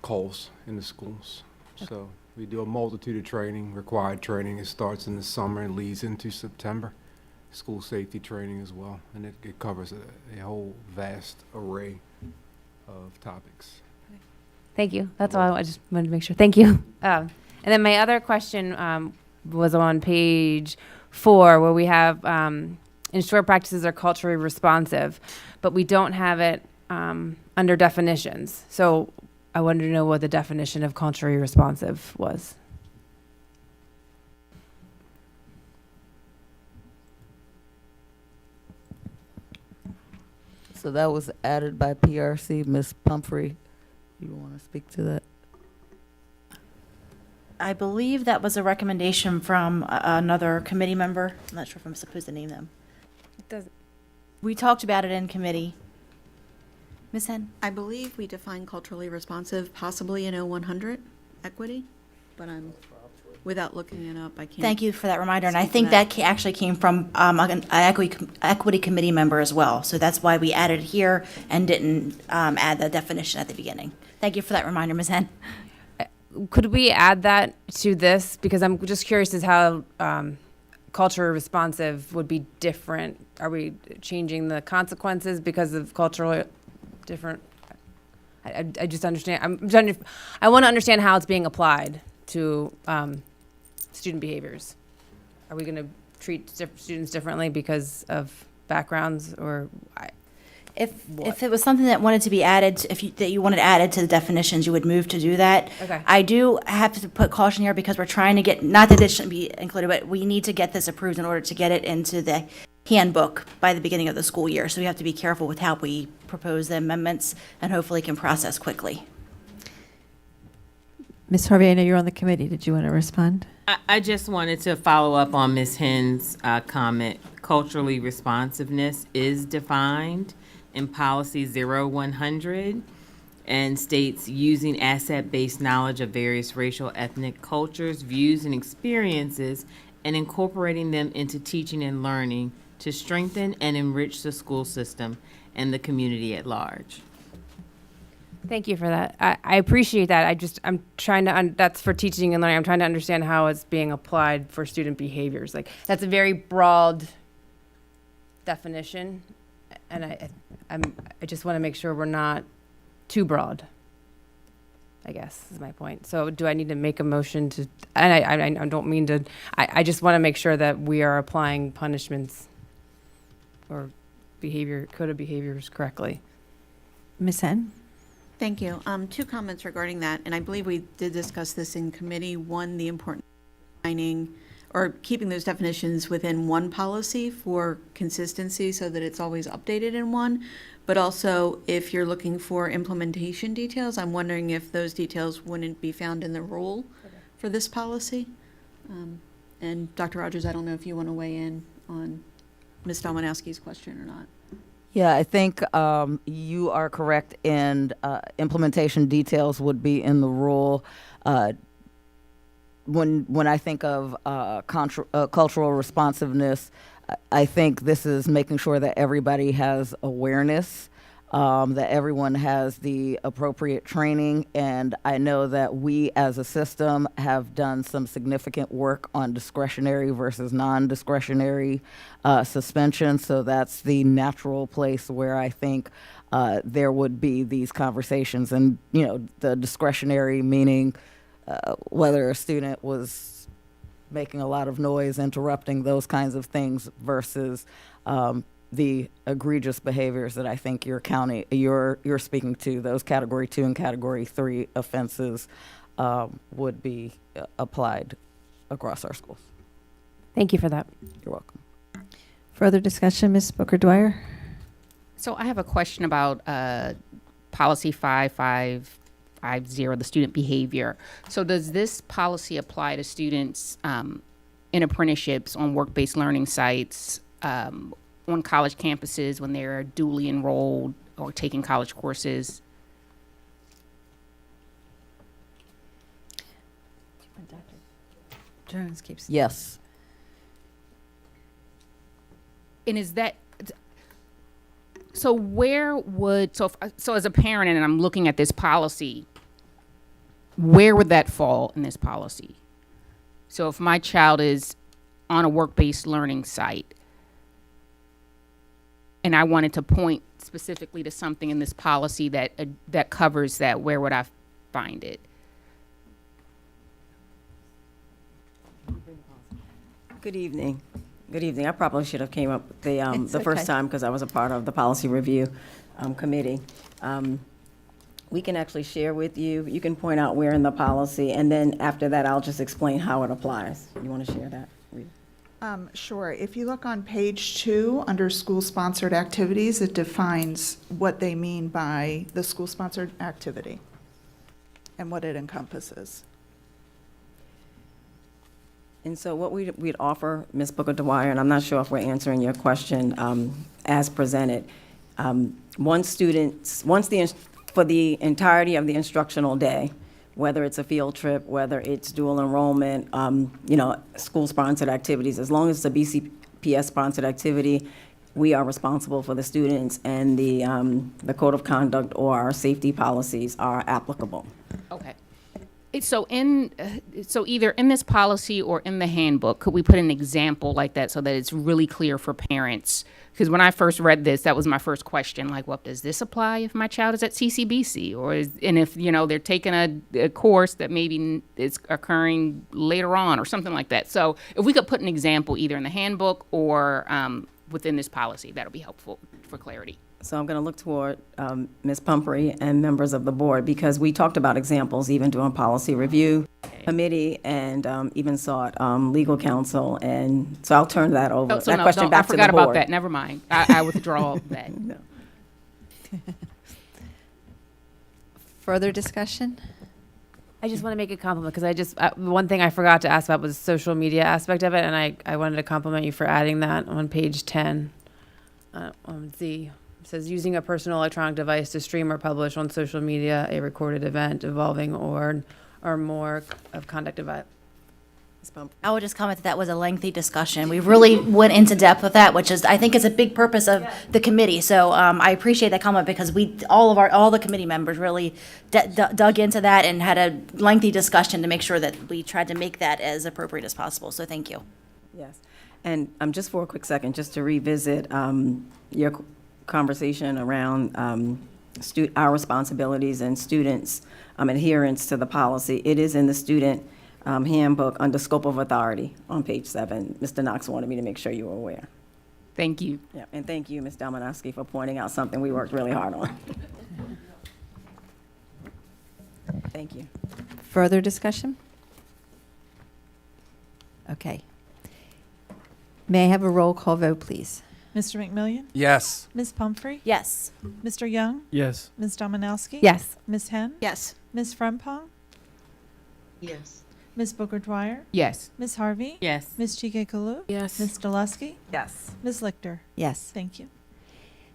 calls in the schools. Okay. So we do a multitude of training, required training. It starts in the summer and leads into September. School safety training as well, and it covers a whole vast array of topics. Thank you. That's all. I just wanted to make sure. Thank you. And then my other question was on page 4, where we have ensure practices are culturally responsive, but we don't have it under definitions. So I wanted to know what the definition of culturally responsive was. So that was added by PRC. Ms. Pumphrey, you want to speak to that? I believe that was a recommendation from another committee member. I'm not sure if I'm supposed to name them. It doesn't. We talked about it in committee. Ms. Henn? I believe we define culturally responsive possibly in 0100 equity, but I'm, without looking it up, I can't. Thank you for that reminder, and I think that actually came from an equity committee member as well, so that's why we added it here and didn't add the definition at the beginning. Thank you for that reminder, Ms. Henn. Could we add that to this? Because I'm just curious as how culturally responsive would be different. Are we changing the consequences because of cultural different? I just understand. I want to understand how it's being applied to student behaviors. Are we going to treat students differently because of backgrounds, or If it was something that wanted to be added, that you wanted added to the definitions, you would move to do that. Okay. I do have to put caution here because we're trying to get, not that this shouldn't be included, but we need to get this approved in order to get it into the handbook by the beginning of the school year. So we have to be careful with how we propose the amendments and hopefully can process quickly. Ms. Harvey, I know you're on the committee. Did you want to respond? I just wanted to follow up on Ms. Henn's comment. Culturally responsiveness is defined in policy 0100 and states using asset-based knowledge of various racial, ethnic cultures, views, and experiences and incorporating them into teaching and learning to strengthen and enrich the school system and the community at large. Thank you for that. I appreciate that. I'm trying to, that's for teaching and learning. I'm trying to understand how it's being applied for student behaviors. Like, that's a very broad definition. And I just want to make sure we're not too broad, I guess is my point. So do I need to make a motion to, and I don't mean to, I just want to make sure that we are applying punishments or code of behaviors correctly. Ms. Henn? Thank you. Two comments regarding that, and I believe we did discuss this in committee. One, the importance of defining or keeping those definitions within one policy for consistency so that it's always updated in one. But also, if you're looking for implementation details, I'm wondering if those details wouldn't be found in the rule for this policy. And Dr. Rogers, I don't know if you want to weigh in on Ms. Domanowski's question or not. Yeah, I think you are correct, and implementation details would be in the rule. When I think of cultural responsiveness, I think this is making sure that everybody has awareness, that everyone has the appropriate training, and I know that we as a system have done some significant work on discretionary versus non-discretionary suspension, so that's the natural place where I think there would be these conversations, and the discretionary meaning whether a student was making a lot of noise, interrupting, those kinds of things, versus the egregious behaviors that I think you're speaking to, those Category 2 and Category 3 offenses would be applied across our schools. Thank you for that. You're welcome. Further discussion, Ms. Booker-Dwyer? So I have a question about policy 5550, the student behavior. So does this policy apply to students in apprenticeships, on work-based learning sites, on college campuses when they're duly enrolled or taking college courses? Jones keeps. Yes. And is that, so where would, so as a parent and I'm looking at this policy, where would that fall in this policy? So if my child is on a work-based learning site and I wanted to point specifically to something in this policy that covers that, where would I find it? Good evening. Good evening. I probably should have came up with the first okay. time because I was a part of the policy review committee. We can actually share with you. You can point out where in the policy, and then after that, I'll just explain how it applies. You want to share that? Sure. If you look on page 2 under school-sponsored activities, it defines what they mean by the school-sponsored activity and what it encompasses. And so what we'd offer, Ms. Booker-Dwyer, and I'm not sure if we're answering your question as presented, for the entirety of the instructional day, whether it's a field trip, whether it's dual enrollment, school-sponsored activities, as long as it's a BCPS-sponsored activity, we are responsible for the students, and the code of conduct or our safety policies are applicable. Okay. So either in this policy or in the handbook, could we put an example like that so that it's really clear for parents? Because when I first read this, that was my first question, like, well, does this apply if my child is at CCBC? And if, they're taking a course that maybe is occurring later on or something like that. So if we could put an example either in the handbook or within this policy, that would be helpful for clarity. So I'm going to look toward Ms. Pumphrey and members of the board, because we talked about examples even during policy review. committee and even sought legal counsel, and so I'll turn that over, Oh, so that no, question don't- back to the board. I forgot about that. Never mind. I withdraw that. No. Further discussion? I just want to make a compliment because one thing I forgot to ask about was the social media aspect of it, and I wanted to compliment you for adding that on page 10. On Z, it says using a personal electronic device to stream or publish on social media a recorded event involving or more of conduct of it. I would just comment that was a lengthy discussion. We really went into depth with that, which is, I think, is a big purpose of the committee. So I appreciate that comment because all the committee members really dug into that and had a lengthy discussion to make sure that we tried to make that as appropriate as possible. So thank you. Yes, and just for a quick second, just to revisit your conversation around our responsibilities and students' adherence to the policy. It is in the student handbook under scope of authority on page 7. Mr. Knox wanted me to make sure you were aware. Thank you. Yeah, and thank you, Ms. Dominowski, for pointing out something we worked really hard on. Thank you. Further discussion? Okay. May I have a roll call vote, please? Mr. McMillian? Yes. Ms. Pumphrey? Yes. Mr. Young? Yes. Ms. Dominowski? Yes. Ms. Henn? Yes. Ms. Frempong? Yes. Ms. Booker Dwyer? Yes. Ms. Harvey? Yes. Ms. Chike Kalu? Yes. Ms. Delusky? Yes. Ms. Lichter? Yes. Thank you.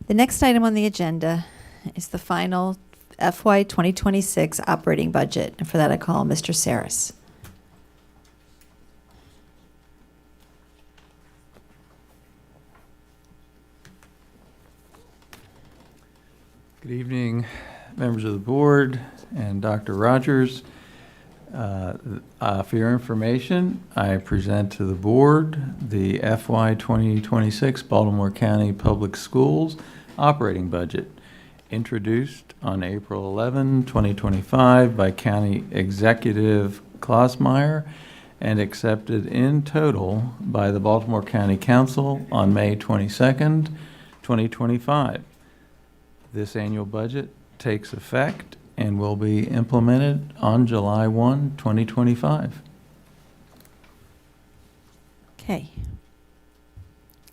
The next item on the agenda is the final FY 2026 operating budget. And for that, I call Mr. Saris. Good evening, members of the board and Dr. Rogers. For your information, I present to the board the FY 2026 Baltimore County Public Schools operating budget, introduced on April 11, 2025 by County Executive Klossmeyer and accepted in total by the Baltimore County Council on May 22nd, 2025. This annual budget takes effect and will be implemented on July 1, 2025. Okay.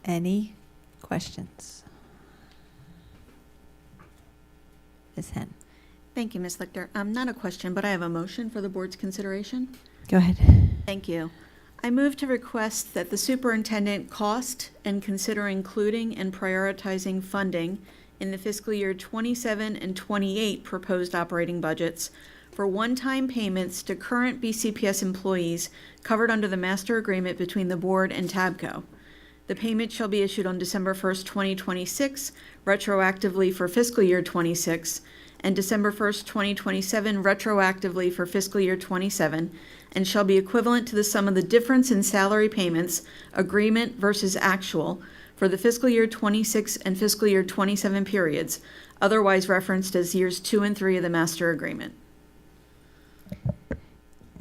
Any questions? Ms. Henn. Thank you, Ms. Lichter. Not a question, but I have a motion for the board's consideration. Go ahead. Thank you. I move to request that the superintendent cost and consider including and prioritizing funding in the fiscal year 27 and 28 proposed operating budgets for one-time payments to current BCPS employees covered under the master agreement between the board and TABCO. The payment shall be issued on December 1st, 2026, retroactively for fiscal year 26, and December 1st, 2027, retroactively for fiscal year 27, and shall be equivalent to the sum of the difference in salary payments, agreement versus actual, for the fiscal year 26 and fiscal year 27 periods, otherwise referenced as years 2 and 3 of the master agreement.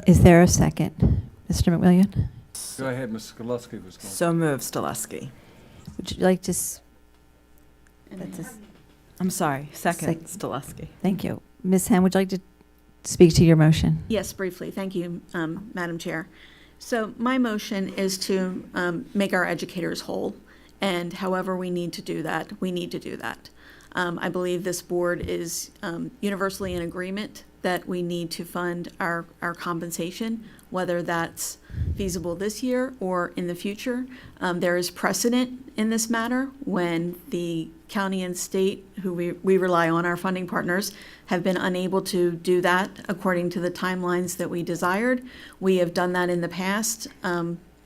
Is there a second? Mr. McMillian? Go ahead, Ms. Skoleski was going. So moved, Stoleski. Would you like to? I'm sorry, second, Stoleski. Thank you. Ms. Henn, would you like to speak to your motion? Yes, briefly. Thank you, Madam Chair. So my motion is to make our educators whole, and however we need to do that, we need to do that. I believe this board is universally in agreement that we need to fund our compensation, whether that's feasible this year or in the future. There is precedent in this matter when the county and state, who we rely on, our funding partners, have been unable to do that according to the timelines that we desired. We have done that in the past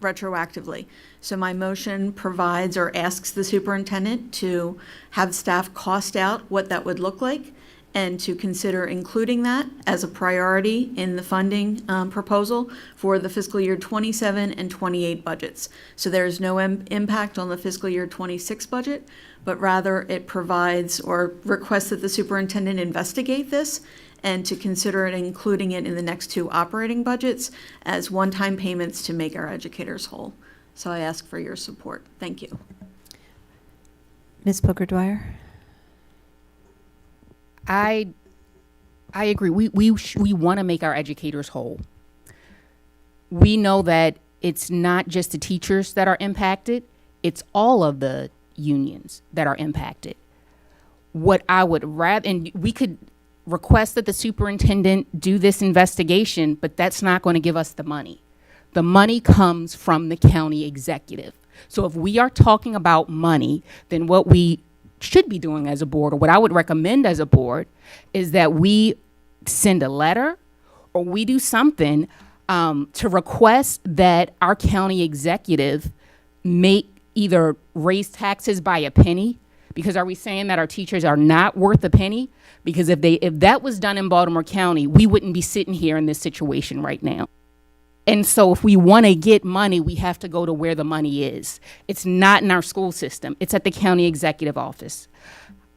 retroactively. So my motion provides or asks the superintendent to have staff cost out what that would look like and to consider including that as a priority in the funding proposal for the fiscal year 27 and 28 budgets. So there is no impact on the fiscal year 26 budget, but rather it provides or requests that the superintendent investigate this and to consider it including it in the next 2 operating budgets as one-time payments to make our educators whole. So I ask for your support. Thank you. Ms. Booker Dwyer? I agree. We want to make our educators whole. we know that it's not just the teachers that are impacted, it's all of the unions that are impacted. What I would rather, and we could request that the superintendent do this investigation, but that's not going to give us the money. The money comes from the county executive. So if we are talking about money, then what we should be doing as a board, or what I would recommend as a board, is that we send a letter or we do something to request that our county executive make either raise taxes by a penny, because are we saying that our teachers are not worth a penny? Because if that was done in Baltimore County, we wouldn't be sitting here in this situation right now. And so if we want to get money, we have to go to where the money is. It's not in our school system. It's at the county executive office.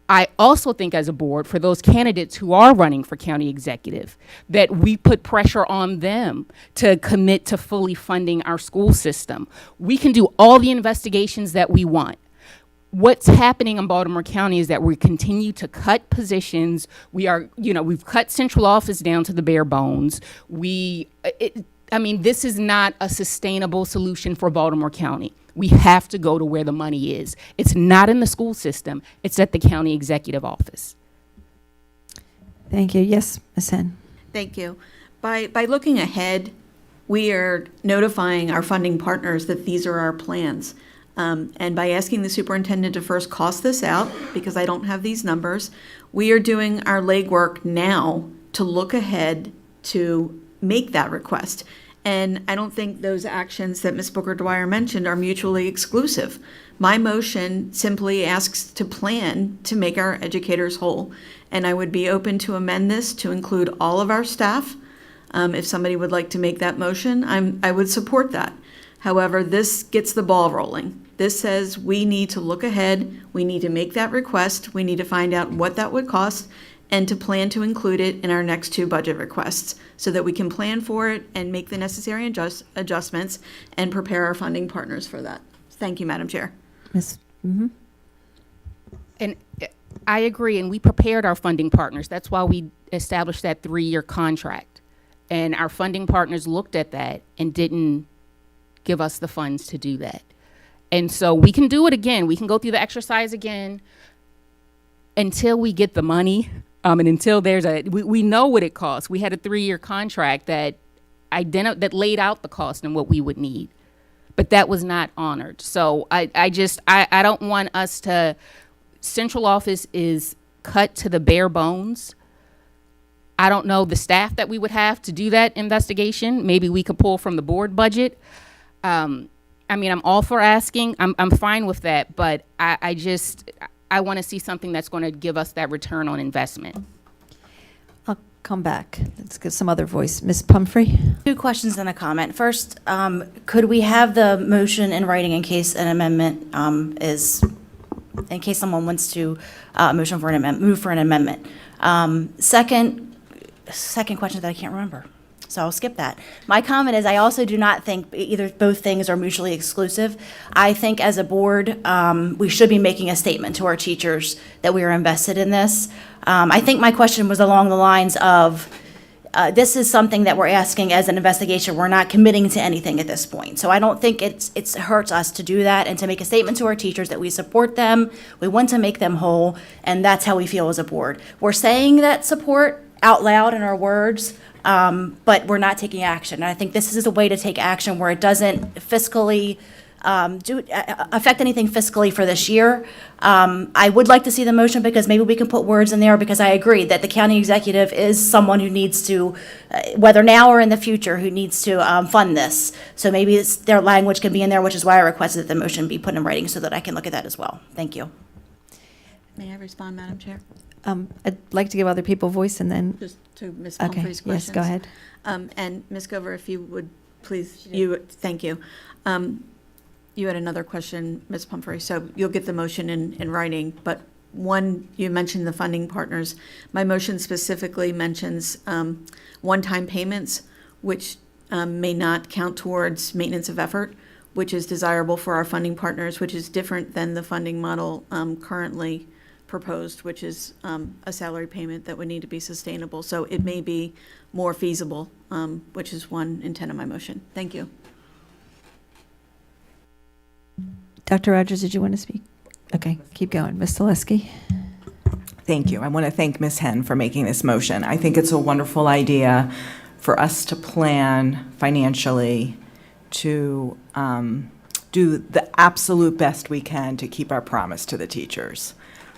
I also think as a board, for those candidates who are running for county executive, that we put pressure on them to commit to fully funding our school system. We can do all the investigations that we want. What's happening in Baltimore County is that we continue to cut positions. We've cut central office down to the bare bones. This is not a sustainable solution for Baltimore County. We have to go to where the money is. It's not in the school system. It's at the county executive office. Thank you. Yes, Ms. Hen. Thank you. By looking ahead, we are notifying our funding partners that these are our plans. And by asking the superintendent to first cost this out, because I don't have these numbers, we are doing our legwork now to look ahead to make that request. And I don't think those actions that Ms. Booker-Dwyer mentioned are mutually exclusive. My motion simply asks to plan to make our educators whole. And I would be open to amend this to include all of our staff. If somebody would like to make that motion, I would support that. However, this gets the ball rolling. This says we need to look ahead, we need to make that request, we need to find out what that would cost, and to plan to include it in our next 2 budget requests so that we can plan for it and make the necessary adjustments and prepare our funding partners for that. Thank you, Madam Chair. And I agree, and we prepared our funding partners. That's why we established that 3-year contract. And our funding partners looked at that and didn't give us the funds to do that. And so we can do it again. We can go through the exercise again until we get the money. And until we know what it costs. We had a 3-year contract that laid out the cost and what we would need, but that was not honored. So I don't want us to, central office is cut to the bare bones. I don't know the staff that we would have to do that investigation. Maybe we could pull from the board budget. I'm all for asking, I'm fine with that, but I want to see something that's going to give us that return on investment. I'll come back. Let's get some other voice. Ms. Pumphrey? 2 questions and a comment. First, could we have the motion in writing in case an amendment in case someone wants to move for an amendment? Second question that I can't remember, so I'll skip that. My comment is I also do not think both things are mutually exclusive. I think as a board, we should be making a statement to our teachers that we are invested in this. I think my question was along the lines of, this is something that we're asking as an investigation. We're not committing to anything at this point. So I don't think it hurts us to do that and to make a statement to our teachers that we support them, we want to make them whole, and that's how we feel as a board. We're saying that support out loud in our words, but we're not taking action. And I think this is a way to take action where it doesn't fiscally affect anything fiscally for this year. I would like to see the motion because maybe we can put words in there, because I agree that the county executive is someone who needs to, whether now or in the future, who needs to fund this. So maybe their language can be in there, which is why I requested that the motion be put in writing so that I can look at that as well. Thank you. May I respond, Madam Chair? I'd like to give other people voice and then. Just to Ms. Pumphrey's questions. Yes, go ahead. And Ms. Gover, if you would please, thank you. You had another question, Ms. Pumphrey, so you'll get the motion in writing, but one, you mentioned the funding partners. My motion specifically mentions one-time payments, which may not count towards maintenance of effort, which is desirable for our funding partners, which is different than the funding model currently proposed, which is a salary payment that would need to be sustainable. So it may be more feasible, which is one intent of my motion. Thank you. Dr. Rogers, did you want to speak? Okay, keep going. Ms. Zaleski? Thank you. I want to thank Ms. Henn for making this motion. I think it's a wonderful idea for us to plan financially to do the absolute best we can to keep our promise to the teachers.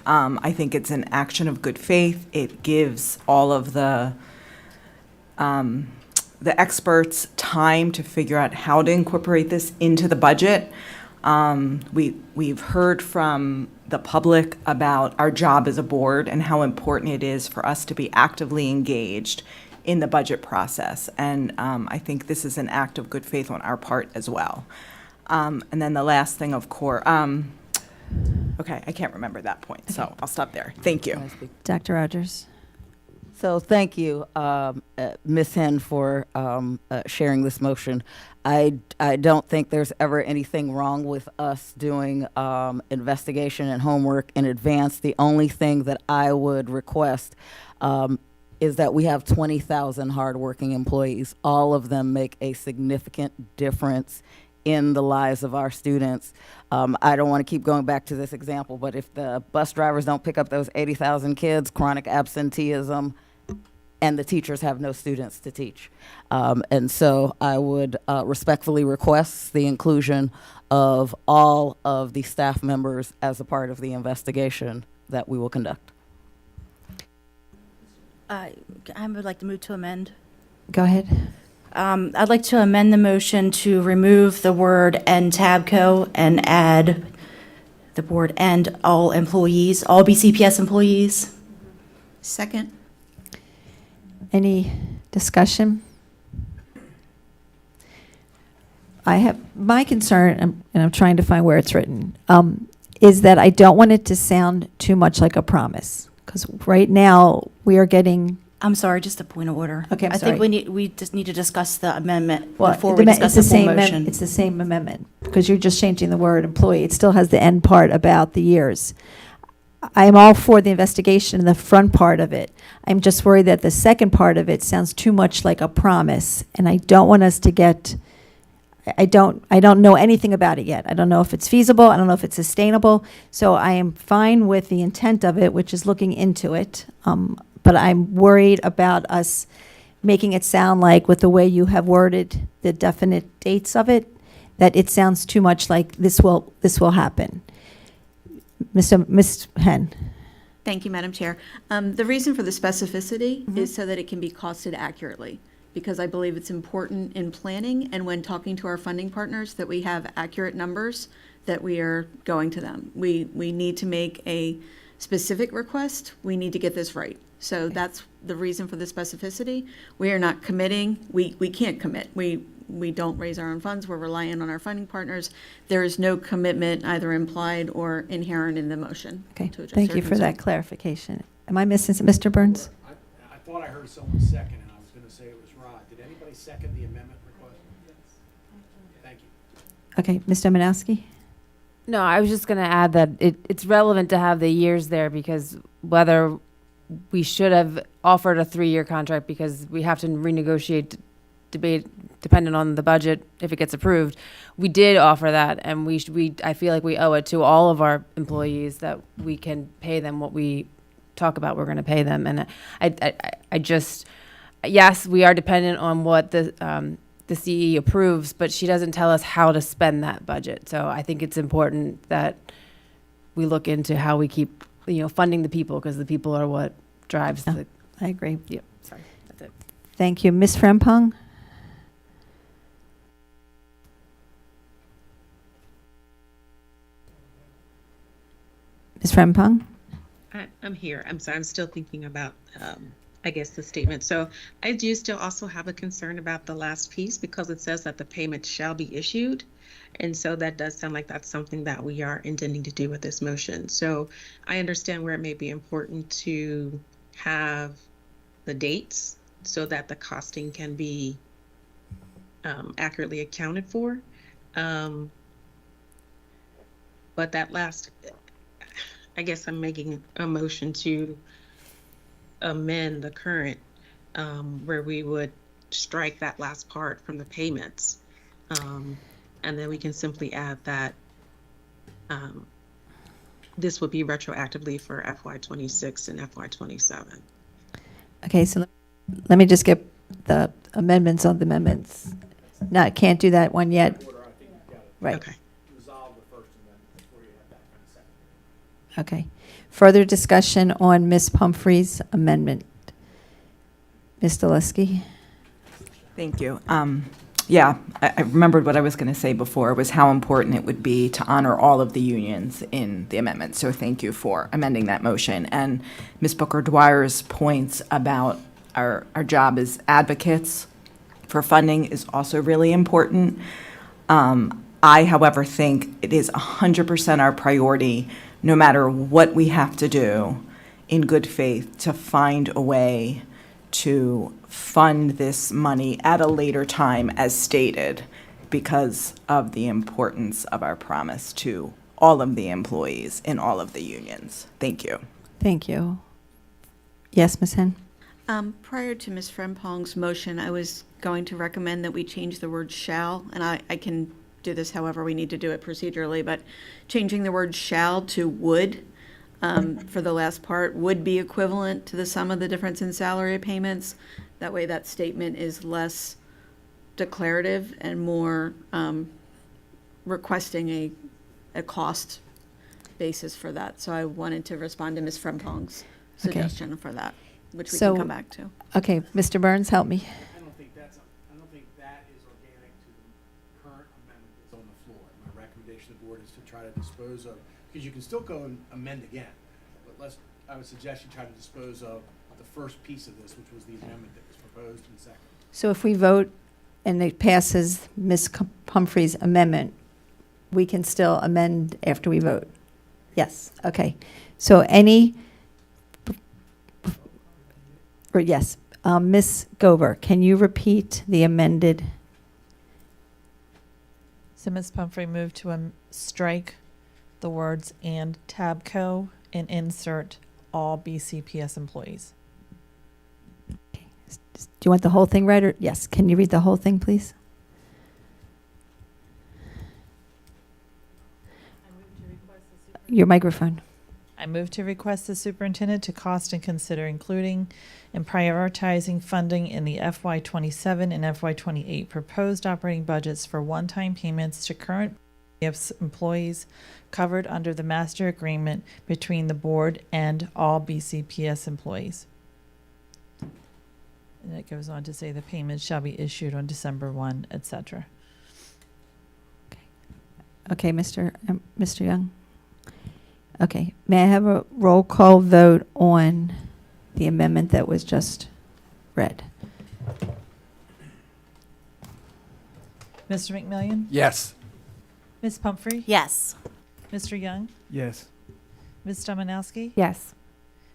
I think it's an action of good faith. It gives all of the experts time to figure out how to incorporate this into the budget. We've heard from the public about our job as a board and how important it is for us to be actively engaged in the budget process. And I think this is an act of good faith on our part as well. And then the last thing, of course, okay, I can't remember that point, so I'll stop there. Thank you. Dr. Rogers? So thank you, Ms. Henn, for sharing this motion. I don't think there's ever anything wrong with us doing investigation and homework in advance. The only thing that I would request is that we have 20,000 hardworking employees. All of them make a significant difference in the lives of our students. I don't want to keep going back to this example, but if the bus drivers don't pick up those 80,000 kids, chronic absenteeism, and the teachers have no students to teach. And so I would respectfully request the inclusion of all of the staff members as a part of the investigation that we will conduct. I would like to move to amend. Go ahead. I'd like to amend the motion to remove the word "and Tabco" and add the word "and" all employees, all BCPS employees. Second. Any discussion? I have my concern, and I'm trying to find where it's written, is that I don't want it to sound too much like a promise. Because right now we are getting. I'm sorry, just a point of order. Okay, I'm I sorry. think we just need to discuss the amendment Well, before we discuss the full motion. It's the same amendment, because you're just changing the word employee. It still has the end part about the years. I am all for the investigation in the front part of it. I'm just worried that the second part of it sounds too much like a promise, and I don't want us to get, I don't know anything about it yet. I don't know if it's feasible. I don't know if it's sustainable. So I am fine with the intent of it, which is looking into it. But I'm worried about us making it sound like, with the way you have worded the definite dates of it, that it sounds too much like this will happen. Ms. Henn. Thank you, Madam Chair. The reason for the specificity is so that it can be costed accurately, because I believe it's important in planning and when talking to our funding partners that we have accurate numbers that we are going to them. We need to make a specific request. We need to get this right. So that's the reason for the specificity. We are not committing. We can't commit. We don't raise our own funds. We're relying on our funding partners. There is no commitment either implied or inherent in the motion. Okay, to address thank our you for concern. that clarification. Am I missing some, Mr. Burns? I thought I heard someone second, and I was going to say it was Rod. Did anybody second the amendment request? Thank you. Okay, Ms. Dominowski? No, I was just going to add that it's relevant to have the years there, because whether we should have offered a 3-year contract, because we have to renegotiate, debate, depending on the budget, if it gets approved. We did offer that, and I feel like we owe it to all of our employees that we can pay them what we talk about we're going to pay them. And I just, yes, we are dependent on what the CE approves, but she doesn't tell us how to spend that budget. So I think it's important that we look into how we keep, funding the people, because the people are what drives the. I agree. Yep. Sorry, that's it. Thank you. Ms. Frempong? Ms. Frempong? I'm here. I'm sorry. I'm still thinking about, I guess, the statement. So I do still also have a concern about the last piece, because it says that the payment shall be issued. And so that does sound like that's something that we are intending to do with this motion. So I understand where it may be important to have the dates so that the costing can be accurately accounted for. But that last, I guess I'm making a motion to amend the current, where we would strike that last part from the payments. And then we can simply add that this would be retroactively for FY '26 and FY '27. Okay, so let me just get the amendments on the amendments. No, can't do that one yet. Right. Okay. Resolve the first amendment before you have that kind of second. Okay. Further discussion on Ms. Pumphrey's amendment. Ms. Deleski? Thank you. Yeah, I remembered what I was going to say before, was how important it would be to honor all of the unions in the amendment. So thank you for amending that motion. And Ms. Booker-Dwyer's points about our job as advocates for funding is also really important. I, however, think it is 100% our priority, no matter what we have to do, in good faith, to find a way to fund this money at a later time as stated, because of the importance of our promise to all of the employees in all of the unions. Thank you. Thank you. Yes, Ms. Hen? Prior to Ms. Frempong's motion, I was going to recommend that we change the word shall, and I can do this however we need to do it procedurally, but changing the word shall to would for the last part would be equivalent to the sum of the difference in salary payments. That way that statement is less declarative and more requesting a cost basis for that. So I wanted to respond to Ms. Frempong's suggestion for that, which we can come back to. Okay, Mr. Burns, help me. I don't think that is organic to the current amendment that's on the floor. My recommendation to the board is to try to dispose of, because you can still go and amend again, but I would suggest you try to dispose of the first piece of this, which was the amendment that was proposed and second. So if we vote and it passes Ms. Pumphrey's amendment, we can still amend after we vote? Yes, okay. So yes, Ms. Gover, can you repeat the amended? So Ms. Pumphrey moved to strike the words "and Tabco" and insert "all BCPS employees." Do you want the whole thing read, or yes? Can you read the whole thing, please? Your microphone. I move to request the superintendent to cost and consider including and prioritizing funding in the FY '27 and FY '28 proposed operating budgets for one-time payments to current employees covered under the master agreement between the board and all BCPS employees. And it goes on to say the payments shall be issued on December 1, etc. Okay, Mr. Young. Okay, may I have a roll call vote on the amendment that was just read? Mr. McMillian? Yes. Ms. Pumphrey? Yes. Mr. Young? Yes. Ms. Dominowski? Yes.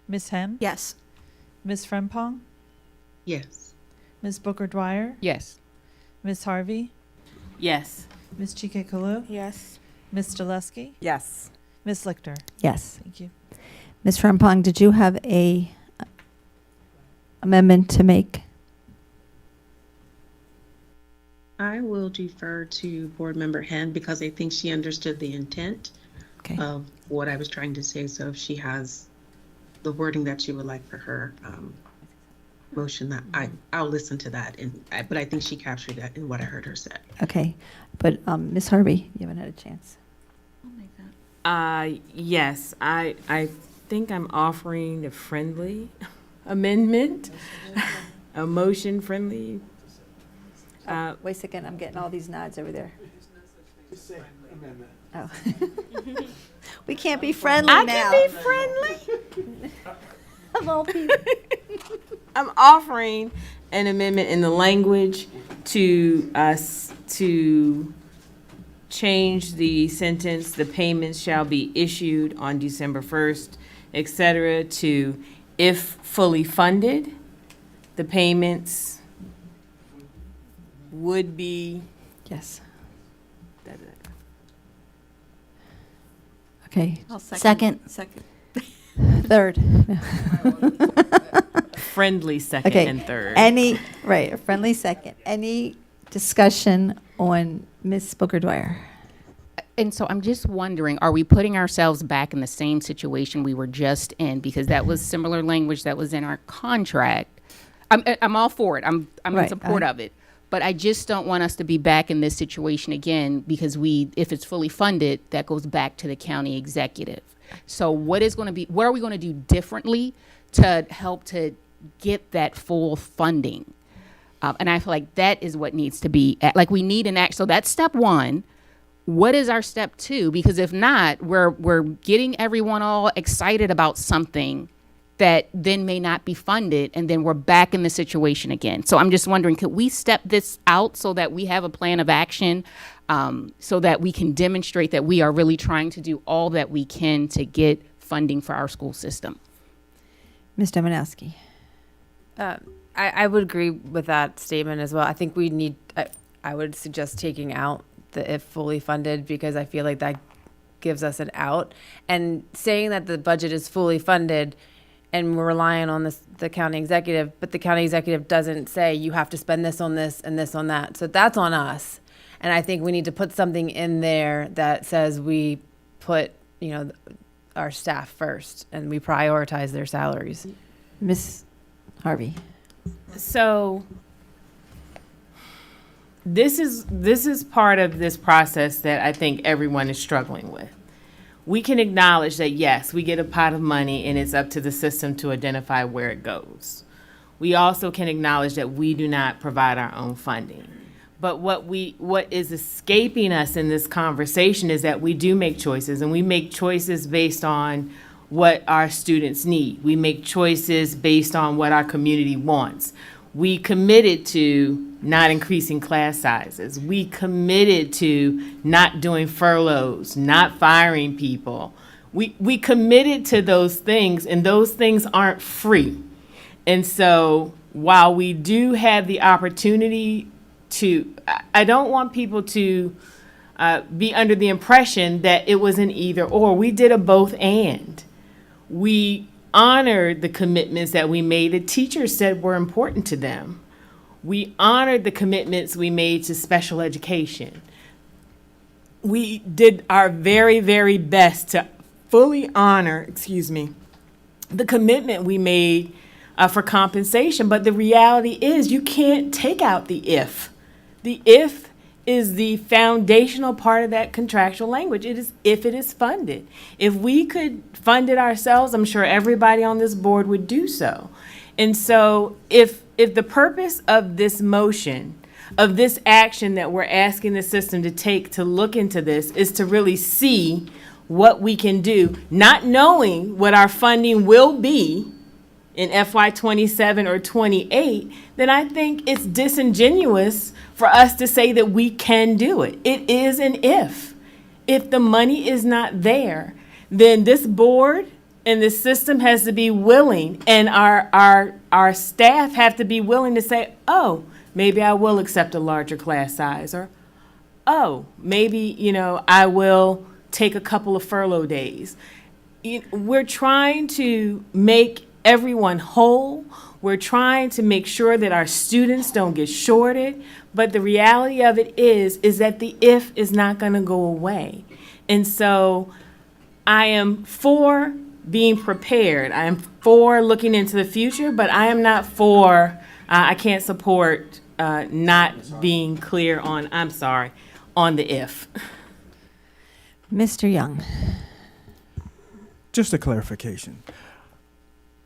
Ms. Hen? Yes. Ms. Frempong? Yes. Ms. Booker-Dwyer? Yes. Ms. Harvey? Yes. Ms. Chike-Kalu? Yes. Ms. Deleski? Yes. Ms. Lichter? Yes. Thank you. Ms. Frempong, did you have a amendment to make? I will defer to Board Member Hen because I think she understood the intent of what I was trying to say. So if she has the wording that she would like for her motion, that I'll listen to that. But I think she captured that in what I heard her say. Okay, but Ms. Harvey, you haven't had a chance. Yes, I think I'm offering a friendly amendment, a motion friendly. Wait a second, I'm getting all these nods over there. Just say amendment. Oh. We can't be friendly I now. can be friendly. Of all people. I'm offering an amendment in the language to change the sentence, the payments shall be issued on December 1st, et cetera, to if fully funded, the payments would be. Yes. Okay. I'll Second. Third. Friendly second Okay. and third. A friendly second. Any discussion on Ms. Booker Dwyer? And so I'm just wondering, are we putting ourselves back in the same situation we were just in? Because that was similar language that was in our contract. I'm all for it. I'm in Right, support of it. But I just don't want us to be back in this situation again, because if it's fully funded, that goes back to the county executive. So what are we going to do differently to help to get that full funding? And I feel like that is what needs to be, like we need an act. So that's step one. What is our step two? Because if not, we're getting everyone all excited about something that then may not be funded, and then we're back in the situation again. So I'm just wondering, could we step this out so that we have a plan of action, so that we can demonstrate that we are really trying to do all that we can to get funding for our school system? Ms. Dominowski. I would agree with that statement as well. I think we need, I would suggest taking out the if fully funded, because I feel like that gives us an out. And saying that the budget is fully funded and we're relying on the county executive, but the county executive doesn't say you have to spend this on this and this on that. So that's on us. And I think we need to put something in there that says we put, our staff first and we prioritize their salaries. Ms. Harvey. So this is part of this process that I think everyone is struggling with. We can acknowledge that, yes, we get a pot of money and it's up to the system to identify where it goes. We also can acknowledge that we do not provide our own funding. But what is escaping us in this conversation is that we do make choices, and we make choices based on what our students need. We make choices based on what our community wants. We committed to not increasing class sizes. We committed to not doing furloughs, not firing people. We committed to those things, and those things aren't free. And so while we do have the opportunity to, I don't want people to be under the impression that it was an either or. We did a both and. We honored the commitments that we made. The teachers said were important to them. We honored the commitments we made to special education. We did our very, very best to fully honor, the commitment we made for compensation. But the reality is you can't take out the if. The if is the foundational part of that contractual language. It is if it is funded. If we could fund it ourselves, I'm sure everybody on this board would do so. And so if the purpose of this motion, of this action that we're asking the system to take to look into this, is to really see what we can do, not knowing what our funding will be in FY 27 or 28, then I think it's disingenuous for us to say that we can do it. It is an if. If the money is not there, then this board and this system has to be willing, and our staff have to be willing to say, oh, maybe I will accept a larger class size, or oh, maybe, I will take a couple of furlough days. We're trying to make everyone whole. We're trying to make sure that our students don't get shorted. But the reality of it is that the if is not going to go away. And so I am for being prepared. I am for looking into the future, but I am not for, I can't support not being clear on the if. Mr. Young. Just a clarification.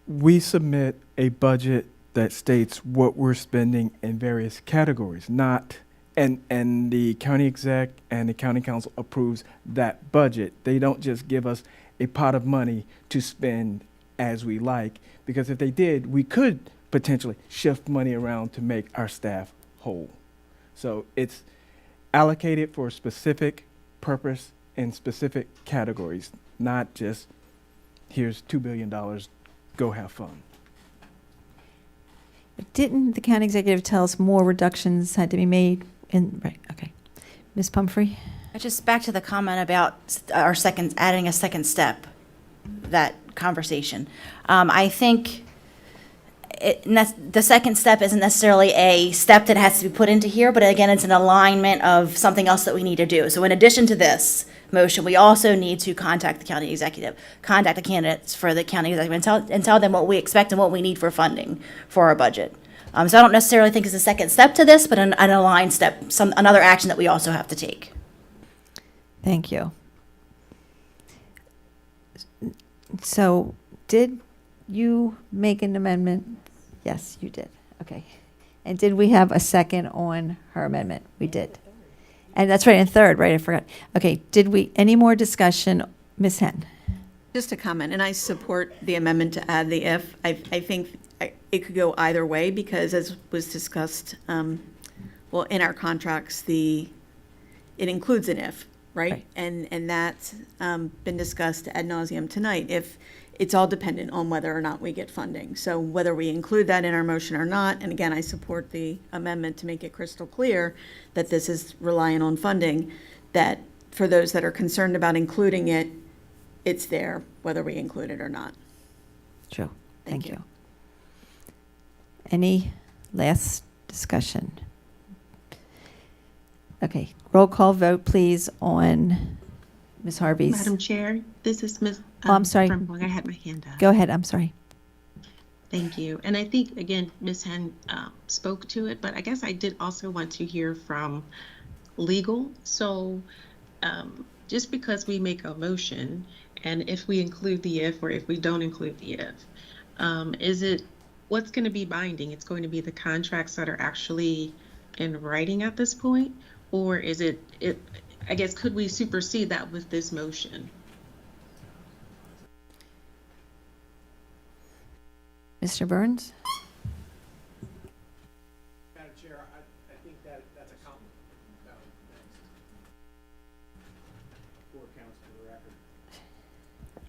We submit a budget that states what we're spending in various categories, not, and the county exec and the county council approves that budget. They don't just give us a pot of money to spend as we like, because if they did, we could potentially shift money around to make our staff whole. So it's allocated for a specific purpose in specific categories, not just here's $2 billion, go have fun. Didn't the county executive tell us more reductions had to be made? Right, okay. Ms. Pumphrey? Just back to the comment about adding a second step that conversation. I think the second step isn't necessarily a step that has to be put into here, but again, it's an alignment of something else that we need to do. So in addition to this motion, we also need to contact the county executive, contact the candidates for the county executive, and tell them what we expect and what we need for funding for our budget. So I don't necessarily think it's a second step to this, but an aligned step, another action that we also have to take. Thank you. So, did you make an amendment? Yes, you did. Okay. And did we have a second on her amendment? We did. And that's right, and third, right? I forgot. Okay, any more discussion? Ms. Henn? Just a comment, and I support the amendment to add the if. I think it could go either way because, as was discussed, well, in our contracts, it includes an if, right? And that's been discussed ad nauseum tonight. If it's all dependent on whether or not we get funding. So whether we include that in our motion or not, and again, I support the amendment to make it crystal clear that this is reliant on funding, that for those that are concerned about including it, it's there, whether we include it or not. True. Thank you. Any last discussion? Okay, roll call vote, please, on Ms. Harvey's. Madam Chair, this is Ms. Oh, I'm sorry. I had my hand up. Go ahead, I'm sorry. Thank you. And I think, again, Ms. Henn spoke to it, but I guess I did also want to hear from legal. So just because we make a motion, and if we include the if or if we don't include the if, what's going to be binding? It's going to be the contracts that are actually in writing at this point? Or is I guess, could we supersede that with this motion? Mr. Burns? Madam Chair, I think that's a compliment.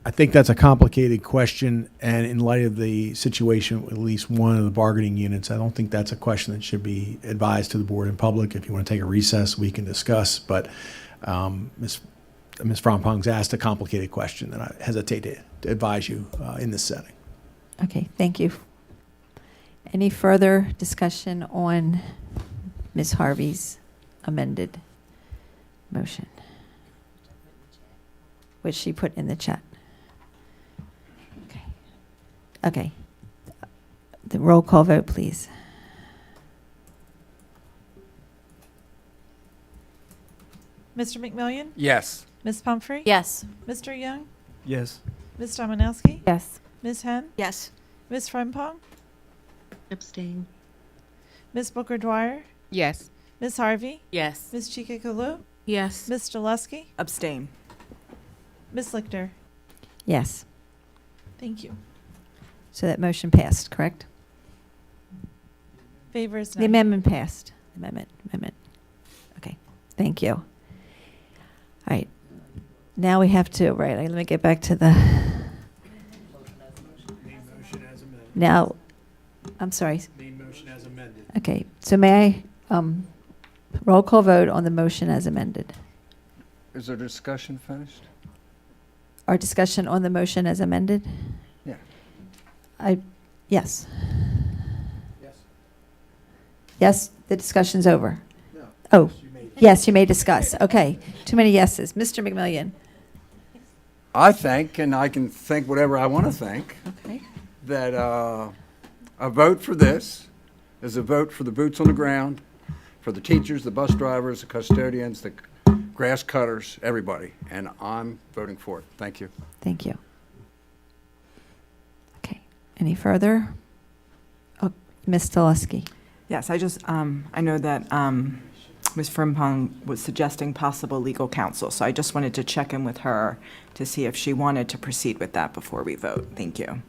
I think that's a complicated question, and in light of the situation with at least one of the bargaining units, I don't think that's a question that should be advised to the board in public. If you want to take a recess, we can discuss, but Ms. Frompong's asked a complicated question, and I hesitate to advise you in this setting. Okay, thank you. Any further discussion on Ms. Harvey's amended motion, which she put in the chat? Okay. The roll call vote, please. Mr. McMillian? Yes. Ms. Pumphrey? Yes. Mr. Young? Yes. Ms. Dominowski? Yes. Ms. Henn? Yes. Ms. Frempong? Abstain. Ms. Booker Dwyer? Yes. Ms. Harvey? Yes. Ms. Chikakalu? Yes. Ms. Delusky? Abstain. Ms. Lichter? Yes. Thank you. So that motion passed, correct? Favor is The none. amendment passed. Amendment. Okay, thank you. All right. Now we have to, right, let me get back to the. Now, I'm sorry. Main motion as amended. Okay, so may I roll call vote on the motion as amended? Is our discussion finished? Our discussion on the motion as amended? Yeah. Yes. Yes. Yes, the discussion's over. No. Oh, yes, you may discuss. Okay, too many yeses. Mr. McMillian? I think, and I can think whatever I want to think, Okay. that a vote for this is a vote for the boots on the ground, for the teachers, the bus drivers, the custodians, the grass cutters, everybody. And I'm voting for it. Thank you. Thank you. Okay, any further? Oh, Ms. Delusky? Yes, I know that Ms. Frimpong was suggesting possible legal counsel, so I just wanted to check in with her to see if she wanted to proceed with that before we vote. Thank you.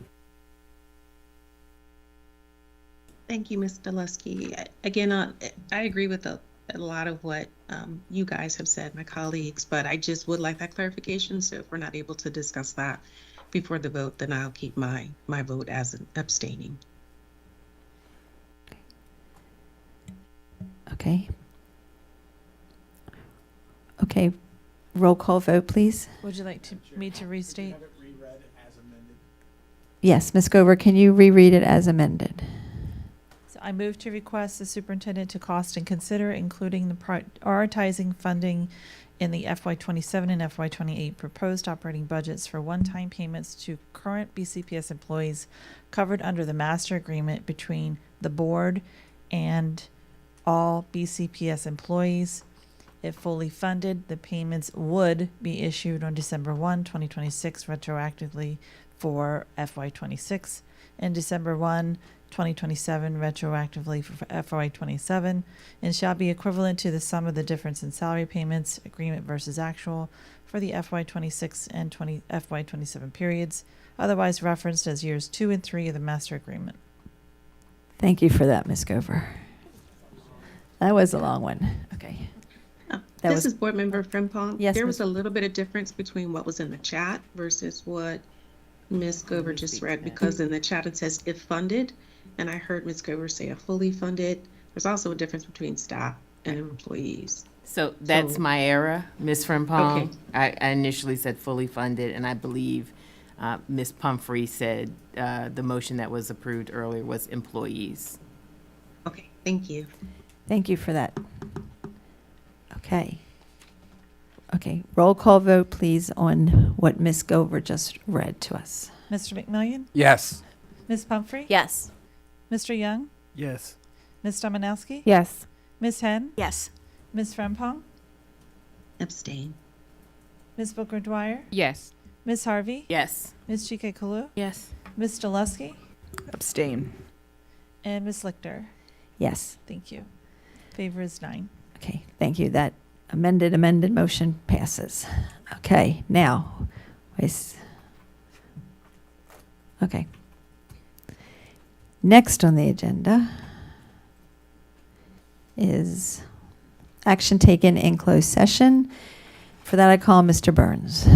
Thank you, Ms. Delusky. Again, I agree with a lot of what you guys have said, my colleagues, but I just would like that clarification. So if we're not able to discuss that before the vote, then I'll keep my vote as an abstaining. Okay. Okay, roll call vote, please. Would you like me to restate? Yes, Ms. Gover, can you reread it as amended? So I move to request the superintendent to cost and consider including the prioritizing funding in the FY27 and FY28 proposed operating budgets for one-time payments to current BCPS employees covered under the master agreement between the board and all BCPS employees. If fully funded, the payments would be issued on December 1, 2026, retroactively for FY26, and December 1, 2027, retroactively for FY27, and shall be equivalent to the sum of the difference in salary payments, agreement versus actual, for the FY26 and FY27 periods, otherwise referenced as years 2 and 3 of the master agreement. Thank you for that, Ms. Gover. That was a long one. Okay. That This was- is Board Member Frimpong. Yes, There Ms. was a little bit of difference between what was in the chat versus what Ms. Gover just read, because in the chat it says if funded, and I heard Ms. Gover say a fully funded. There's also a difference between staff and employees. So that's So- my error, Ms. Frimpong. Okay. I initially said fully funded, and I believe Ms. Pumphrey said the motion that was approved earlier was employees. Okay, thank you. Thank you for that. Okay. Okay, roll call vote, please, on what Ms. Gover just read to us. Mr. McMillian? Yes. Ms. Pumphrey? Yes. Mr. Young? Yes. Ms. Dominowski? Yes. Ms. Henn? Yes. Ms. Frempong? Abstain. Ms. Booker Dwyer? Yes. Ms. Harvey? Yes. Ms. Chike Kalu? Yes. Ms. Delusky? Abstain. And Ms. Lichter? Yes. Thank you. Favor is 9. Okay, thank you. That amended motion passes. Okay, now, okay. Next on the agenda is action taken in closed session. For that, I call Mr. Burns.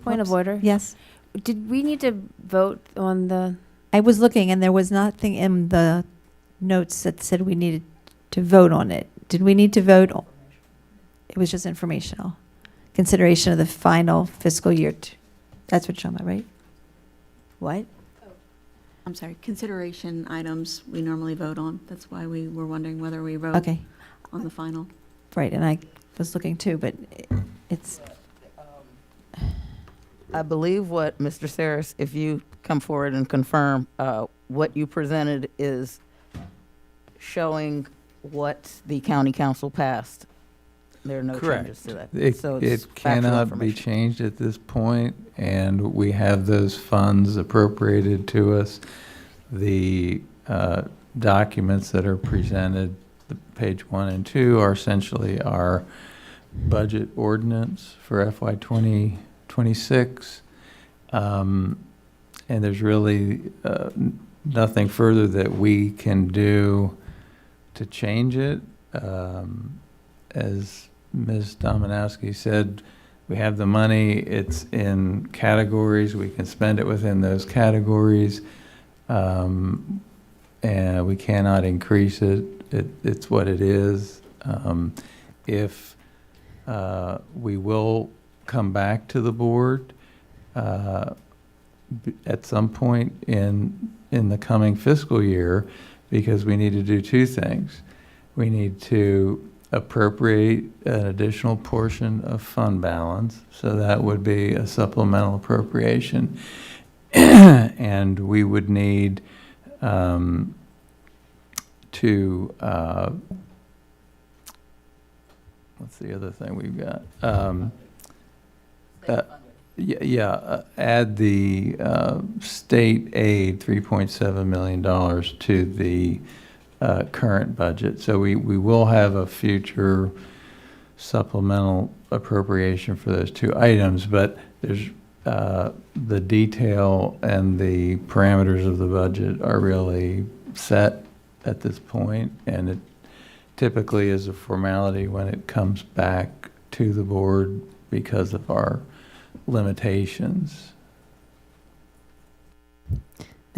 Point of order. Yes. Did we need to vote on the? I was looking, and there was nothing in the notes that said we needed to vote on it. Did we need to vote? It was just informational. Consideration of the final fiscal year. That's what you're talking about, right? What? I'm sorry, consideration items we normally vote on. That's why we were wondering whether we vote Okay, on the final. right, and I was looking too, but it's, I believe what, Mr. Saris, if you come forward and confirm, what you presented is showing what the county council passed. There are no changes to that. So it's It factual cannot be information. changed at this point, and we have those funds appropriated to us. The documents that are presented, the page 1 and 2, are essentially our budget ordinance for FY 2026. And there's really nothing further that we can do to change it. As Ms. Dominowski said, we have the money, it's in categories, we can spend it within those categories, and we cannot increase it. It's what it is. If we will come back to the board at some point in the coming fiscal year, because we need to do two things. We need to appropriate an additional portion of fund balance, so that would be a supplemental appropriation. And we would need to, what's the other thing we've got? Add the state aid, $3.7 million to the current budget. So we will have a future supplemental appropriation for those two items, but there's the detail and the parameters of the budget are really set at this point, and it typically is a formality when it comes back to the board because of our limitations.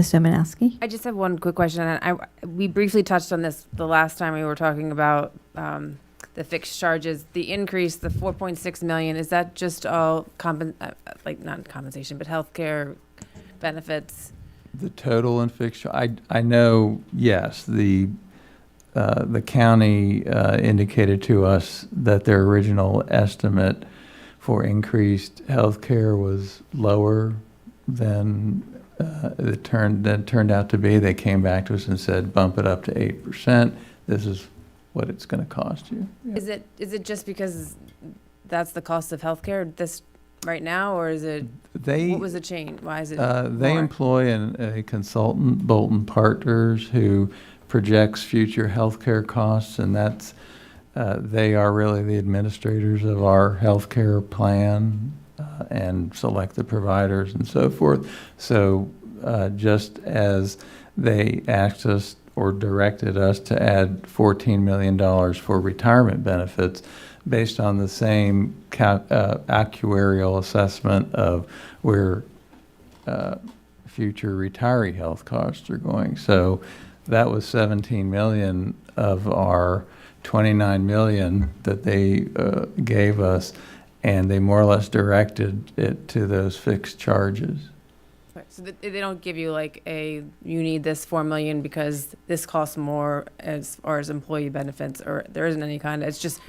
Ms. Domanowski? I just have one quick question. And we briefly touched on this the last time we were talking about the fixed charges. The increase, the 4.6 million, is that just all not compensation, but healthcare benefits? The total and fixed, I know, yes, the county indicated to us that their original estimate for increased healthcare was lower than it turned out to be. They came back to us and said, bump it up to 8%. This is what it's going to cost you. Yeah. Is it just because that's the cost of healthcare this right now, or is it? What was the change? Why is it? They more? employ a consultant, Bolton Partners, who projects future healthcare costs, and that's they are really the administrators of our healthcare plan and select the providers and so forth. So just as they asked us or directed us to add $14 million for retirement benefits based on the same actuarial assessment of where future retiree health costs are going. So that was 17 million of our 29 million that they gave us, and they more or less directed it to those fixed charges. Right. So they don't give you you need this 4 million because this costs more as far as employee benefits, or there isn't any kind of, it's just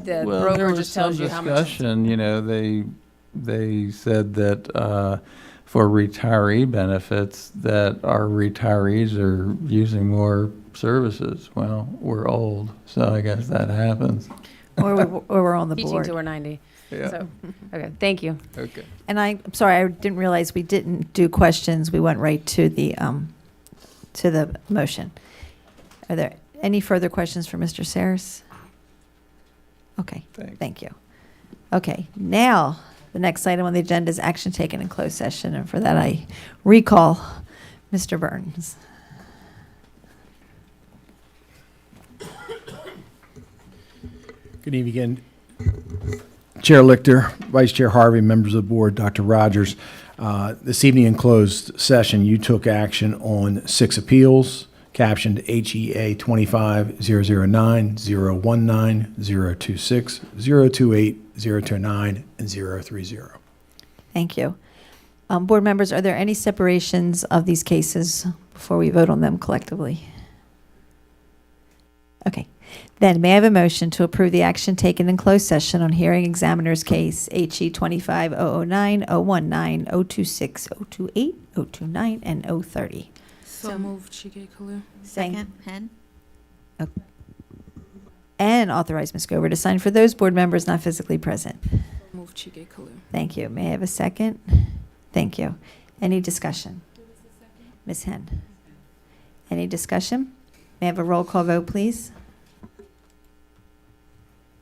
the broker just tells you how much. Discussion, they said that for retiree benefits that our retirees are using more services. Well, we're old, so I guess that happens. Or we're on the Teaching board. to we're 90. Yeah. So, okay, thank you. Okay. And I'm sorry, I didn't realize we didn't do questions. We went right to the motion. Are there any further questions for Mr. Saris? Okay, thank you. Okay, now the next item on the agenda is action taken in closed session, and for that I recall Mr. Burns. Good evening again. Chair Lichter, Vice Chair Harvey, members of the board, Dr. Rogers. This evening in closed session, you took action on 6 appeals captioned HEA 25-009, 019, 026, 028, 029, and 030. Thank you. Board members, are there any separations of these cases before we vote on them collectively? Okay. Then may I have a motion to approve the action taken in closed session on hearing examiner's case HE 25-009, 019, 026, 028, 029, and 030? So moved, Chike Kalu. Second, Penn. Okay. And authorize Ms. Gover to sign for those board members not physically present. Move Chike Kalu. Thank you. May I have a second? Thank you. Any discussion? Ms. Henn? Any discussion? May I have a roll call vote, please?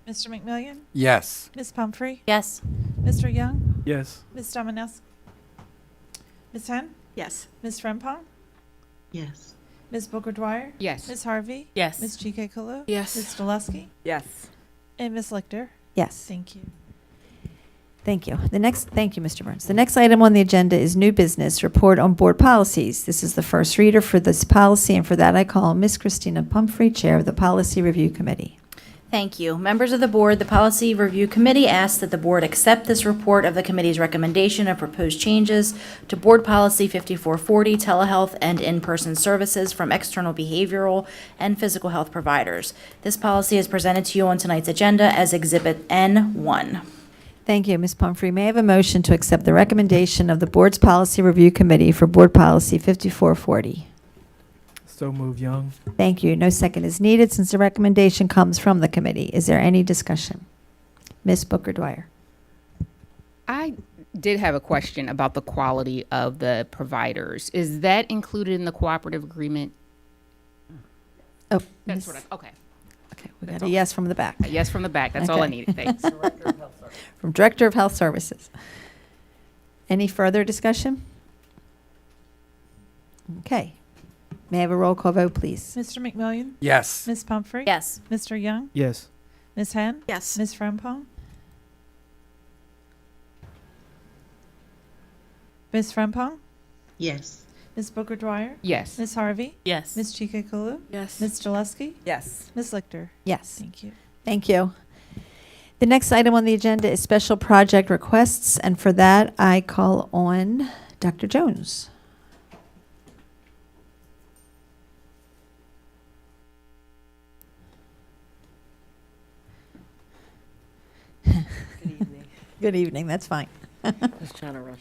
Mr. McMillian? Yes. Ms. Pumphrey? Yes. Mr. Young? Yes. Ms. Dominowski? Ms. Henn? Yes. Ms. Frempong? Yes. Ms. Booker Dwyer? Yes. Ms. Harvey? Yes. Ms. Chike Kalu? Yes. Ms. Dulesky? Yes. And Ms. Lichter? Yes. Thank you. Thank you. Thank you, Mr. Burns. The next item on the agenda is new business, report on board policies. This is the first reader for this policy, and for that I call Ms. Christina Pumphrey, Chair of the Policy Review Committee. Thank you. Members of the board, the Policy Review Committee asks that the board accept this report of the committee's recommendation of proposed changes to Board Policy 5440, telehealth and in-person services from external behavioral and physical health providers. This policy is presented to you on tonight's agenda as Exhibit N1. Thank you, Ms. Pumphrey. May I have a motion to accept the recommendation of the Board's Policy Review Committee for Board Policy 5440? So moved, Young. Thank you. No second is needed since the recommendation comes from the committee. Is there any discussion? Ms. Booker Dwyer. I did have a question about the quality of the providers. Is that included in the cooperative agreement? Oh, That's what okay. Okay, we That's got a all. yes from the back. A yes from the back. That's all I Okay. needed. Thanks. From Director of Health Services. Any further discussion? Okay. May I have a roll call vote, please? Mr. McMillian? Yes. Ms. Pumphrey? Yes. Mr. Young? Yes. Ms. Henn? Yes. Ms. Frempong? Ms. Frempong? Yes. Ms. Booker Dwyer? Yes. Ms. Harvey? Yes. Ms. Chikakulu? Yes. Ms. Jaleski? Yes. Ms. Lichter? Yes. Thank you. Thank you. The next item on the agenda is special project requests, and for that, I call on Dr. Jones. Good evening, that's fine. Just trying to rush.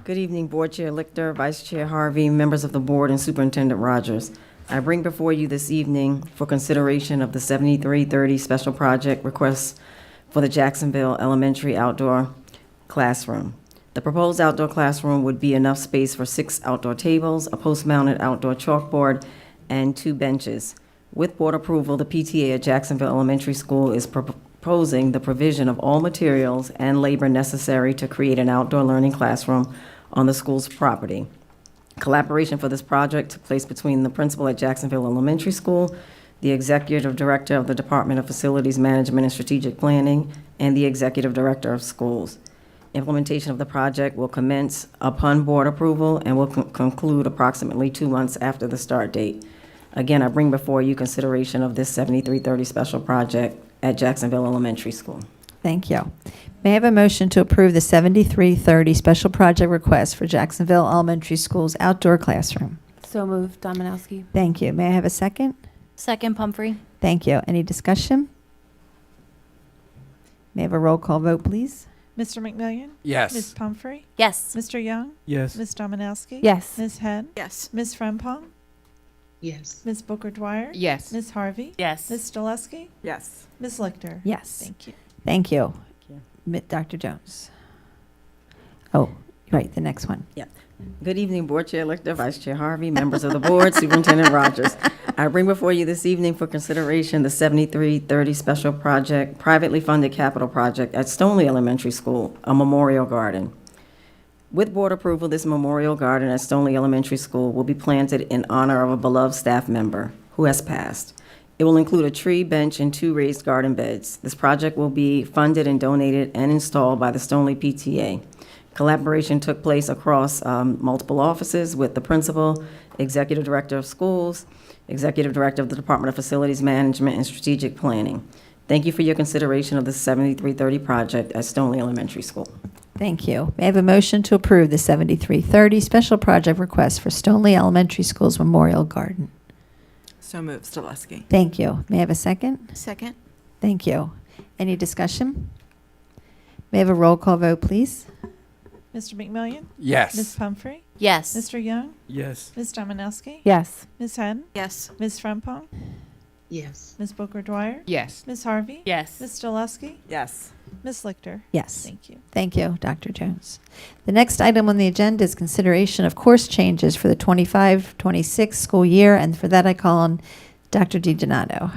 Good evening, Board Chair Lichter, Vice Chair Harvey, members of the board, and Superintendent Rogers. I bring before you this evening for consideration of the 7330 special project request for the Jacksonville Elementary outdoor classroom. The proposed outdoor classroom would be enough space for 6 outdoor tables, a post-mounted outdoor chalkboard, and 2 benches. With board approval, the PTA at Jacksonville Elementary School is proposing the provision of all materials and labor necessary to create an outdoor learning classroom on the school's property. Collaboration for this project took place between the principal at Jacksonville Elementary School, the executive director of the Department of Facilities Management and Strategic Planning, and the executive director of schools. Implementation of the project will commence upon board approval and will conclude approximately 2 months after the start date. Again, I bring before you consideration of this 7330 special project at Jacksonville Elementary School. Thank you. May I have a motion to approve the 7330 special project request for Jacksonville Elementary School's outdoor classroom? So moved, Dominowski. Thank you. May I have a second? Second, Pumphrey. Thank you. Any discussion? May I have a roll call vote, please? Mr. McMillian? Yes. Ms. Pumphrey? Yes. Mr. Young? Yes. Ms. Dominowski? Yes. Ms. Henn? Yes. Ms. Frempong? Yes. Ms. Booker Dwyer? Yes. Ms. Harvey? Yes. Ms. Jaleski? Yes. Ms. Lichter? Yes. Thank you. Thank you. you. Dr. Jones. Oh, right, the next one. Good evening, Board Chair Lichter, Vice Chair Harvey, members of the board, Superintendent Rogers. I bring before you this evening for consideration the 7330 special project, privately funded capital project at Stoneley Elementary School, a memorial garden. With board approval, this memorial garden at Stoneley Elementary School will be planted in honor of a beloved staff member who has passed. It will include a tree, bench, and 2 raised garden beds. This project will be funded and donated and installed by the Stoneley PTA. Collaboration took place across multiple offices with the principal, executive director of schools, executive director of the Department of Facilities Management and Strategic Planning. Thank you for your consideration of the 7330 project at Stoneley Elementary School. Thank you. May I have a motion to approve the 7330 special project request for Stoneley Elementary School's Memorial Garden? So moved, Jaleski. Thank you. May I have a second? Second? Thank you. Any discussion? May I have a roll call vote, please? Mr. McMillian? Yes. Ms. Pumphrey? Yes. Mr. Young? Yes. Ms. Dominowski? Yes. Ms. Henn? Yes. Ms. Frempong? Yes. Ms. Booker Dwyer? Yes. Ms. Harvey? Yes. Ms. Jaleski? Yes. Ms. Lichter? Yes. Thank you. Thank you, Dr. Jones. The next item on the agenda is consideration of course changes for the 25-26 school year, and for that I call on Dr. DiDonato.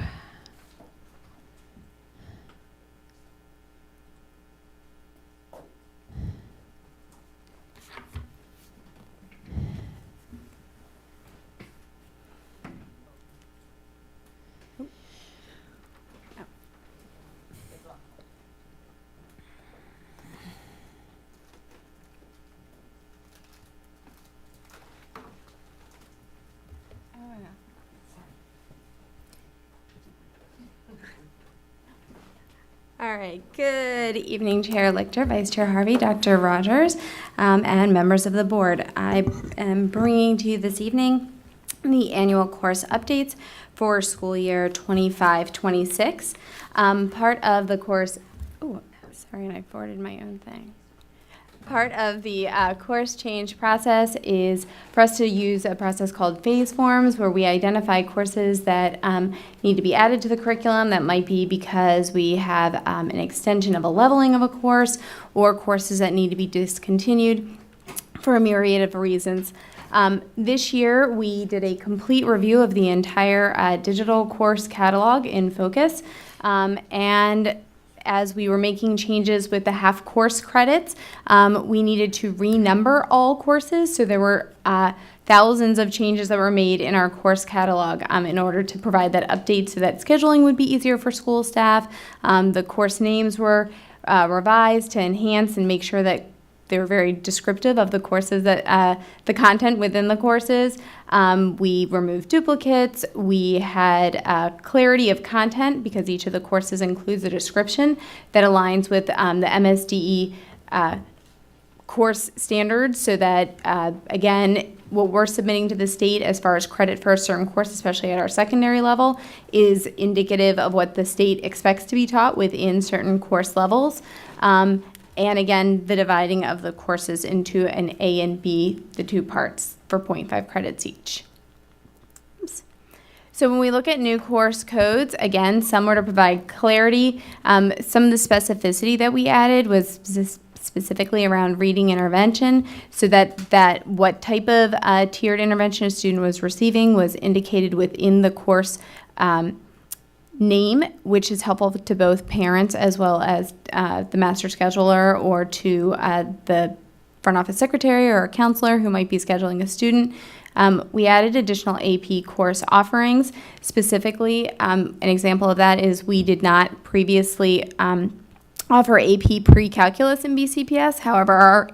All right. Good evening, Chair Lichter, Vice Chair Harvey, Dr. Rogers, and members of the board. I am bringing to you this evening the annual course updates for school year 25-26. Part of the course, oh, sorry, and I forwarded my own thing. Part of the course change process is for us to use a process called phase forms, where we identify courses that need to be added to the curriculum. That might be because we have an extension of a leveling of a course, or courses that need to be discontinued for a myriad of reasons. This year, we did a complete review of the entire digital course catalog in Focus, and as we were making changes with the half course credits, we needed to renumber all courses. So there were thousands of changes that were made in our course catalog in order to provide that update so that scheduling would be easier for school staff. The course names were revised to enhance and make sure that they were very descriptive of the courses that the content within the courses. We removed duplicates. We had clarity of content because each of the courses includes a description that aligns with the MSDE course standards, so that again, what we're submitting to the state as far as credit for a certain course, especially at our secondary level, is indicative of what the state expects to be taught within certain course levels. And again, the dividing of the courses into an A and B, the two parts, for 0.5 credits each. Oops. So when we look at new course codes, again, some were to provide clarity. Some of the specificity that we added was specifically around reading intervention, so that what type of tiered intervention a student was receiving was indicated within the course name, which is helpful to both parents as well as the master scheduler, or to the front office secretary or a counselor who might be scheduling a student. We added additional AP course offerings. Specifically, an example of that is we did not previously offer AP pre-calculus in BCPS. However,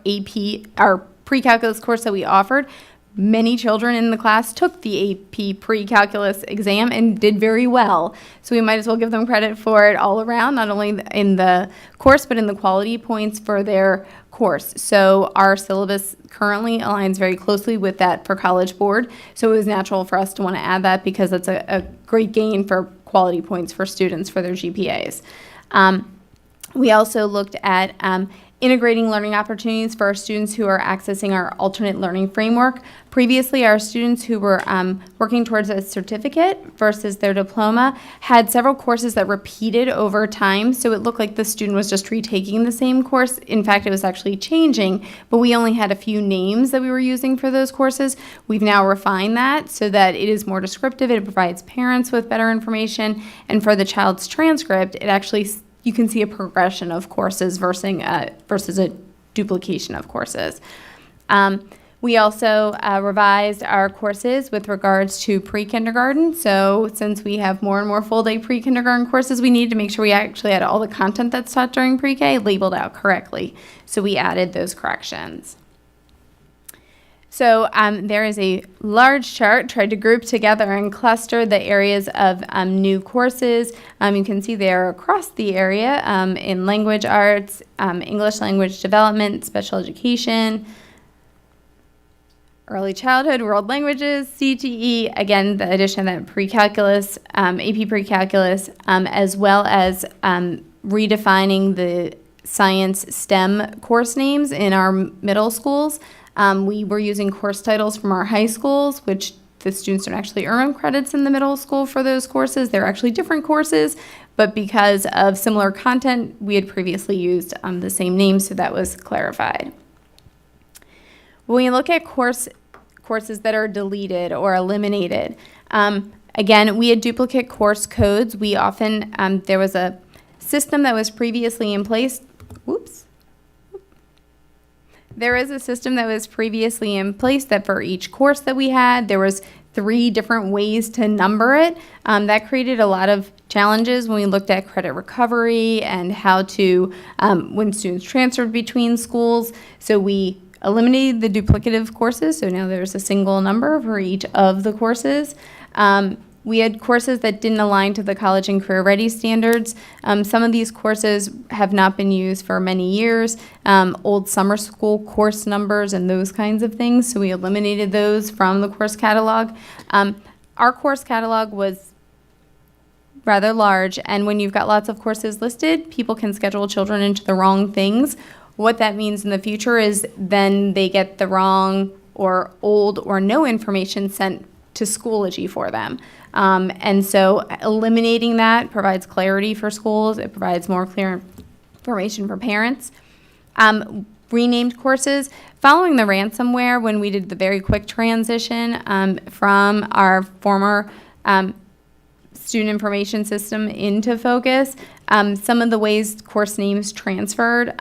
our pre-calculus course that we offered, many children in the class took the AP pre-calculus exam and did very well. So we might as well give them credit for it all around, not only in the course, but in the quality points for their course. So our syllabus currently aligns very closely with that for College Board. So it was natural for us to want to add that because it's a great gain for quality points for students for their GPAs. We also looked at integrating learning opportunities for our students who are accessing our alternate learning framework. Previously, our students who were working towards a certificate versus their diploma had several courses that repeated over time, so it looked like the student was just retaking the same course. In fact, it was actually changing, but we only had a few names that we were using for those courses. We've now refined that so that it is more descriptive, it provides parents with better information, and for the child's transcript, it actually you can see a progression of courses versus a duplication of courses. We also revised our courses with regards to pre-kindergarten. So since we have more and more full-day pre-kindergarten courses, we needed to make sure we actually had all the content that's taught during pre-K labeled out correctly. So we added those corrections. So there is a large chart, tried to group together and cluster the areas of new courses. You can see they're across the area in language arts, English language development, special education, early childhood, world languages, CTE, again, the addition of that pre-calculus, AP pre-calculus, as well as redefining the science STEM course names in our middle schools. We were using course titles from our high schools, which the students don't actually earn credits in the middle school for those courses. They're actually different courses, but because of similar content, we had previously used the same name, so that was clarified. When you look at courses that are deleted or eliminated, again, we had duplicate course codes. We often, there was a system that was previously in place. Whoops. There is a system that was previously in place that for each course that we had, there was 3 different ways to number it. That created a lot of challenges when we looked at credit recovery and how to, when students transferred between schools. So we eliminated the duplicative courses, so now there's a single number for each of the courses. We had courses that didn't align to the college and career ready standards. Some of these courses have not been used for many years, old summer school course numbers and those kinds of things, so we eliminated those from the course catalog. Our course catalog was rather large, and when you've got lots of courses listed, people can schedule children into the wrong things. What that means in the future is then they get the wrong or old or no information sent to Schoology for them. And so eliminating that provides clarity for schools. It provides more clear information for parents. Renamed courses. Following the ransomware, when we did the very quick transition from our former student information system into Focus, some of the ways course names transferred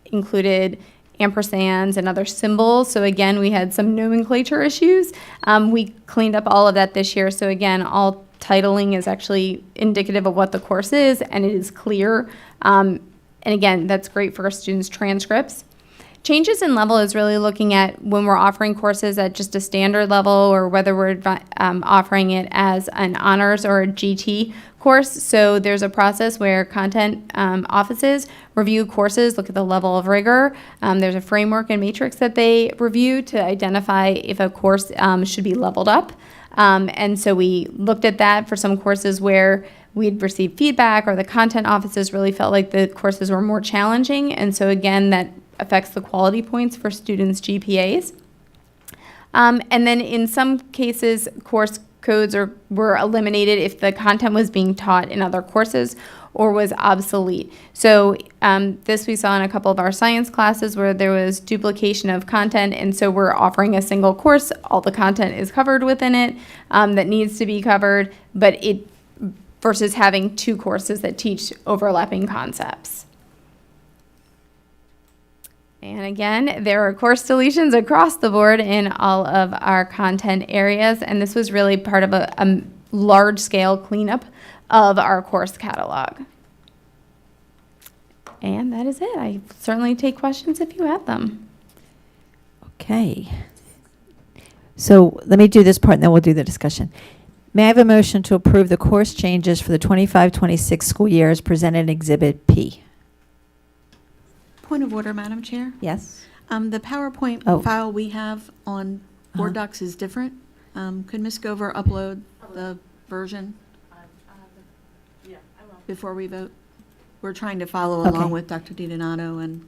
included ampersands and other symbols. So again, we had some nomenclature issues. We cleaned up all of that this year. So again, all titling is actually indicative of what the course is, and it is clear. And again, that's great for our students' transcripts. changes in level is really looking at when we're offering courses at just a standard level or whether we're offering it as an honors or a GT course. So there's a process where content offices review courses, look at the level of rigor. There's a framework and matrix that they review to identify if a course should be leveled up. And so we looked at that for some courses where we'd received feedback or the content offices really felt like the courses were more challenging. And so again, that affects the quality points for students' GPAs. And then in some cases, course codes were eliminated if the content was being taught in other courses or was obsolete. So this we saw in a couple of our science classes where there was duplication of content, and so we're offering a single course. All the content is covered within it that needs to be covered, but it versus having two courses that teach overlapping concepts. And again, there are course deletions across the board in all of our content areas, and this was really part of a large-scale cleanup of our course catalog. And that is it. I certainly take questions if you have them. Okay. So let me do this part, and then we'll do the discussion. May I have a motion to approve the course changes for the 25-26 school year as presented in Exhibit P? Point of order, Madam Chair. Yes. The PowerPoint Oh. file we have on Board Docs is different. Could Ms. Gover upload the version before we vote? We're trying to follow Okay. along with Dr. DiDonato, and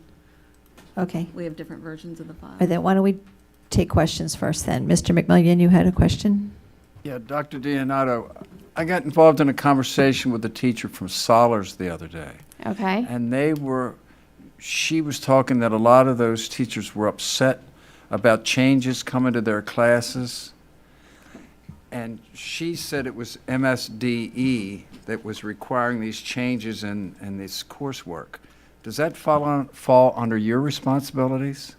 Okay. we have different versions of the file. All right, then why don't we take questions first then? Mr. McMillian, you had a question? Yeah, Dr. Dionato, I got involved in a conversation with a teacher from Solers the other day. Okay. And she was talking that a lot of those teachers were upset about changes coming to their classes. And she said it was MSDE that was requiring these changes in this coursework. Does that fall under your responsibilities?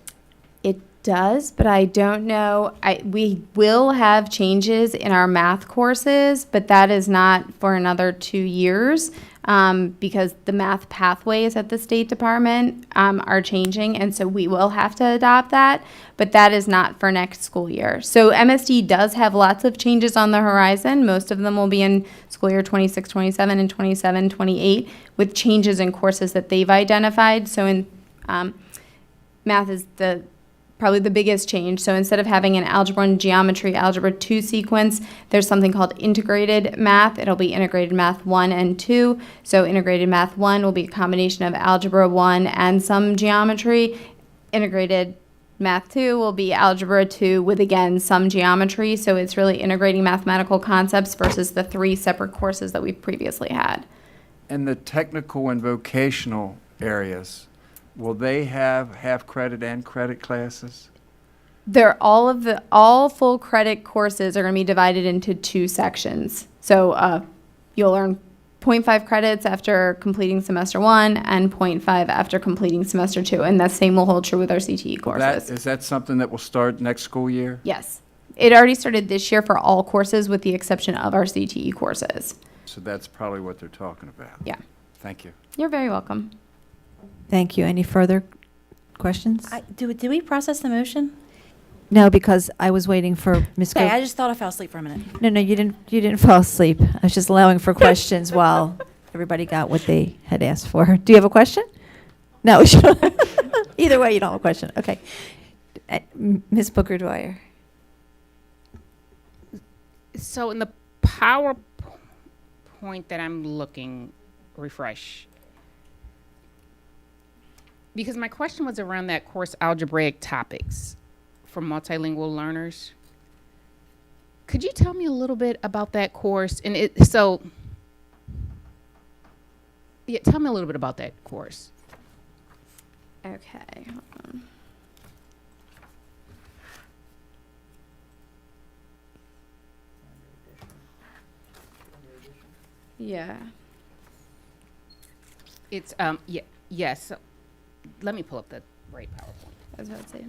It does, but I don't know. We will have changes in our math courses, but that is not for another 2 years because the math pathways at the State Department are changing, and so we will have to adopt that, but that is not for next school year. So MSD does have lots of changes on the horizon. Most of them will be in school year 26-27 and 27-28 with changes in courses that they've identified. So in math is probably the biggest change. So instead of having an algebra and geometry, algebra 2 sequence, there's something called integrated math. It'll be integrated math 1 and 2. So integrated math 1 will be a combination of algebra 1 and some geometry. Integrated math 2 will be algebra 2 with, again, some geometry. So it's really integrating mathematical concepts versus the 3 separate courses that we've previously had. And the technical and vocational areas, will they have half credit and credit classes? They're all full credit courses are going to be divided into 2 sections. So you'll earn 0.5 credits after completing semester 1 and 0.5 after completing semester 2. And the same will hold true with our CTE courses. Is that something that will start next school year? Yes. It already started this year for all courses with the exception of our CTE courses. So that's probably what they're talking about. Yeah. Thank you. You're very welcome. Thank you. Any further questions? Did we process the motion? No, because I was waiting for Ms. Okay, Go- I just thought I fell asleep for a minute. No, you didn't fall asleep. I was just allowing for questions while everybody got what they had asked for. Do you have a question? No. Either way, you don't have a question. Okay. Ms. Booker Dwyer. So in the PowerPoint that I'm looking, refresh. Because my question was around that course algebraic topics for multilingual learners. Could you tell me a little bit about that course? And tell me a little bit about that course. Okay, hold on. Yeah. It's yes. Let me pull up the right PowerPoint. I was about to say.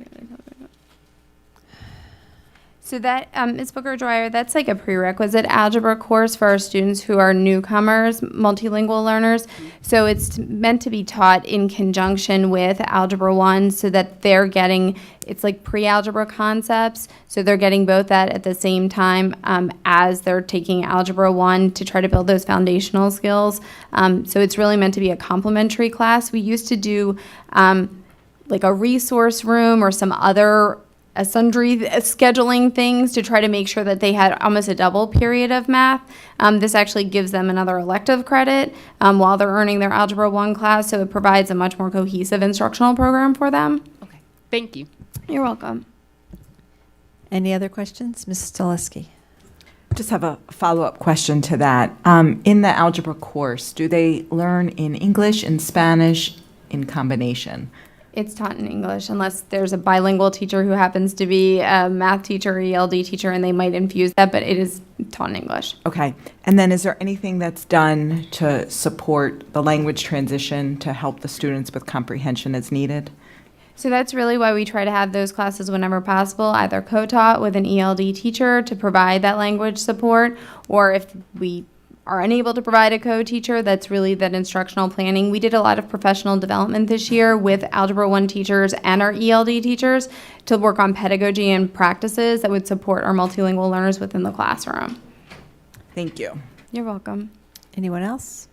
So that, Ms. Booker-Dwyer, that's like a prerequisite algebra course for our students who are newcomers, multilingual learners. So it's meant to be taught in conjunction with Algebra 1 so that they're getting, it's like pre-algebra concepts. So they're getting both that at the same time as they're taking Algebra 1 to try to build those foundational skills. So it's really meant to be a complementary class. We used to do like a resource room or some other sundry scheduling things to try to make sure that they had almost a double period of math. This actually gives them another elective credit while they're earning their Algebra 1 class, so it provides a much more cohesive instructional program for them. Okay, thank you. You're welcome. Any other questions? Mrs. Stileski. Just have a follow-up question to that. In the algebra course, do they learn in English, in Spanish, in combination? It's taught in English unless there's a bilingual teacher who happens to be a math teacher or ELD teacher, and they might infuse that, but it is taught in English. Okay. And then is there anything that's done to support the language transition to help the students with comprehension as needed? So that's really why we try to have those classes whenever possible, either co-taught with an ELD teacher to provide that language support, or if we are unable to provide a co-teacher, that's really that instructional planning. We did a lot of professional development this year with Algebra 1 teachers and our ELD teachers to work on pedagogy and practices that would support our multilingual learners within the classroom. Thank you. You're welcome. Anyone else?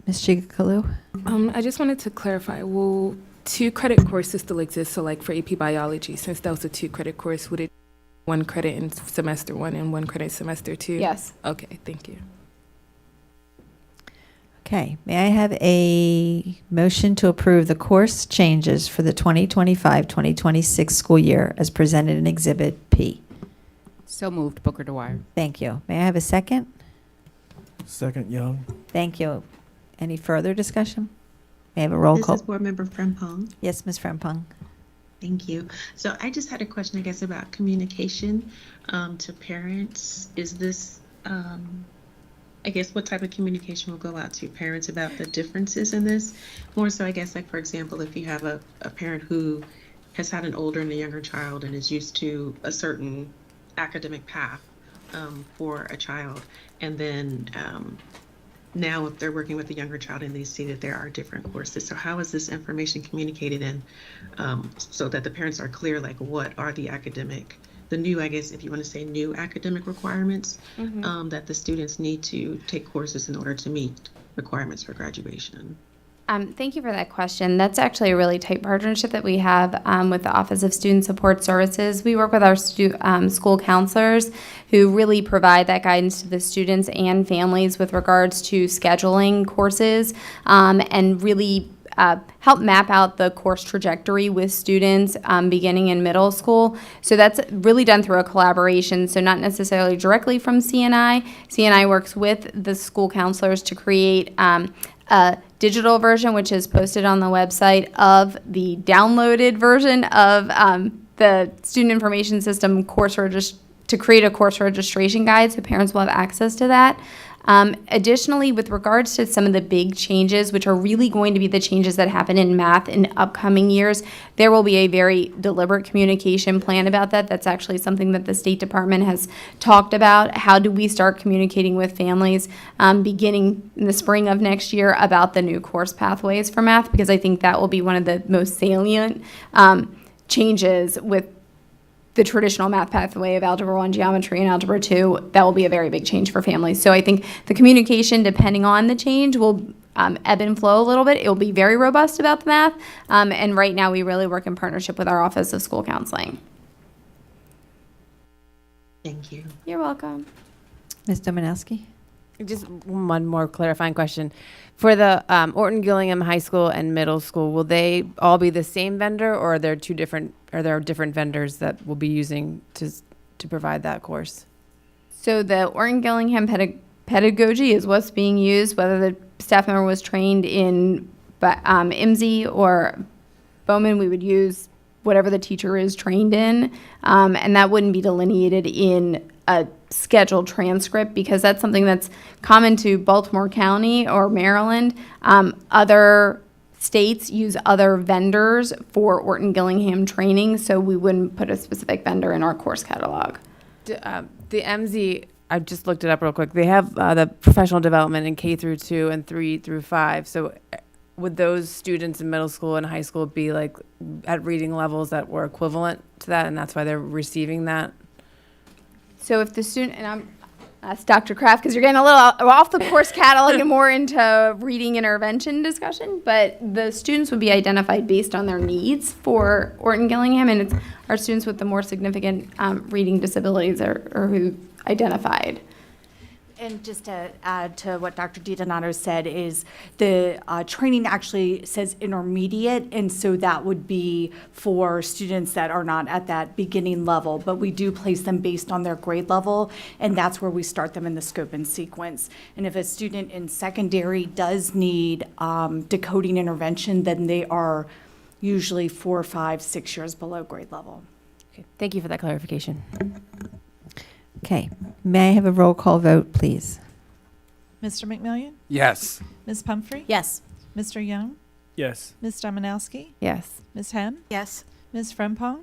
Ms. Chigakalu? I just wanted to clarify, will 2-credit courses still exist? So like for AP Biology, since that was a 2-credit course, would it 1 credit in semester 1 and 1 credit semester 2? Yes. Okay, thank you. Okay, may I have a motion to approve the course changes for the 2025-2026 school year as presented in Exhibit P? So moved, Booker Dwyer. Thank you. May I have a second? Second, Young. Thank you. Any further discussion? May I have a roll call? This is Board Member Frempong. Yes, Ms. Frempong. Thank you. So I just had a question, I guess, about communication to parents. Is this, I guess, what type of communication will go out to parents about the differences in this? More so, I guess, like, for example, if you have a parent who has had an older and a younger child and is used to a certain academic path for a child, and then now if they're working with a younger child and they see that there are different courses. So how is this information communicated in so that the parents are clear, like what are the new, I guess, if you want to say new academic requirements that the students need to take courses in order to meet requirements for graduation? Thank you for that question. That's actually a really tight partnership that we have with the Office of Student Support Services. We work with our school counselors who really provide that guidance to the students and families with regards to scheduling courses and really help map out the course trajectory with students beginning in middle school. So that's really done through a collaboration, so not necessarily directly from CNI. CNI works with the school counselors to create a digital version, which is posted on the website, of the downloaded version of the student information system to create a course registration guide, so parents will have access to that. Additionally, with regards to some of the big changes, which are really going to be the changes that happen in math in upcoming years, there will be a very deliberate communication plan about that. That's actually something that the State Department has talked about. How do we start communicating with families beginning in the spring of next year about the new course pathways for math? Because I think that will be one of the most salient changes with the traditional math pathway of Algebra 1 geometry and Algebra 2. That will be a very big change for families. So I think the communication, depending on the change, will ebb and flow a little bit. It will be very robust about the math. And right now we really work in partnership with our Office of School Counseling. Thank you. You're welcome. Ms. Domanowski? Just one more clarifying question. For the Orton Gillingham High School and Middle School, will they all be the same vendor, or are there different vendors that will be using to provide that course? So the Orton Gillingham pedagogy is what's being used, whether the staff member was trained in IMSI or Bowman, we would use whatever the teacher is trained in, and that wouldn't be delineated in a scheduled transcript because that's something that's common to Baltimore County or Maryland. Other states use other vendors for Orton Gillingham training, so we wouldn't put a specific vendor in our course catalog. The MZ, I just looked it up real quick. They have the professional development in K through 2 and 3 through 5. So would those students in middle school and high school be like at reading levels that were equivalent to that, and that's why they're receiving that? So if the student, and I'm, that's Dr. Kraft, because you're getting a little off the course catalog and more into reading intervention discussion, but the students would be identified based on their needs for Orton Gillingham, and it's our students with the more significant reading disabilities are who identified. And just to add to what Dr. DiDonato said is the training actually says intermediate, and so that would be for students that are not at that beginning level, but we do place them based on their grade level, and that's where we start them in the scope and sequence. And if a student in secondary does need decoding intervention, then they are usually 4, 5, 6 years below grade level. Okay, thank you for that clarification. Okay. May I have a roll call vote, please? Mr. McMillian? Yes. Ms. Pumphrey? Yes. Mr. Young? Yes. Ms. Dominowski? Yes. Ms. Henn? Yes. Ms. Frempong?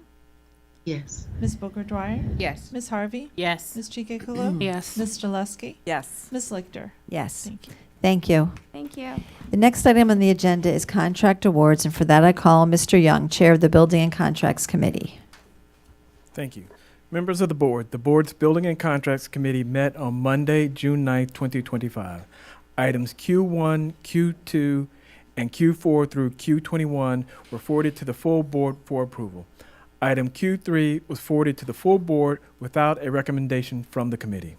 Yes. Ms. Booker Dwyer? Yes. Ms. Harvey? Yes. Ms. Chikakalo? Yes. Ms. Delusky? Yes. Ms. Lichter? Yes. Thank you. Thank you. Thank you. The next item on the agenda is contract awards, and for that I call Mr. Young, Chair of the Building and Contracts Committee. Thank you. Members of the board's Building and Contracts Committee met on Monday, June 9th, 2025. Items Q1, Q2, and Q4 through Q21 were forwarded to the full board for approval. Item Q3 was forwarded to the full board without a recommendation from the committee.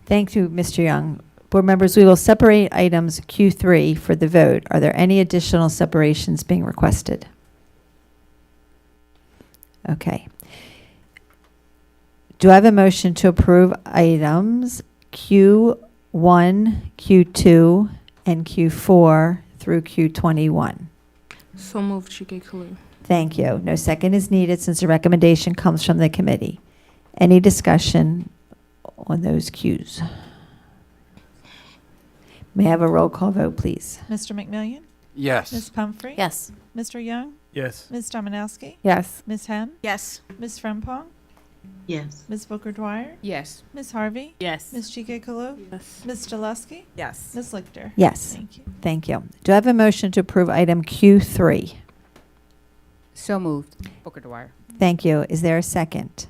Thank you, Mr. Young. Board members, we will separate items Q3 for the vote. Are there any additional separations being requested? Okay. Do I have a motion to approve items Q1, Q2, and Q4 through Q21? So moved, Chikakalo. Thank you. No second is needed since the recommendation comes from the committee. Any discussion on those Qs? May I have a roll call vote, please? Mr. McMillian? Yes. Ms. Pumphrey? Yes. Mr. Young? Yes. Ms. Dominowski? Yes. Ms. Henn? Yes. Ms. Frempong? Yes. Ms. Booker Dwyer? Yes. Ms. Harvey? Yes. Ms. Chikakalo? Yes. Ms. Delusky? Yes. Ms. Lichter? Yes. Thank you. Thank you. Do I have a motion to approve item Q3? So moved. Booker Dwyer. Thank you. Is there a second?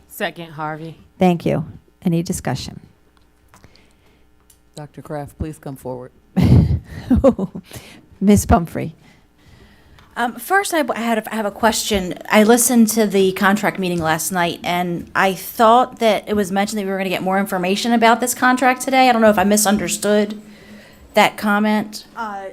Second, Harvey. Thank you. Any discussion? Dr. Kraft, please come forward. Ms. Pumphrey? First, I have a question. I listened to the contract meeting last night, and I thought that it was mentioned that we were going to get more information about this contract today. I don't know if I misunderstood that comment. Mr.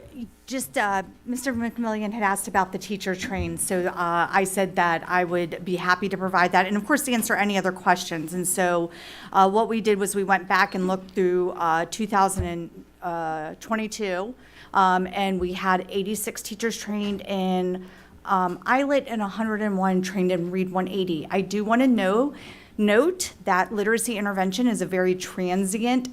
McMillian had asked about the teacher train, so I said that I would be happy to provide that, and of course, to answer any other questions. And so what we did was we went back and looked through 2022, and we had 86 teachers trained in ILIT and 101 trained in Read 180. I do want to note that literacy intervention is a very transient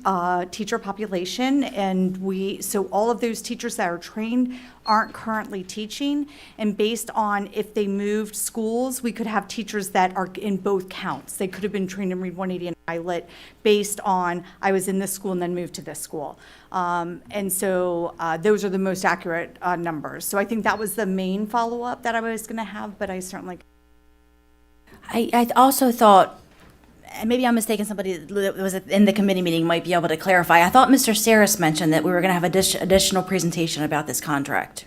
teacher population, and so all of those teachers that are trained aren't currently teaching, and based on if they moved schools, we could have teachers that are in both counts. They could have been trained in Read 180 and ILIT based on I was in this school and then moved to this school. And so those are the most accurate numbers. So I think that was the main follow-up that I was going to have, but I certainly... I also thought, and maybe I'm mistaken, somebody that was in the committee meeting might be able to clarify. I thought Mr. Saris mentioned that we were going to have additional presentation about this contract.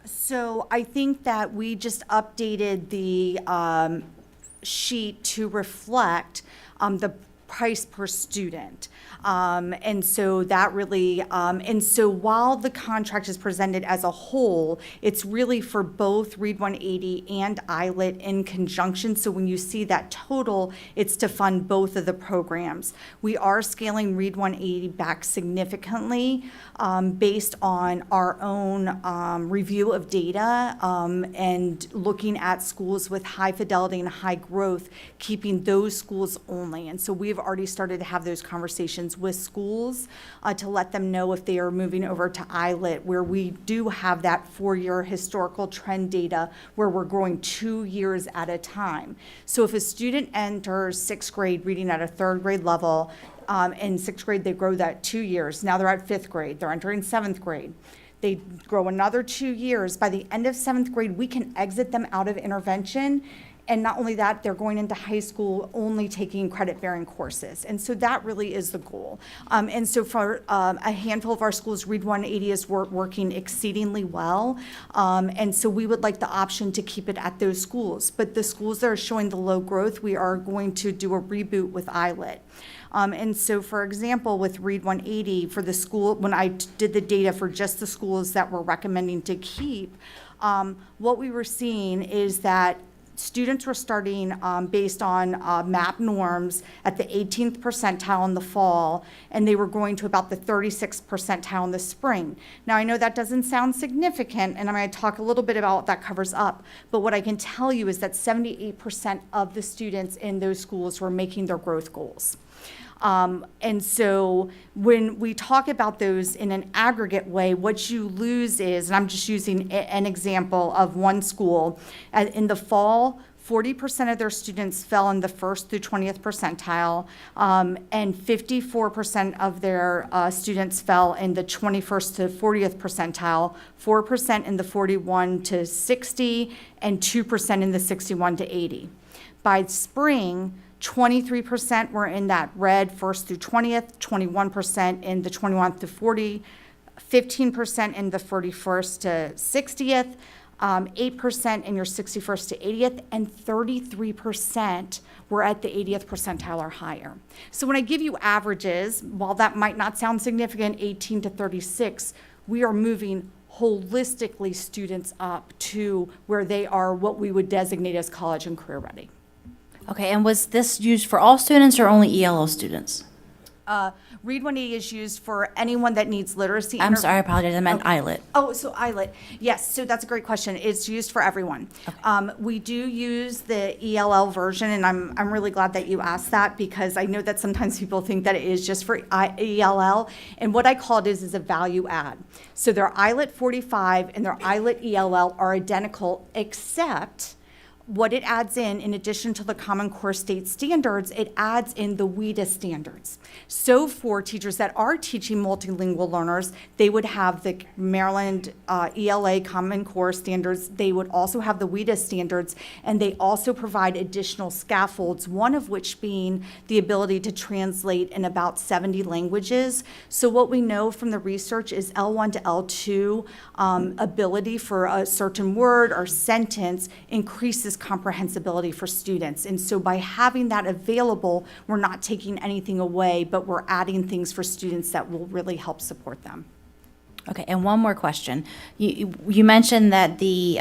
So I think that we just updated the sheet to reflect the price per student. And so that really, and so while the contract is presented as a whole, it's really for both Read 180 and ILIT in conjunction. So when you see that total, it's to fund both of the programs. We are scaling Read 180 back significantly based on our own review of data and looking at schools with high fidelity and high growth, keeping those schools only. And so we've have already started to have those conversations with schools to let them know if they are moving over to ILET, where we do have that 4-year historical trend data where we're growing 2 years at a time. So if a student enters 6th grade reading at a 3rd grade level, in 6th grade they grow that 2 years. Now they're at 5th grade, they're entering 7th grade. They grow another 2 years. By the end of 7th grade, we can exit them out of intervention. And not only that, they're going into high school only taking credit-bearing courses. And so that really is the goal. And so for a handful of our schools, Read 180 is working exceedingly well. And so we would like the option to keep it at those schools. But the schools that are showing the low growth, we are going to do a reboot with ILET. And so, for example, with Read 180, for the school, when I did the data for just the schools that we're recommending to keep, what we were seeing is that students were starting based on MAP norms at the 18th percentile in the fall, and they were going to about the 36th percentile in the spring. Now, I know that doesn't sound significant, and I'm going to talk a little bit about what that covers up, but what I can tell you is that 78% of the students in those schools were making their growth goals. And so when we talk about those in an aggregate way, what you lose is, and I'm just using an example of one school, in the fall, 40% of their students fell in the 1st through 20th percentile, and 54% of their students fell in the 21st to 40th percentile, 4% in the 41 to 60, and 2% in the 61 to 80. By spring, 23% were in that red 1st through 20th, 21% in the 21st to 40, 15% in the 41st to 60th, 8% in your 61st to 80th, and 33% were at the 80th percentile or higher. So when I give you averages, while that might not sound significant, 18 to 36, we are moving holistically students up to where they are what we would designate as college and career ready. Okay, and was this used for all students or only ELL students? Read 180 is used for anyone that needs literacy. I'm sorry, I apologize. I meant ILET. Oh, so ILET. Yes, so that's a great question. It's used for everyone. Okay. We do use the ELL version, and I'm really glad that you asked that, because I know that sometimes people think that it is just for ELL, and what I call it is a value add. So their ILET 45 and their ILET ELL are identical, except what it adds in addition to the Common Core state standards, it adds in the WIDA standards. So for teachers that are teaching multilingual learners, they would have the Maryland ELA Common Core standards. They would also have the WIDA standards, and they also provide additional scaffolds, one of which being the ability to translate in about 70 languages. So what we know from the research is L1 to L2 ability for a certain word or sentence increases comprehensibility for students. And so by having that available, we're not taking anything away, but we're adding things for students that will really help support them. Okay, and one more question. You mentioned that the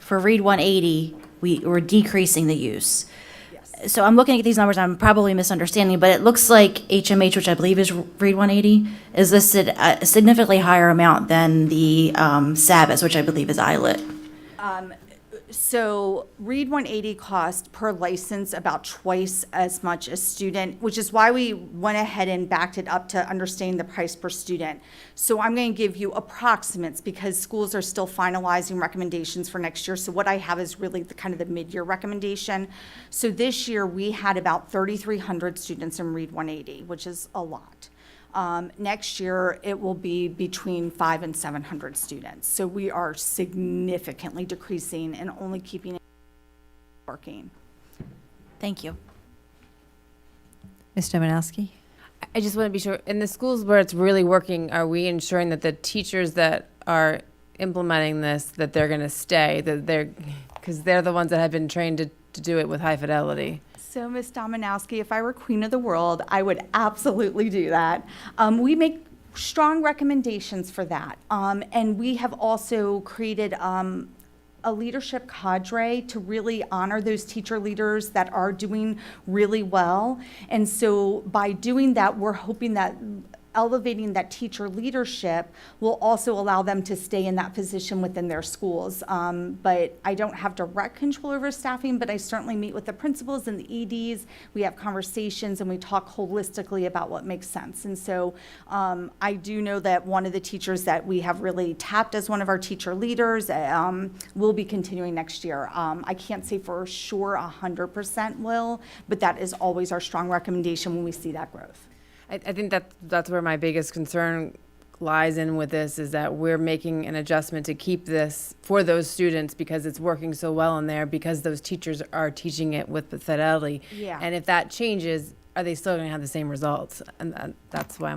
for Read 180, we're decreasing the use. Yes. So I'm looking at these numbers, I'm probably misunderstanding, but it looks like HMH, which I believe is Read 180, is listed at a significantly higher amount than the SABIS, which I believe is ILET. So Read 180 cost per license about twice as much as student, which is why we went ahead and backed it up to understand the price per student. So I'm going to give you approximates because schools are still finalizing recommendations for next year. So what I have is really the kind of the mid-year recommendation. So this year we had about 3,300 students in Read 180, which is a lot. Next year, it will be between 500 and 700 students. So we are significantly decreasing and only keeping it working. Thank you. Ms. Domanowski? I just want to be sure, in the schools where it's really working, are we ensuring that the teachers that are implementing this, that they're going to stay, that because they're the ones that have been trained to do it with high fidelity? So, Ms. Domanowski, if I were queen of the world, I would absolutely do that. We make strong recommendations for that. And we have also created a leadership cadre to really honor those teacher leaders that are doing really well. And so by doing that, we're hoping that elevating that teacher leadership will also allow them to stay in that position within their schools. But I don't have direct control over staffing, but I certainly meet with the principals and the EDs. We have conversations and we talk holistically about what makes sense. And so I do know that one of the teachers that we have really tapped as one of our teacher leaders will be continuing next year. I can't say for sure 100% will, but that is always our strong recommendation when we see that growth. I think that's where my biggest concern lies in with this, is that we're making an adjustment to keep this for those students because it's working so well in there, because those teachers are teaching it with fidelity. Yeah. And if that changes, are they still going to have the same results? And that's why I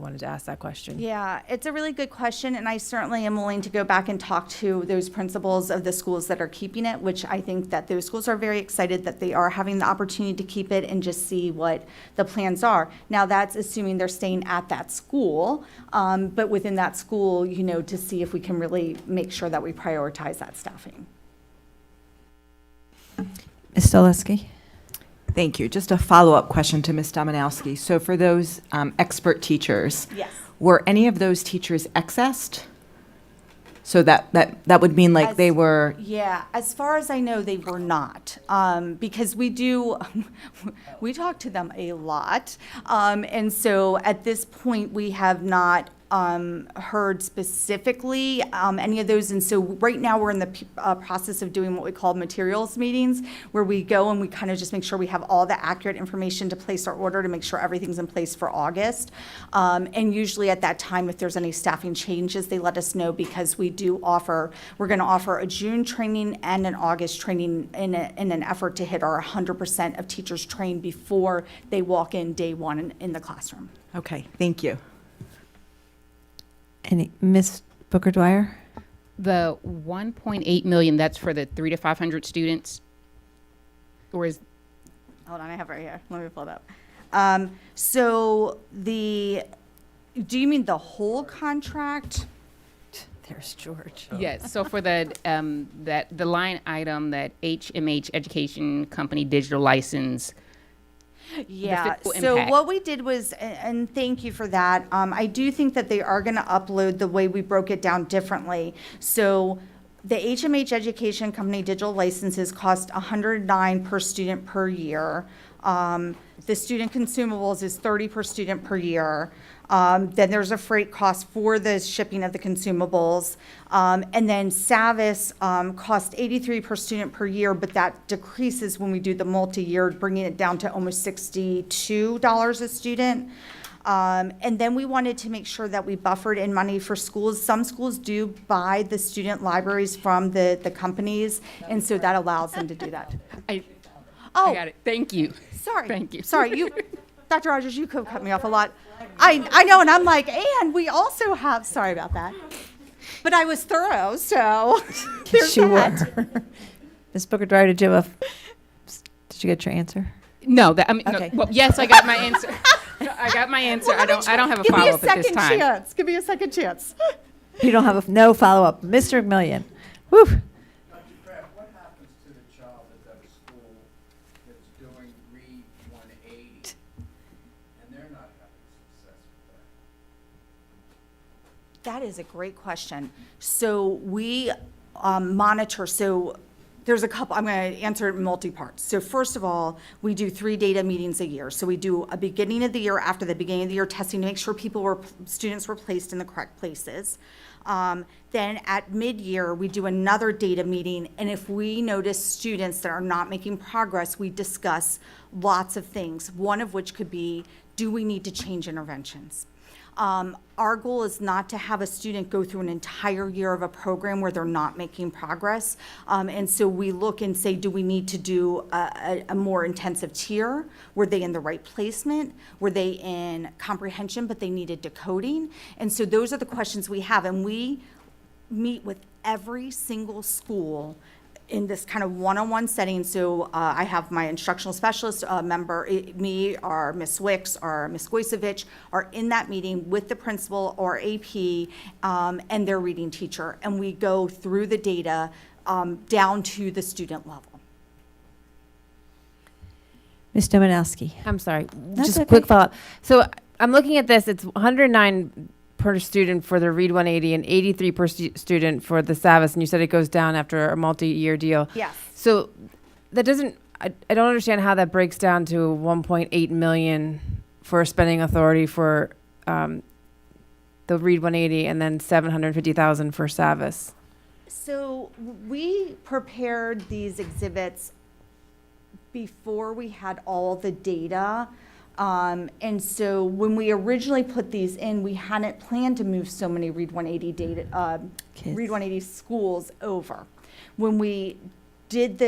wanted to ask that question. Yeah, it's a really good question, and I certainly am willing to go back and talk to those principals of the schools that are keeping it, which I think that those schools are very excited that they are having the opportunity to keep it and just see what the plans are. Now, that's assuming they're staying at that school, but within that school, to see if we can really make sure that we prioritize that staffing. Ms. Stoleski? Thank you. Just a follow-up question to Ms. Dominowski. So for those expert teachers, Yes. were any of those teachers accessed? So that would mean like they were... Yeah, as far as I know, they were not, because we talk to them a lot. And so at this point, we have not heard specifically any of those. And so right now we're in the process of doing what we call materials meetings, where we go and we kind of just make sure we have all the accurate information to place our order to make sure everything's in place for August. And usually at that time, if there's any staffing changes, they let us know, because we're going to offer a June training and an August training in an effort to hit our 100% of teachers trained before they walk in day one in the classroom. Okay, thank you. Ms. Booker-Dwyer? The 1.8 million, that's for the 300 to 500 students? Or is... Hold on, I have it right here. Let me pull it up. Do you mean the whole contract? There's George. Yes, so for the line item, that HMH Education Company digital license. Yeah, fiscal so impact. what we did was, and thank you for that, I do think that they are going to upload the way we broke it down differently. So the HMH Education Company digital licenses cost $109 per student per year. The student consumables is $30 per student per year. Then there's a freight cost for the shipping of the consumables. And then Savis cost $83 per student per year, but that decreases when we do the multi-year, bringing it down to almost $62 a student. And then we wanted to make sure that we buffered in money for schools. Some schools do buy the student libraries from the companies, and so that allows them to do that. I got it. Thank you. Sorry. Thank you. Sorry, Dr. Rogers, you could have cut me off a lot. I know, and I'm like, and we also have, sorry about that. But I was thorough, so there's that. Were. Ms. Booker-Dwyer, did you get your answer? No, Okay. well, yes, I got my answer. I got my answer. Well, I don't have a follow-up at this time. Give me a second chance. You don't have no follow-up. Mr. McMillian. Woo. Dr. Kraft, what happens to the child that's at a school that's doing Read 180 and they're not having success with that? That is a great question. So we monitor, so there's a couple, I'm going to answer it in multi-parts. So first of all, we do 3 data meetings a year. So we do a beginning of the year, after the beginning of the year testing to make sure students were placed in the correct places. Then at mid-year, we do another data meeting, and if we notice students that are not making progress, we discuss lots of things, one of which could be, do we need to change interventions? Our goal is not to have a student go through an entire year of a program where they're not making progress. And so we look and say, do we need to do a more intensive tier? Were they in the right placement? Were they in comprehension, but they needed decoding? And so those are the questions we have. And we meet with every single school in this kind of one-on-one setting. So I have my instructional specialist member, me, or Ms. Wicks, or Ms. Goisevich are in that meeting with the principal or AP and their reading teacher. And we go through the data down to the student level. Ms. Dominowski. I'm sorry, That's just okay. a quick follow-up. So I'm looking at this, it's 109 per student for the Read 180 and 83 per student for the Savas, and you said it goes down after a multi-year deal. Yes. So that doesn't, I don't understand how that breaks down to 1.8 million for spending authority for the Read 180 and then 750,000 for Savas. So we prepared these exhibits before we had all the data. And so when we originally put these in, we hadn't planned to move so many Read 180 data, Read 180 schools over. When we did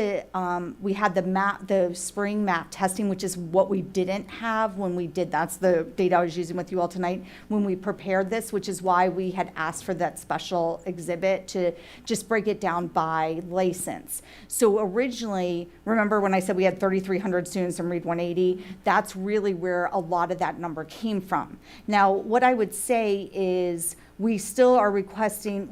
we had the spring map testing, which is what we didn't have when we did, that's the data I was using with you all tonight, when we prepared this, which is why we had asked for that special exhibit to just break it down by license. So originally, remember when I said we had 3,300 students in Read 180, that's really where a lot of that number came from. Now, what I would say is, we still are requesting,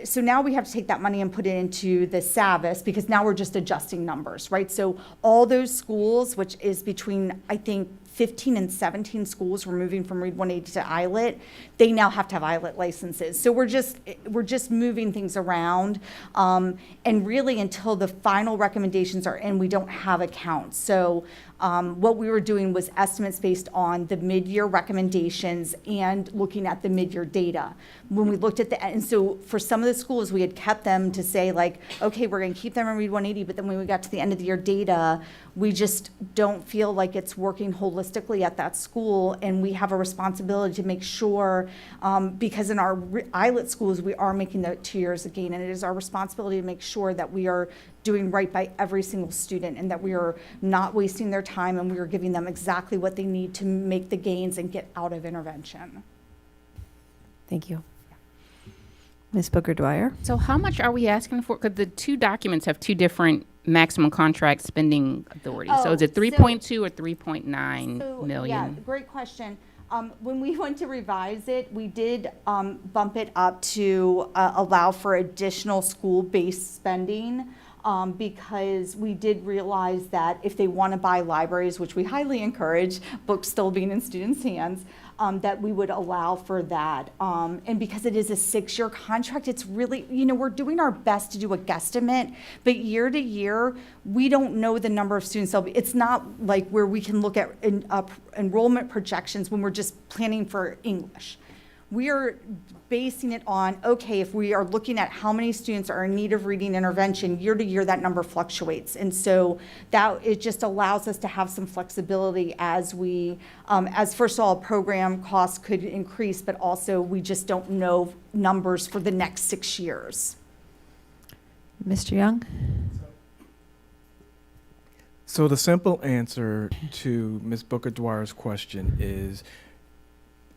so now we have to take that money and put it into the Savas, because now we're just adjusting numbers, right? So all those schools, which is between, I think, 15 and 17 schools we're moving from Read 180 to ILET, they now have to have ILET licenses. So we're just moving things around. And really until the final recommendations are in, we don't have a count. So what we were doing was estimates based on the mid-year recommendations and looking at the mid-year data. When we looked at and so for some of the schools, we had kept them to say like, okay, we're gonna keep them in Read 180, but then when we got to the end of the year data, we just don't feel like it's working holistically at that school, and we have a responsibility to make sure, because in our ILET schools, we are making the 2 years of gain, and it is our responsibility to make sure that we are doing right by every single student and that we are not wasting their time and we are giving them exactly what they need to make the gains and get out of intervention. Thank you. Ms. Booker Dwyer? So how much are we asking for? Because the two documents have two different maximum contract spending authority. So is it 3.2 or 3.9 million? Yeah, great question. When we went to revise it, we did bump it up to allow for additional school-based spending. Because we did realize that if they want to buy libraries, which we highly encourage, books still being in students' hands, that we would allow for that. And because it is a 6-year contract, it's really, we're doing our best to do a guesstimate, but year to year, we don't know the number of students. It's not like where we can look at enrollment projections when we're just planning for English. We are basing it on, okay, if we are looking at how many students are in need of reading intervention, year to year, that number fluctuates. And so that it just allows us to have some flexibility as we, as first of all, program costs could increase, but also we just don't know numbers for the next 6 years. Mr. Young? So the simple answer to Ms. Booker Dwyer's question is,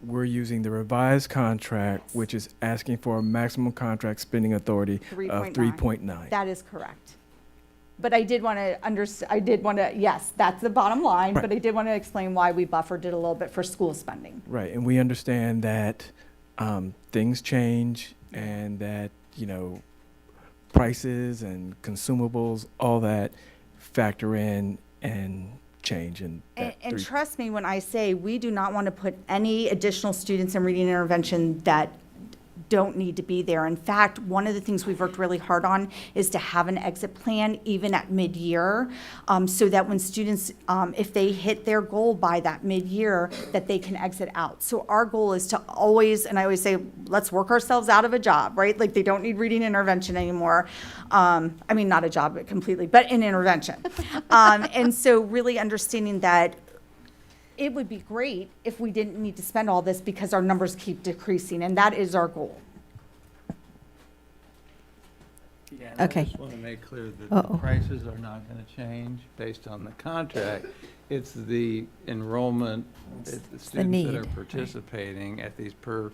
we're using the revised contract, which is asking for a maximum contract spending authority of 3.9. That is correct. But I did want to yes, that's the bottom line, Right. but I did want to explain why we buffered it a little bit for school spending. Right, and we understand that things change and that, prices and consumables, all that factor in and change. And trust me when I say we do not want to put any additional students in reading intervention that don't need to be there. In fact, one of the things we've worked really hard on is to have an exit plan even at mid-year, so that when students, if they hit their goal by that mid-year, that they can exit out. So our goal is to always, and I always say, let's work ourselves out of a job, right? Like they don't need reading intervention anymore. I mean, not a job completely, but an intervention. And so really understanding that it would be great if we didn't need to spend all this because our numbers keep decreasing, and that is our goal. Yeah, Okay. I just want to make clear that the prices are not going to change based on the contract. It's the enrollment, it's the students that are participating at these per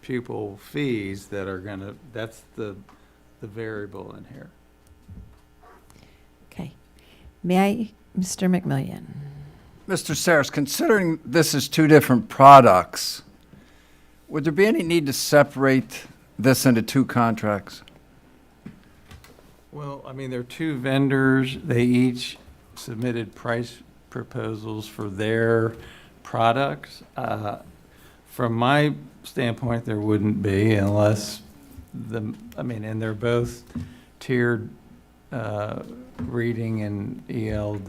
pupil fees that are going to, that's the variable in here. Okay. May I, Mr. McMillian? Mr. Saris, considering this is two different products, would there be any need to separate this into two contracts? Well, I mean, there are two vendors. They each submitted price proposals for their products. from my standpoint, there wouldn't be unless and they're both tiered reading and ELD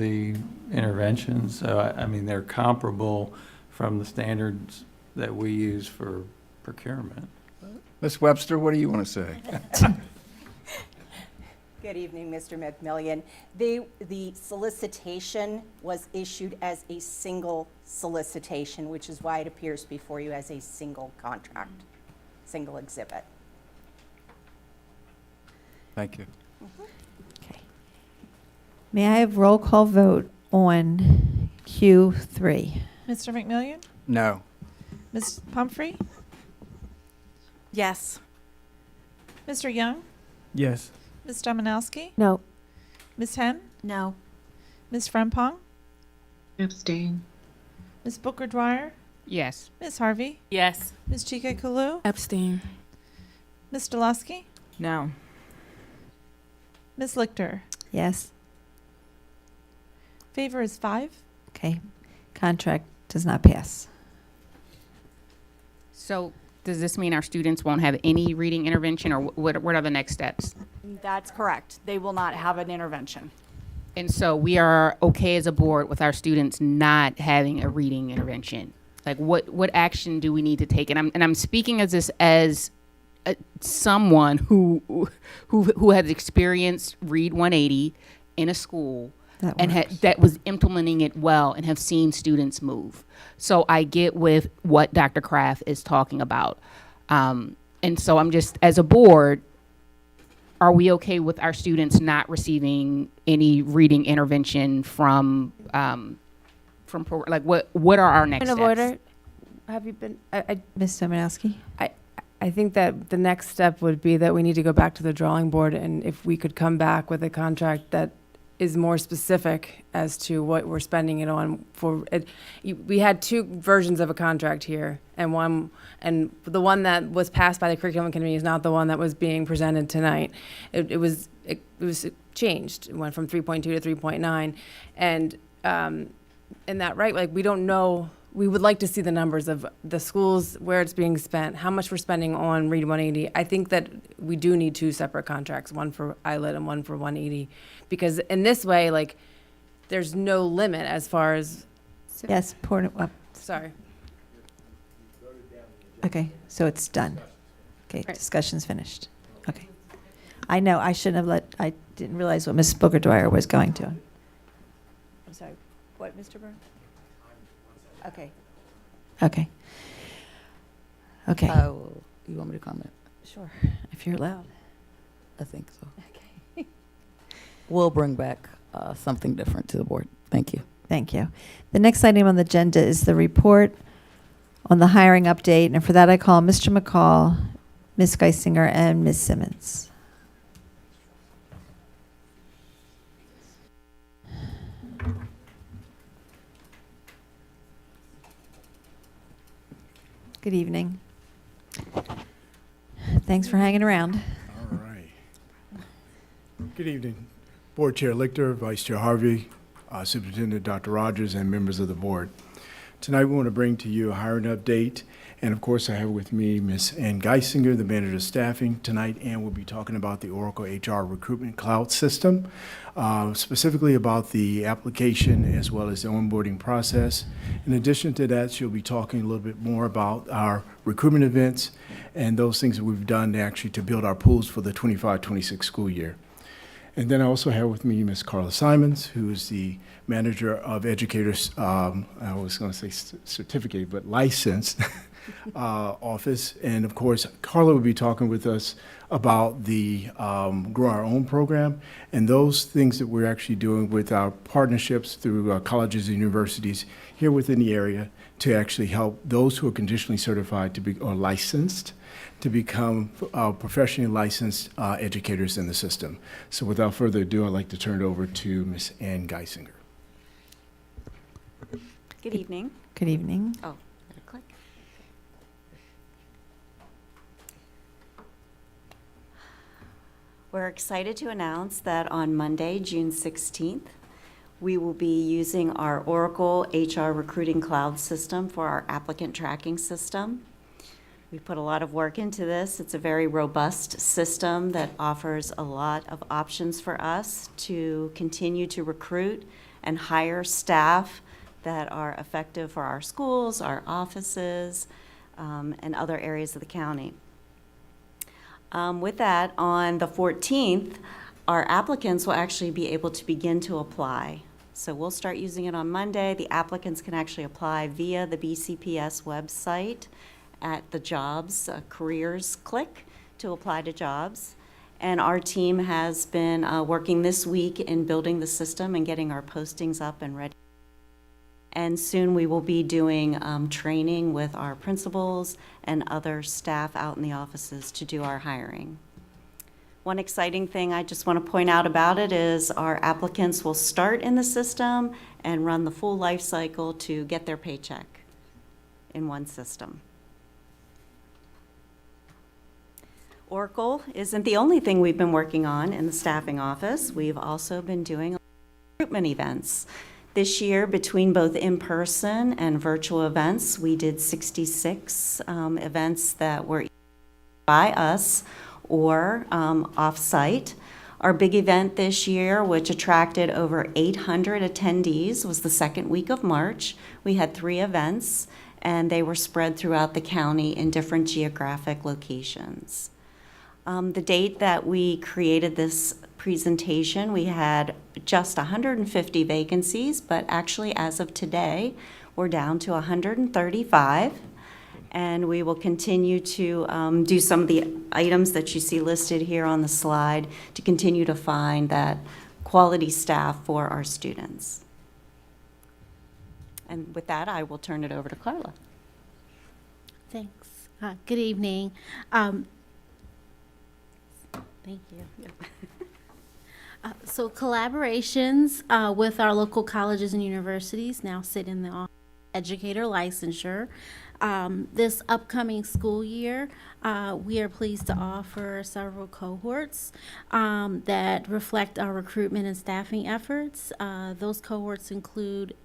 interventions. So, they're comparable from the standards that we use for procurement. Ms. Webster, what do you want to say? Good evening, Mr. McMillian. The solicitation was issued as a single solicitation, which is why it appears before you as a single contract, single exhibit. Thank you. Okay. May I have roll call vote on Q3? Mr. McMillian? No. Ms. Pumphrey? Yes. Mr. Young? Yes. Ms. Dominowski? No. Ms. Henn? No. Ms. Frempong? Abstain. Ms. Booker Dwyer? Yes. Ms. Harvey? Yes. Ms. Chike Kalu? Abstain. Ms. Delusky? No. Ms. Lichter? Yes. Favor is 5. Okay. Contract does not pass. So does this mean our students won't have any reading intervention, or what are the next steps? That's correct. They will not have an intervention. And so we are okay as a board with our students not having a reading intervention. Like what action do we need to take? And I'm speaking as someone who has experienced Read 180 in a school that was implementing it well and have seen students move. So I get with what Dr. Kraft is talking about. And so I'm just, as a board, are we okay with our students not receiving any reading intervention from what are our next Point steps? of order. Have you been? Ms. Dominowski? I think that the next step would be that we need to go back to the drawing board, and if we could come back with a contract that is more specific as to what we're spending it on for it. We had 2 versions of a contract here, and the one that was passed by the curriculum committee is not the one that was being presented tonight. It was changed. It went from 3.2 to 3.9, and in that we don't know. We would like to see the numbers of the schools, where it's being spent, how much we're spending on Read 180. I think that we do need 2 separate contracts, one for ILET and one for 180, because in this way, there's no limit as far as. Yes, pour it up. Sorry. Okay, so it's done. Okay, discussion's finished. Okay. I know, I shouldn't have I didn't realize what Ms. Booker Dwyer was going to. I'm sorry, what, Mr. Byrne? Okay. Okay. Okay. You want me to comment? Sure, if you're allowed. I think so. Okay. We'll bring back something different to the board. Thank you. Thank you. The next item on the agenda is the report on the hiring update, and for that I call Mr. McCall, Ms. Geisinger, and Ms. Simmons. Good evening. Thanks for hanging around. All right. Good evening. Board Chair Lichter, Vice Chair Harvey, Superintendent Dr. Rogers, and members of the board. Tonight we want to bring to you a hiring update, and of course I have with me Ms. Ann Geisinger, the Manager of Staffing. Tonight Ann will be talking about the Oracle HR Recruitment Cloud System, specifically about the application as well as the onboarding process. In addition to that, she'll be talking a little bit more about our recruitment events and those things that we've done to build our pools for the 25-26 school year. And then I also have with me Ms. Carla Simons, who is the Manager of Educators, I was going to say certificate, but licensed office. And of course, Carla will be talking with us about the Grow Our Own program and those things that we're actually doing with our partnerships through colleges and universities here within the area to actually help those who are conditionally certified to be or licensed to become professionally licensed educators in the system. So without further ado, I'd like to turn it over to Ms. Ann Geisinger. Good evening. Good evening. Oh, click. We're excited to announce that on Monday, June 16th, We will be using our Oracle HR Recruiting Cloud system for our applicant tracking system. We put a lot of work into this. It's a very robust system that offers a lot of options for us to continue to recruit and hire staff that are effective for our schools, our offices, and other areas of the county. With that, on the 14th, our applicants will actually be able to begin to apply. So we'll start using it on Monday. The applicants can actually apply via the BCPS website at the jobs, careers click to apply to jobs. And our team has been working this week in building the system and getting our postings up and ready. And soon we will be doing training with our principals and other staff out in the offices to do our hiring. One exciting thing I just want to point out about it is our applicants will start in the system and run the full life cycle to get their paycheck in one system. Oracle isn't the only thing we've been working on in the staffing office. We've also been doing recruitment events. This year, between both in-person and virtual events, we did 66 events that were by us or off-site. Our big event this year, which attracted over 800 attendees, was the second week of March. We had 3 events, and they were spread throughout the county in different geographic locations. The date that we created this presentation, we had just 150 vacancies, but actually as of today, we're down to 135. And we will continue to do some of the items that you see listed here on the slide to continue to find that quality staff for our students. And with that, I will turn it over to Carla. Thanks. Good evening. Thank you. So collaborations with our local colleges and universities now sit in the office of educator licensure. This upcoming school year, we are pleased to offer several cohorts that reflect our recruitment and staffing efforts. Those cohorts include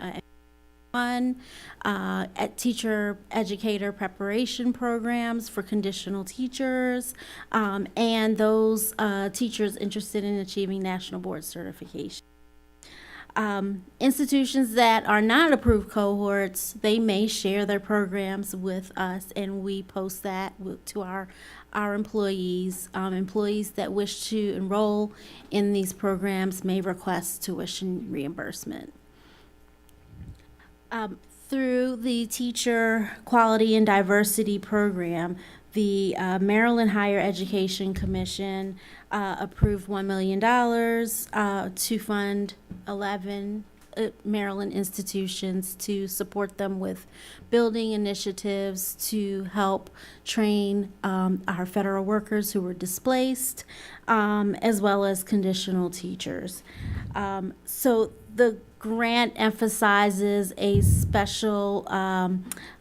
teacher educator preparation programs for conditional teachers, and those teachers interested in achieving national board certification. Institutions that are not approved cohorts, they may share their programs with us, and we post that to our employees. Employees that wish to enroll in these programs may request tuition reimbursement. Through the Teacher Quality and Diversity Program, the Maryland Higher Education Commission approved $1 million to fund 11 Maryland institutions to support them with building initiatives to help train our federal workers who were displaced, as well as conditional teachers. So the grant emphasizes a special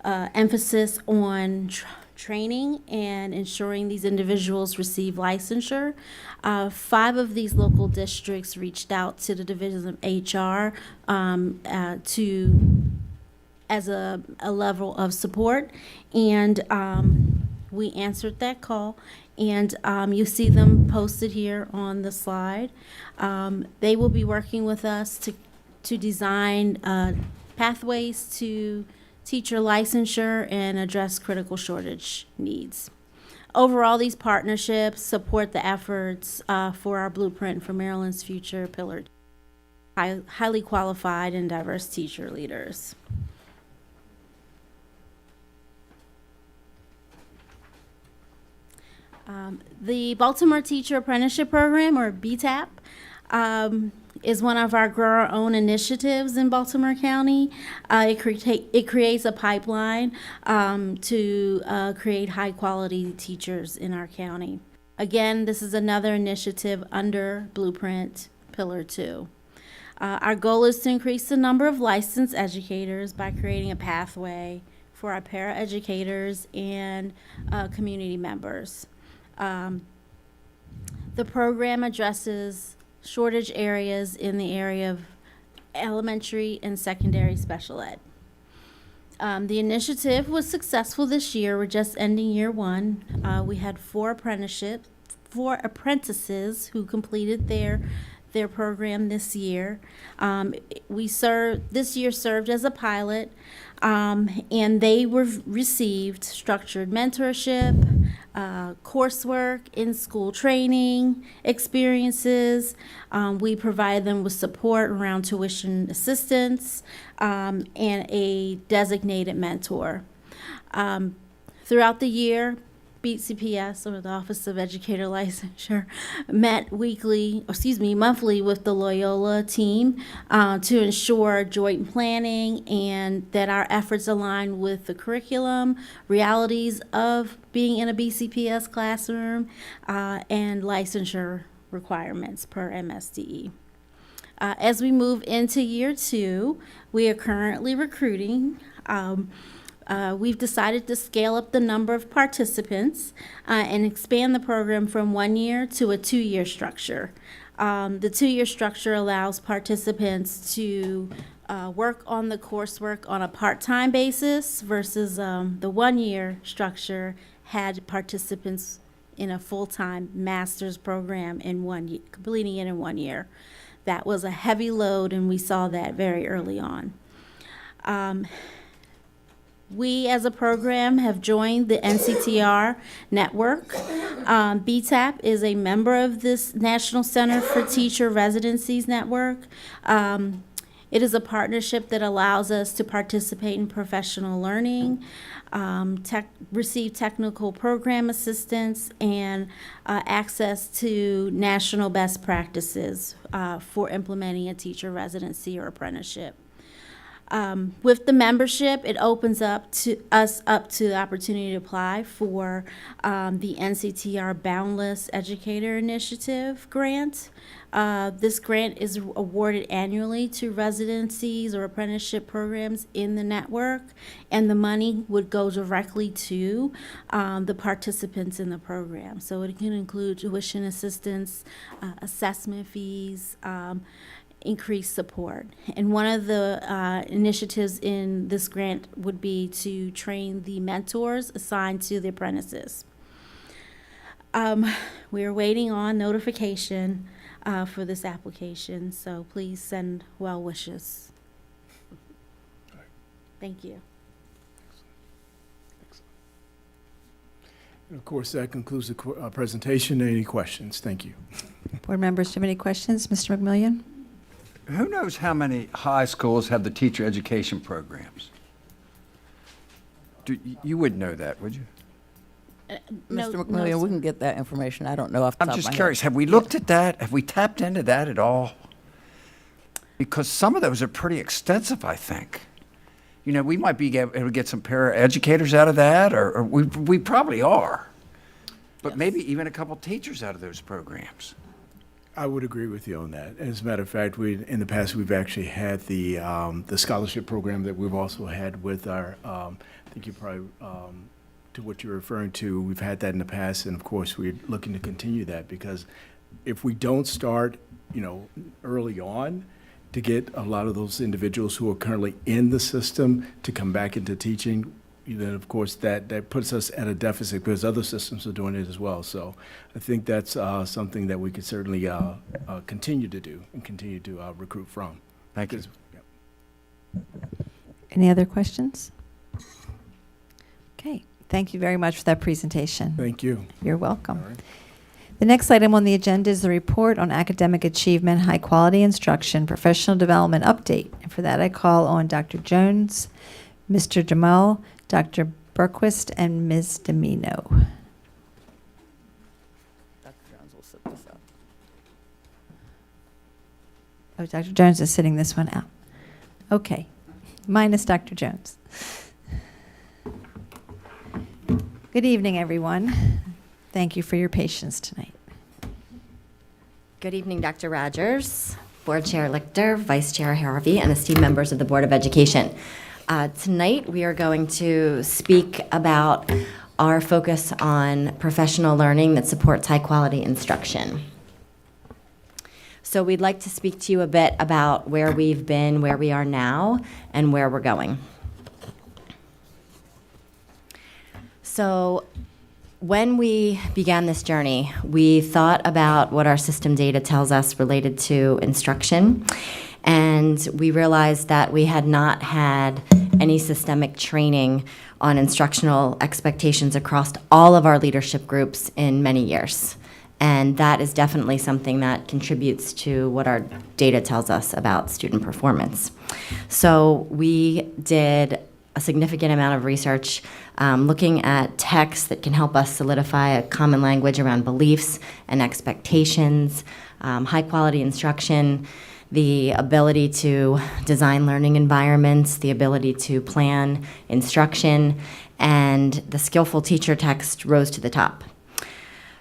emphasis on training and ensuring these individuals receive licensure. 5 of these local districts reached out to the Division of HR as a level of support, and we answered that call. And you see them posted here on the slide. They will be working with us to design pathways to teacher licensure and address critical shortage needs. Overall, these partnerships support the efforts for our blueprint for Maryland's future pillar, highly qualified and diverse teacher leaders. The Baltimore Teacher Apprenticeship Program, or BTAP, is one of our Grow Our Own initiatives in Baltimore County. It creates a pipeline to create high-quality teachers in our county. Again, this is another initiative under Blueprint Pillar 2. Our goal is to increase the number of licensed educators by creating a pathway for our paraeducators and community members. The program addresses shortage areas in the area of elementary and secondary special ed. The initiative was successful this year. We're just ending year one. We had 4 apprentices who completed their program this year. This year served as a pilot, and they received structured mentorship, coursework, in-school training, experiences. We provided them with support around tuition assistance, and a designated mentor. Throughout the year, BCPS, or the Office of Educator Licensure, met monthly with the Loyola team to ensure joint planning and that our efforts align with the curriculum, realities of being in a BCPS classroom, and licensure requirements per MSDE. As we move into year 2, we are currently recruiting. We've decided to scale up the number of participants and expand the program from 1 year to a 2-year structure. The 2-year structure allows participants to work on the coursework on a part-time basis versus the 1-year structure had participants in a full-time master's program in 1 year, completing it in 1 year. That was a heavy load, and we saw that very early on. We, as a program, have joined the NCTR network. BTAP is a member of this National Center for Teacher Residencies network. It is a partnership that allows us to participate in professional learning, receive technical program assistance, and access to national best practices for implementing a teacher residency or apprenticeship. With the membership, it opens up to the opportunity to apply for the NCTR Boundless Educator Initiative grant. This grant is awarded annually to residencies or apprenticeship programs in the network, and the money would go directly to the participants in the program. So it can include tuition assistance, assessment fees, increased support. And one of the initiatives in this grant would be to train the mentors assigned to the apprentices. We are waiting on notification for this application, so please send well wishes. Thank you. And of course, that concludes the presentation. Any questions? Thank you. Board members, do you have any questions? Mr. McMillian? Who knows how many high schools have the teacher education programs? You would know that, would you? Mr. McMillian, we can get that information. I don't know off the top of my head. I'm just curious, have we looked at that? Have we tapped into that at all? Because some of those are pretty extensive, I think. You know, we might be able to get some para-educators out of that, or we probably are. But maybe even a couple teachers out of those programs. I would agree with you on that. As a matter of fact, in the past, we've actually had the scholarship program that we've also had with our, I think you probably, to what you're referring to, we've had that in the past, and of course, we're looking to continue that, because if we don't start, early on, to get a lot of those individuals who are currently in the system to come back into teaching, then of course that puts us at a deficit, because other systems are doing it as well. So I think that's something that we could certainly continue to do and continue to recruit from. Thank you. Any other questions? Okay, thank you very much for that presentation. Thank you. You're welcome. All right. The next item on the agenda is the report on academic achievement, high quality instruction, professional development update. And for that, I call on Dr. Jones, Mr. Jamal, Dr. Berquist, and Ms. Domino. Dr. Jones will sit this out. Oh, Dr. Jones is sitting this one out. Okay, minus Dr. Jones. Good evening, everyone. Thank you for your patience tonight. Good evening, Dr. Rogers, Board Chair Lichter, Vice Chair Harvey, and esteemed members of the Board of Education. Tonight, we are going to speak about our focus on professional learning that supports high-quality instruction. So we'd like to speak to you a bit about where we've been, where we are now, and where we're going. So when we began this journey, we thought about what our system data tells us related to instruction, and we realized that we had not had any systemic training on instructional expectations across all of our leadership groups in many years. And that is definitely something that contributes to what our data tells us about student performance. So we did a significant amount of research looking at texts that can help us solidify a common language around beliefs and expectations, high-quality instruction, the ability to design learning environments, the ability to plan instruction, and the skillful teacher text rose to the top.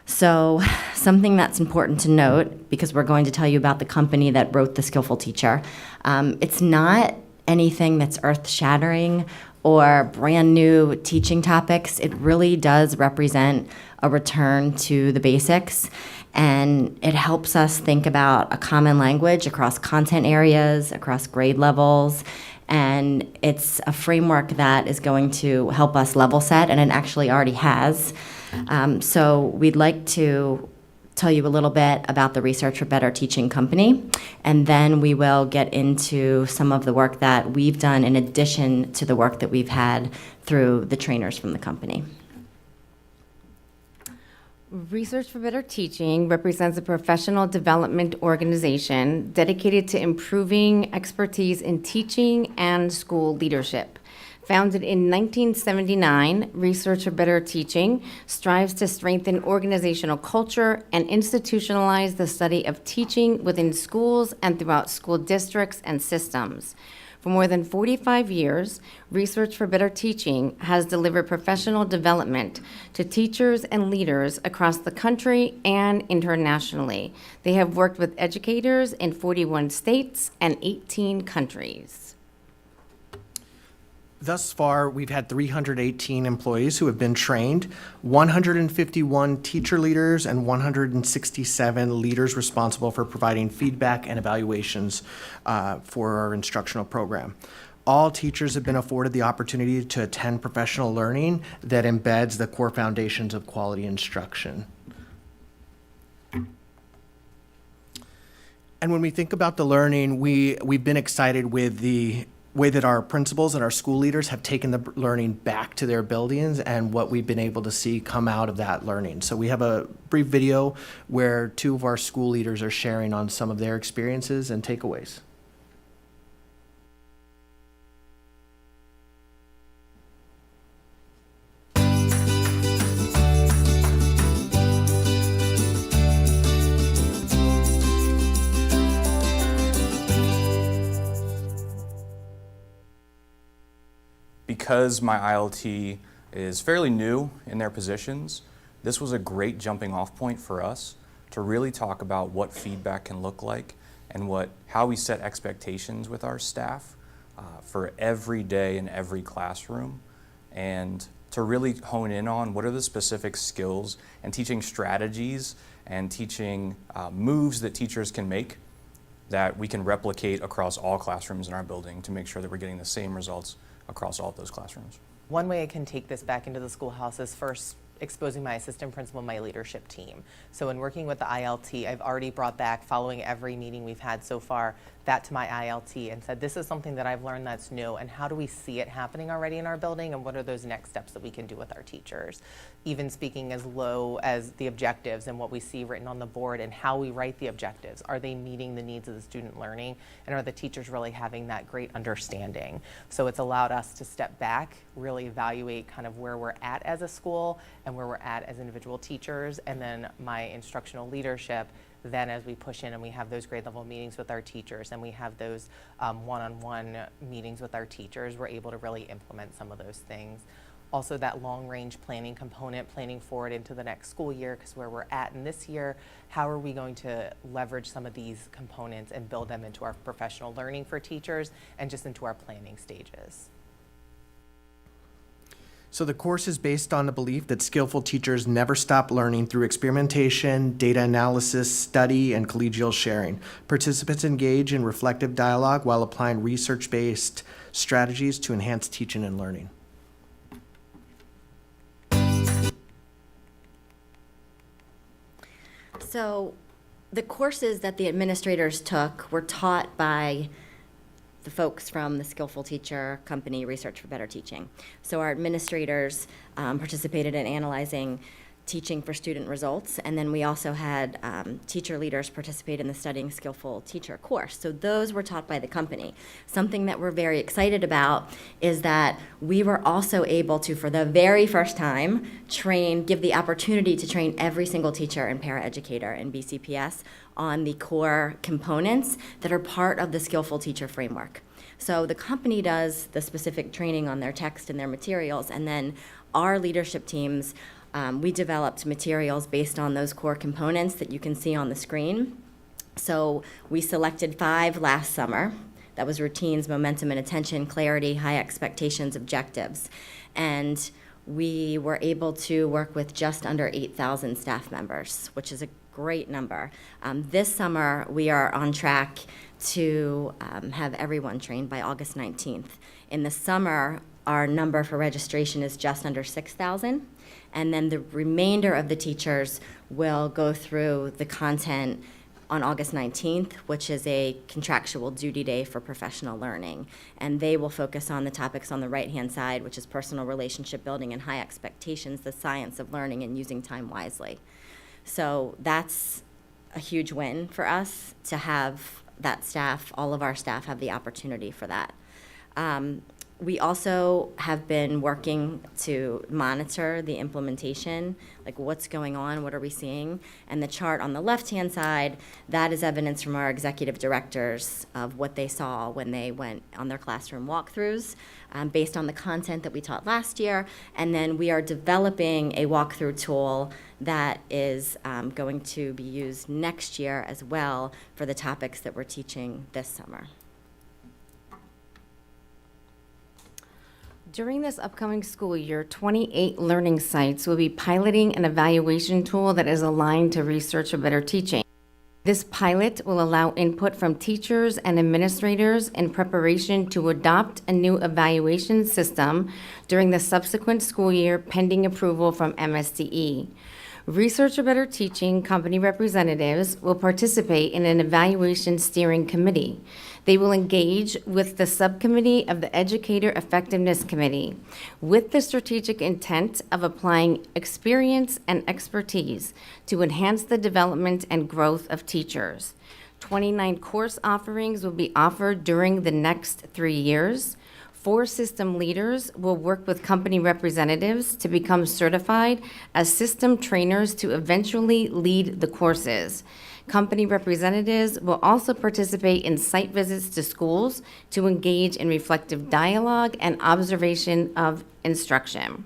So something that's important to note, because we're going to tell you about the company that wrote the skillful teacher, it's not anything that's earth-shattering or brand new teaching topics. It really does represent a return to the basics, and it helps us think about a common language across content areas, across grade levels, and it's a framework that is going to help us level set, and it actually already has. So we'd like to tell you a little bit about the Research for Better Teaching company, and then we will get into some of the work that we've done in addition to the work that we've had through the trainers from the company. Research for Better Teaching represents a professional development organization dedicated to improving expertise in teaching and school leadership. Founded in 1979, Research for Better Teaching strives to strengthen organizational culture and institutionalize the study of teaching within schools and throughout school districts and systems. For more than 45 years, Research for Better Teaching has delivered professional development to teachers and leaders across the country and internationally. They have worked with educators in 41 states and 18 countries. Thus far, we've had 318 employees who have been trained, 151 teacher leaders, and 167 leaders responsible for providing feedback and evaluations for our instructional program. All teachers have been afforded the opportunity to attend professional learning that embeds the core foundations of quality instruction. And when we think about the learning, we've been excited with the way that our principals and our school leaders have taken the learning back to their buildings and what we've been able to see come out of that learning. So we have a brief video where two of our school leaders are sharing on some of their experiences and takeaways. Because my ILT is fairly new in their positions, this was a great jumping off point for us to really talk about what feedback can look like and how we set expectations with our staff for every day in every classroom, and to really hone in on what are the specific skills and teaching strategies and teaching moves that teachers can make that we can replicate across all classrooms in our building to make sure that we're getting the same results across all of those classrooms. One way I can take this back into the schoolhouse is first exposing my assistant principal and my leadership team. So in working with the ILT, I've already brought back, following every meeting we've had so far, that to my ILT and said, this is something that I've learned that's new, and how do we see it happening already in our building, and what are those next steps that we can do with our teachers? Even speaking as low as the objectives and what we see written on the board and how we write the objectives. Are they meeting the needs of the student learning, and are the teachers really having that great understanding? So it's allowed us to step back, really evaluate kind of where we're at as a school and where we're at as individual teachers, and then my instructional leadership. Then as we push in and we have those grade level meetings with our teachers and we have those one-on-one meetings with our teachers, we're able to really implement some of those things. Also that long range planning component, planning forward into the next school year, because where we're at in this year, how are we going to leverage some of these components and build them into our professional learning for teachers and just into our planning stages. So the course is based on the belief that skillful teachers never stop learning through experimentation, data analysis, study, and collegial sharing. Participants engage in reflective dialogue while applying research-based strategies to enhance teaching and learning. So the courses that the administrators took were taught by the folks from the Skillful Teacher Company Research for Better Teaching. So our administrators participated in analyzing teaching for student results, and then we also had teacher leaders participate in the Studying Skillful Teacher course. So those were taught by the company. Something that we're very excited about is that we were also able to, for the very first time, give the opportunity to train every single teacher and paraeducator in BCPS on the core components that are part of the Skillful Teacher framework. So the company does the specific training on their text and their materials, and then our leadership teams, we developed materials based on those core components that you can see on the screen. So we selected 5 last summer. That was routines, momentum and attention, clarity, high expectations, objectives. And we were able to work with just under 8,000 staff members, which is a great number. This summer, we are on track to have everyone trained by August 19th. In the summer, our number for registration is just under 6,000. And then the remainder of the teachers will go through the content on August 19th, which is a contractual duty day for professional learning. And they will focus on the topics on the right-hand side, which is personal relationship building and high expectations, the science of learning and using time wisely. So that's a huge win for us to have that staff, all of our staff have the opportunity for that. We also have been working to monitor the implementation, like what's going on, what are we seeing? And the chart on the left-hand side, that is evidence from our executive directors of what they saw when they went on their classroom walkthroughs based on the content that we taught last year. And then we are developing a walkthrough tool that is going to be used next year as well for the topics that we're teaching this summer. During this upcoming school year, 28 learning sites will be piloting an evaluation tool that is aligned to Research for Better Teaching. This pilot will allow input from teachers and administrators in preparation to adopt a new evaluation system during the subsequent school year pending approval from MSDE. Research for Better Teaching company representatives will participate in an evaluation steering committee. They will engage with the subcommittee of the Educator Effectiveness Committee with the strategic intent of applying experience and expertise to enhance the development and growth of teachers. 29 course offerings will be offered during the next 3 years. 4 system leaders will work with company representatives to become certified as system trainers to eventually lead the courses. Company representatives will also participate in site visits to schools to engage in reflective dialogue and observation of instruction.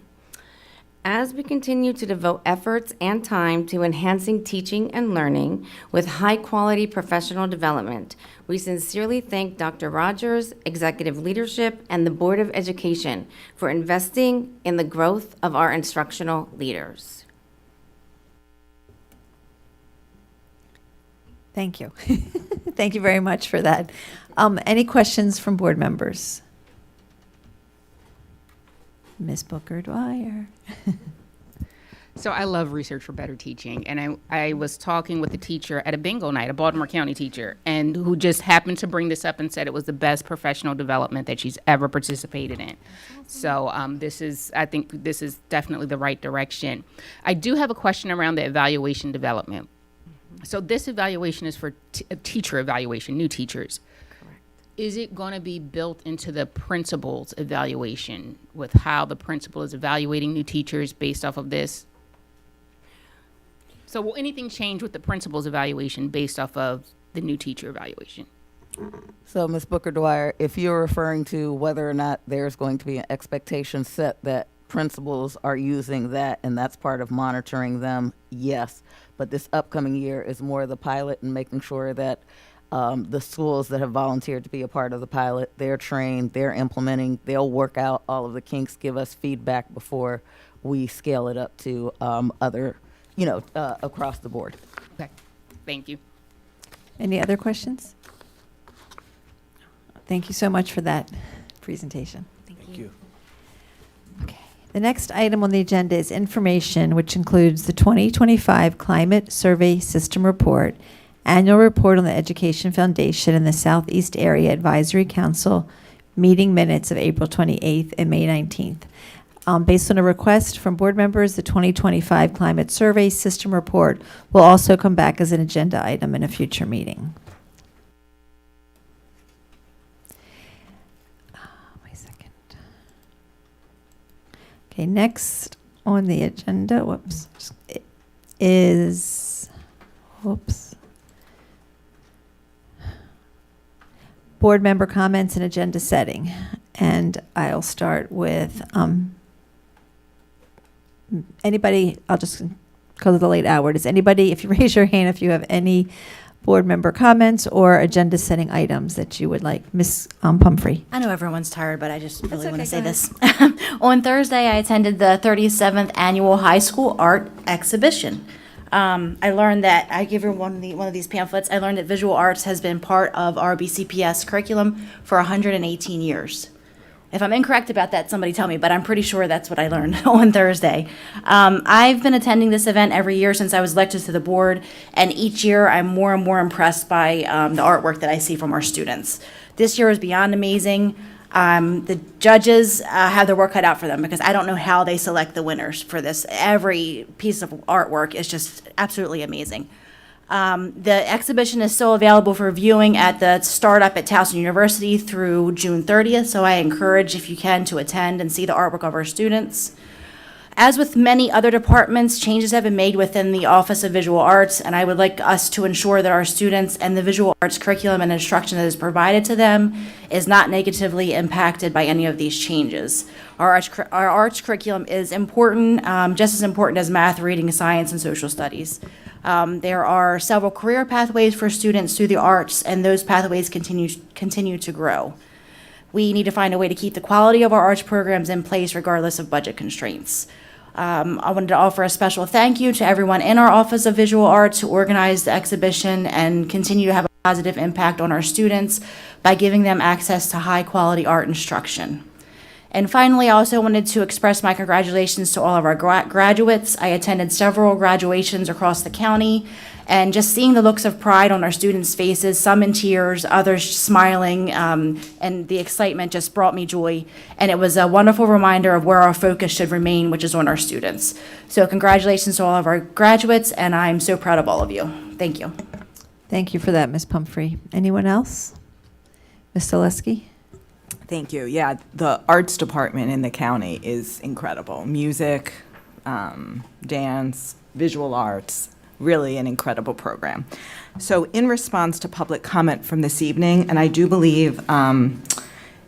As we continue to devote efforts and time to enhancing teaching and learning with high-quality professional development, we sincerely thank Dr. Rogers, executive leadership, and the Board of Education for investing in the growth of our instructional leaders. Thank you. Thank you very much for that. Any questions from board members? Ms. Booker Dwyer. So I love Research for Better Teaching, and I was talking with a teacher at a bingo night, a Baltimore County teacher, and who just happened to bring this up and said it was the best professional development that she's ever participated in. So I think this is definitely the right direction. I do have a question around the evaluation development. So this evaluation is for teacher evaluation, new teachers. Correct. Is it going to be built into the principal's evaluation with how the principal is evaluating new teachers based off of this? So will anything change with the principal's evaluation based off of the new teacher evaluation? So, Ms. Booker Dwyer, if you're referring to whether or not there's going to be an expectation set that principals are using that and that's part of monitoring them, yes. But this upcoming year is more of the pilot and making sure that The schools that have volunteered to be a part of the pilot, they're trained, they're implementing, they'll work out all of the kinks, give us feedback before we scale it up to other, across the board. Okay, thank you. Any other questions? Thank you so much for that presentation. Thank you. The next item on the agenda is information, which includes the 2025 Climate Survey System Report, Annual Report on the Education Foundation, and the Southeast Area Advisory Council meeting minutes of April 28th and May 19th. Based on a request from board members, the 2025 Climate Survey System Report will also come back as an agenda item in a future meeting. Okay, next on the agenda, is board member comments and agenda setting. And I'll start with anybody, I'll just because of the late hour. Does anybody, if you raise your hand, if you have any board member comments or agenda setting items that you would like. Ms. Pumphrey. I know everyone's tired, but I just really want to say go this. On Thursday, I attended the 37th Annual High School Art Exhibition. I learned that, I give you one of these pamphlets, I learned that visual arts has been part of our BCPS curriculum for 118 years. If I'm incorrect about that, somebody tell me, but I'm pretty sure that's what I learned on Thursday. I've been attending this event every year since I was elected to the board, and each year I'm more and more impressed by the artwork that I see from our students. This year is beyond amazing. The judges have their work cut out for them because I don't know how they select the winners for this. Every piece of artwork is just absolutely amazing. The exhibition is still available for viewing at the startup at Towson University through June 30th, so I encourage, if you can, to attend and see the artwork of our students. As with many other departments, changes have been made within the Office of Visual Arts, and I would like us to ensure that our students and the visual arts curriculum and instruction that is provided to them is not negatively impacted by any of these changes. Our arts curriculum is important, just as important as math, reading, science, and social studies. There are several career pathways for students through the arts, and those pathways continue to grow. We need to find a way to keep the quality of our arts programs in place regardless of budget constraints. I wanted to offer a special thank you to everyone in our Office of Visual Arts who organized the exhibition and continue to have a positive impact on our students by giving them access to high-quality art instruction. And finally, I also wanted to express my congratulations to all of our graduates. I attended several graduations across the county, and just seeing the looks of pride on our students' faces, some in tears, others smiling, and the excitement just brought me joy. And it was a wonderful reminder of where our focus should remain, which is on our students. So congratulations to all of our graduates, and I'm so proud of all of you. Thank you. Thank you for that, Ms. Pumphrey. Anyone else? Ms. Zaleski? Thank you. Yeah, the arts department in the county is incredible. Music, dance, visual arts, really an incredible program. So in response to public comment from this evening, and I do believe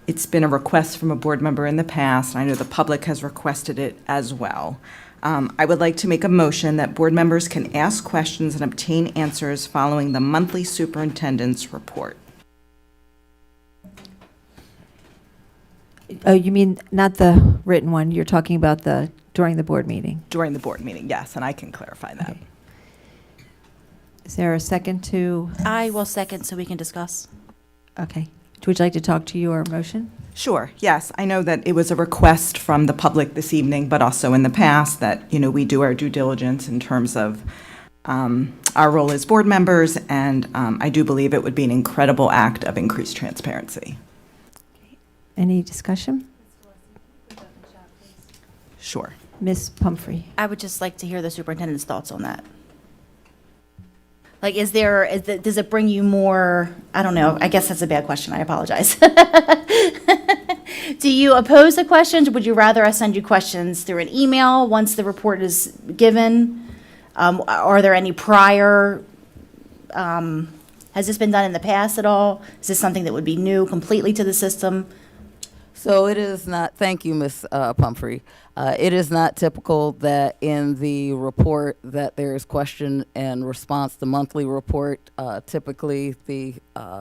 it's been a request from a board member in the past, and I know the public has requested it as well. I would like to make a motion that board members can ask questions and obtain answers following the monthly superintendent's report. Oh, you mean not the written one? You're talking about the during the board meeting? During the board meeting, yes, and I can clarify that. Okay. Is there a second to? I will second so we can discuss. Okay. Would you like to talk to your motion? Sure, yes. I know that it was a request from the public this evening, but also in the past that, we do our due diligence in terms of our role as board members, and I do believe it would be an incredible act of increased transparency. Any discussion? Sure. Ms. Pumphrey. I would just like to hear the superintendent's thoughts on that. Like, does it bring you more, I don't know, I guess that's a bad question, I apologize. Do you oppose the questions, or would you rather us send you questions through an email once the report is given? Are there any prior, has this been done in the past at all? Is this something that would be new completely to the system? So it is not, thank you, Ms. Pumphrey. It is not typical that in the report that there is question and response, the monthly report. Typically, the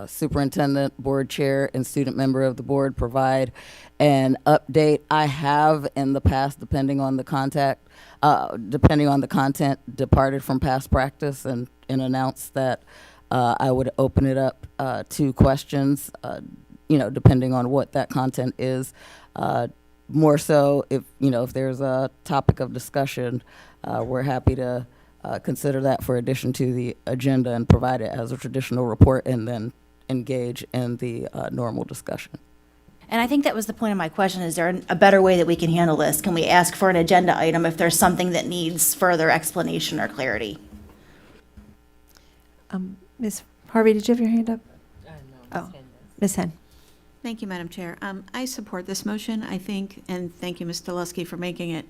superintendent, board chair, and student member of the board provide an update. I have in the past, depending on the content, departed from past practice and announced that I would open it up to questions, depending on what that content is. More so, if there's a topic of discussion, we're happy to consider that for addition to the agenda and provide it as a traditional report and then engage in the normal discussion. And I think that was the point of my question. Is there a better way that we can handle this? Can we ask for an agenda item if there's something that needs further explanation or clarity? Ms. Harvey, did you have your hand up? Oh, Ms. Henn. Thank you, Madam Chair. I support this motion, I think, and thank you, Ms. Delusky, for making it.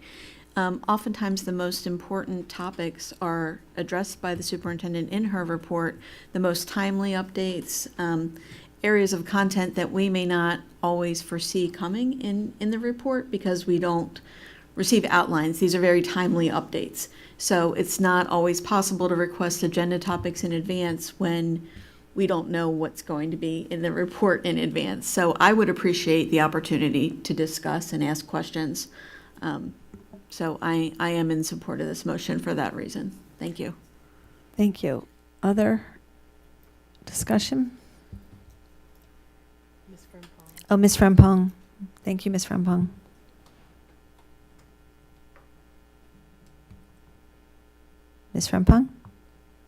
Oftentimes, the most important topics are addressed by the superintendent in her report, the most timely updates, areas of content that we may not always foresee coming in the report because we don't receive outlines. These are very timely updates. So it's not always possible to request agenda topics in advance when we don't know what's going to be in the report in advance. So I would appreciate the opportunity to discuss and ask questions. So I am in support of this motion for that reason. Thank you. Thank you. Other discussion? Oh, Ms. Frempong. Thank you, Ms. Frempong. Ms. Frempong?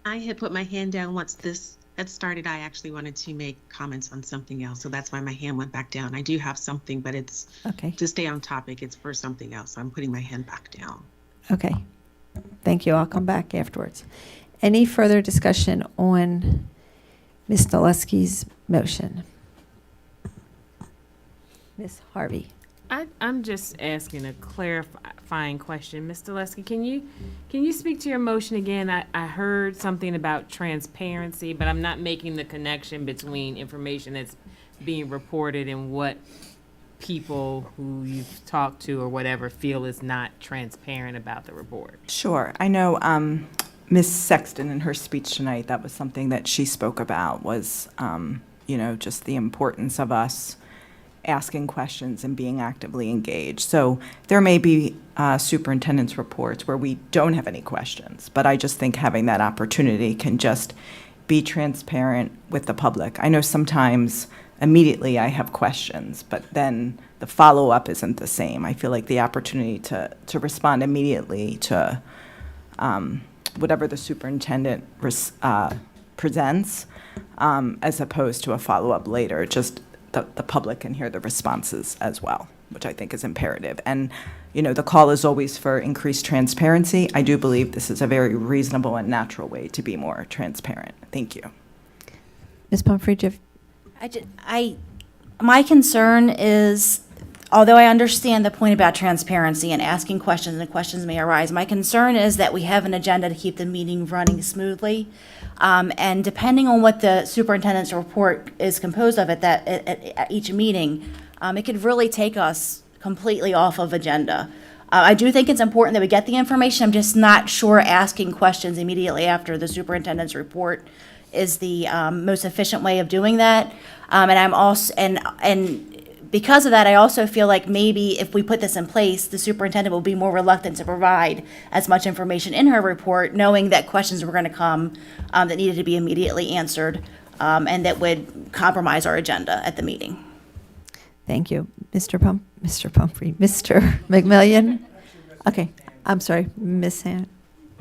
I had put my hand down once this had started. I actually wanted to make comments on something else, so that's why my hand went back down. I do have something, but it's okay. To stay on topic. It's for something else. So I'm putting my hand back down. Okay. Thank you. I'll come back afterwards. Any further discussion on Ms. Delusky's motion? Ms. Harvey. I'm just asking a clarifying question. Ms. Delusky, can you speak to your motion again? I heard something about transparency, but I'm not making the connection between information that's being reported and what people who you've talked to or whatever feel is not transparent about the report. Sure. I know Ms. Sexton in her speech tonight, that was something that she spoke about was, just the importance of us asking questions and being actively engaged. So there may be superintendent's reports where we don't have any questions, but I just think having that opportunity can just be transparent with the public. I know sometimes immediately I have questions, but then the follow-up isn't the same. I feel like the opportunity to respond immediately to whatever the superintendent presents, as opposed to a follow-up later, just the public can hear the responses as well, which I think is imperative. And, the call is always for increased transparency. I do believe this is a very reasonable and natural way to be more transparent. Thank you. Ms. Pumphrey, my concern is, although I understand the point about transparency and asking questions, and questions may arise, my concern is that we have an agenda to keep the meeting running smoothly. And depending on what the superintendent's report is composed of at each meeting, it could really take us completely off of agenda. I do think it's important that we get the information. I'm just not sure asking questions immediately after the superintendent's report is the most efficient way of doing that. And I'm also, and because of that, I also feel like maybe if we put this in place, the superintendent will be more reluctant to provide as much information in her report, knowing that questions were going to come that needed to be immediately answered, and that would compromise our agenda at the meeting. Thank you. Mr. Pumphrey, Mr. McMillian. Okay, I'm sorry, Ms. Hand.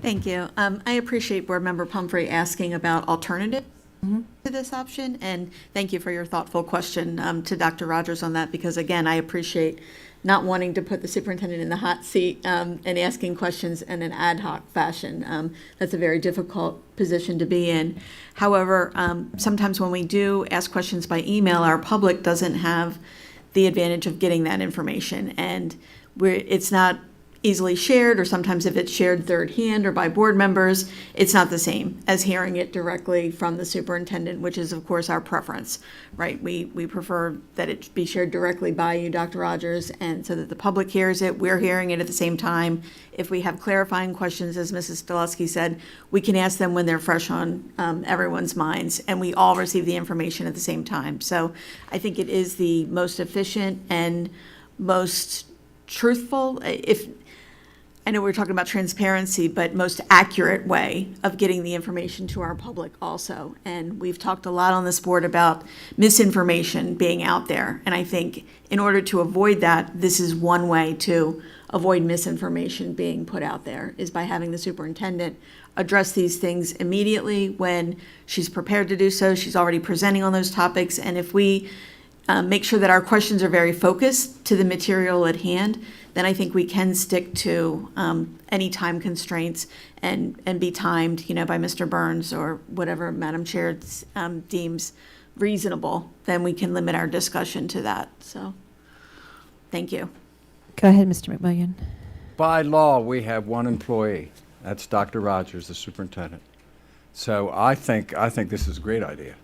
Thank you. I appreciate Board Member Pumphrey asking about alternatives to this option, and thank you for your thoughtful question to Dr. Rogers on that, because again, I appreciate not wanting to put the superintendent in the hot seat and asking questions in an ad hoc fashion. That's a very difficult position to be in. However, sometimes when we do ask questions by email, our public doesn't have the advantage of getting that information, and it's not easily shared, or sometimes if it's shared third hand or by board members, it's not the same as hearing it directly from the superintendent, which is of course our preference, right? We prefer that it be shared directly by you, Dr. Rogers, and so that the public hears it, we're hearing it at the same time. If we have clarifying questions, as Mrs. Stolowski said, we can ask them when they're fresh on everyone's minds, and we all receive the information at the same time. So I think it is the most efficient and most truthful, if I know we're talking about transparency, but most accurate way of getting the information to our public also. And we've talked a lot on this board about misinformation being out there. And I think in order to avoid that, this is one way to avoid misinformation being put out there, is by having the superintendent address these things immediately when she's prepared to do so. She's already presenting on those topics. And if we make sure that our questions are very focused to the material at hand, then I think we can stick to any time constraints and be timed, by Mr. Burns or whatever Madam Chair deems reasonable. Then we can limit our discussion to that. So, thank you. Go ahead, Mr. McMillian. By law, we have one employee. That's Dr. Rogers, the superintendent. So I think this is a great idea.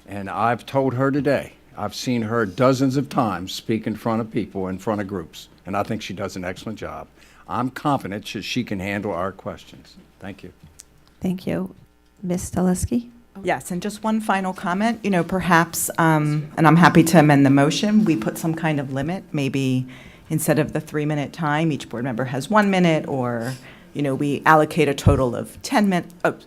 And I've told her today, I've seen her dozens of times speak in front of people, in front of groups, and I think she does an excellent job. I'm confident she can handle our questions. Thank you. Thank you. Ms. Stolowski? Yes, and just one final comment, perhaps, and I'm happy to amend the motion, we put some kind of limit, maybe instead of the 3-minute time, each board member has 1 minute, or, we allocate a total of 10 minutes. Oh,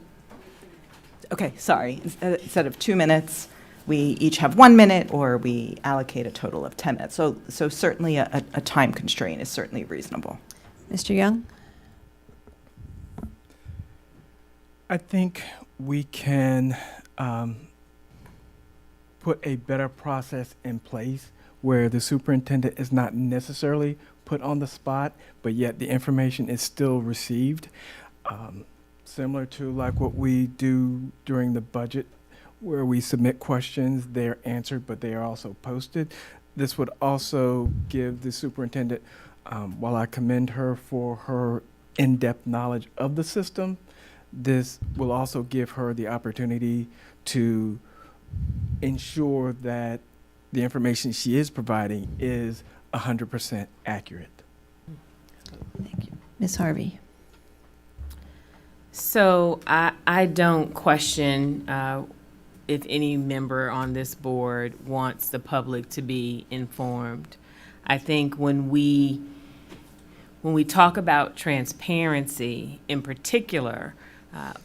okay, sorry. Instead of 2 minutes, we each have 1 minute, or we allocate a total of 10 minutes. So certainly a time constraint is certainly reasonable. Mr. Young? I think we can put a better process in place where the superintendent is not necessarily put on the spot, but yet the information is still received. Similar to like what we do during the budget, where we submit questions, they're answered, but they are also posted. This would also give the superintendent, while I commend her for her in-depth knowledge of the system, this will also give her the opportunity to ensure that the information she is providing is 100% accurate. Thank you. Ms. Harvey? So I don't question if any member on this board wants the public to be informed. I think when we talk about transparency in particular,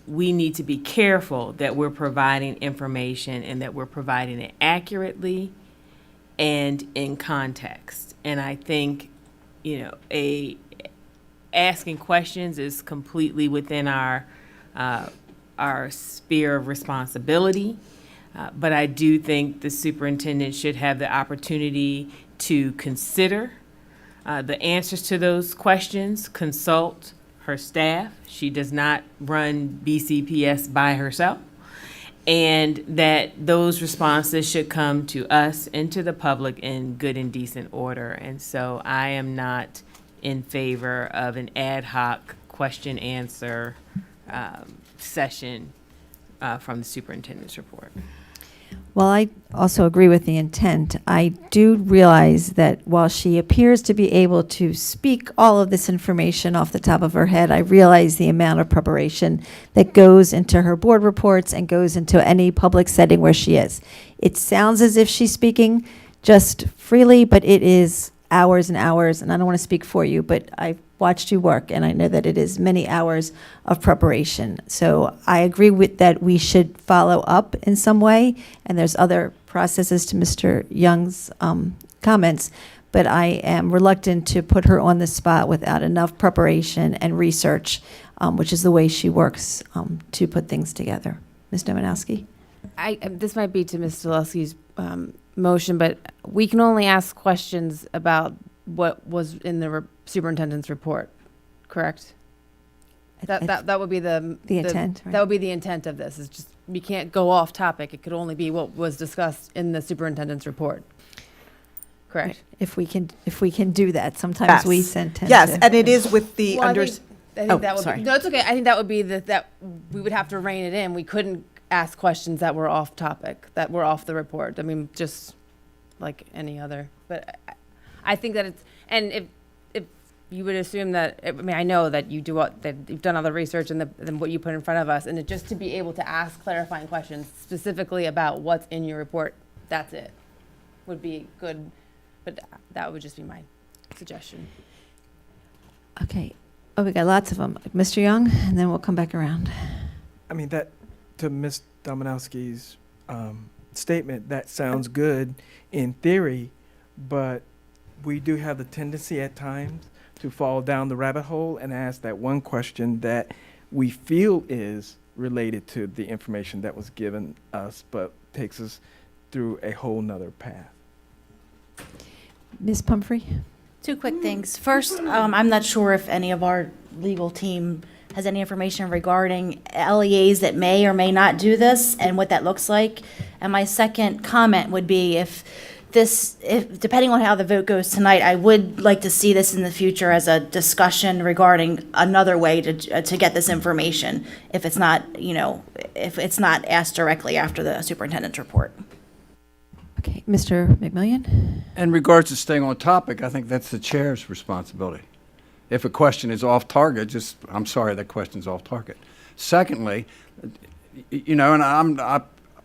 we need to be careful that we're providing information and that we're providing it accurately and in context. And I think, asking questions is completely within our sphere of responsibility. But I do think the superintendent should have the opportunity to consider the answers to those questions, consult her staff. She does not run BCPS by herself. And that those responses should come to us and to the public in good and decent order. And so I am not in favor of an ad hoc question-answer session from the superintendent's report. Well, I also agree with the intent. I do realize that while she appears to be able to speak all of this information off the top of her head, I realize the amount of preparation that goes into her board reports and goes into any public setting where she is. It sounds as if she's speaking just freely, but it is hours and hours, and I don't want to speak for you, but I've watched you work, and I know that it is many hours of preparation. So I agree with that we should follow up in some way, and there's other processes to Mr. Young's comments, but I am reluctant to put her on the spot without enough preparation and research, which is the way she works to put things together. Ms. Domanowski? This might be to Ms. Zalewski's motion, but we can only ask questions about what was in the superintendent's report, correct? That would be the intent, right? That would be the intent of this. Is just we can't go off topic. It could only be what was discussed in the superintendent's report. Correct. If we can do that, sometimes we tend to. Yes, and it is with the Well, under. I think that would be, no, it's okay. I think that would be that we would have to rein it in. We couldn't ask questions that were off topic, that were off the report. I mean, just like any other. But I think that it's, and if you would assume that, I mean, I know that that you've done all the research and then what you put in front of us, and just to be able to ask clarifying questions specifically about what's in your report, that's it, would be good. But that would just be my suggestion. Okay. Oh, we got lots of them. Mr. Young, and then we'll come back around. I mean, that, to Ms. Dominowski's statement, that sounds good in theory, but we do have the tendency at times to fall down the rabbit hole and ask that one question that we feel is related to the information that was given us, but takes us through a whole nother path. Ms. Pumphrey? Two quick things. First, I'm not sure if any of our legal team has any information regarding LEAs that may or may not do this and what that looks like. And my second comment would be if depending on how the vote goes tonight, I would like to see this in the future as a discussion regarding another way to get this information if it's not, if it's not asked directly after the superintendent's report. Okay, Mr. McMillian? In regards to staying on topic, I think that's the chair's responsibility. If a question is off target, I'm sorry, that question's off target. Secondly, and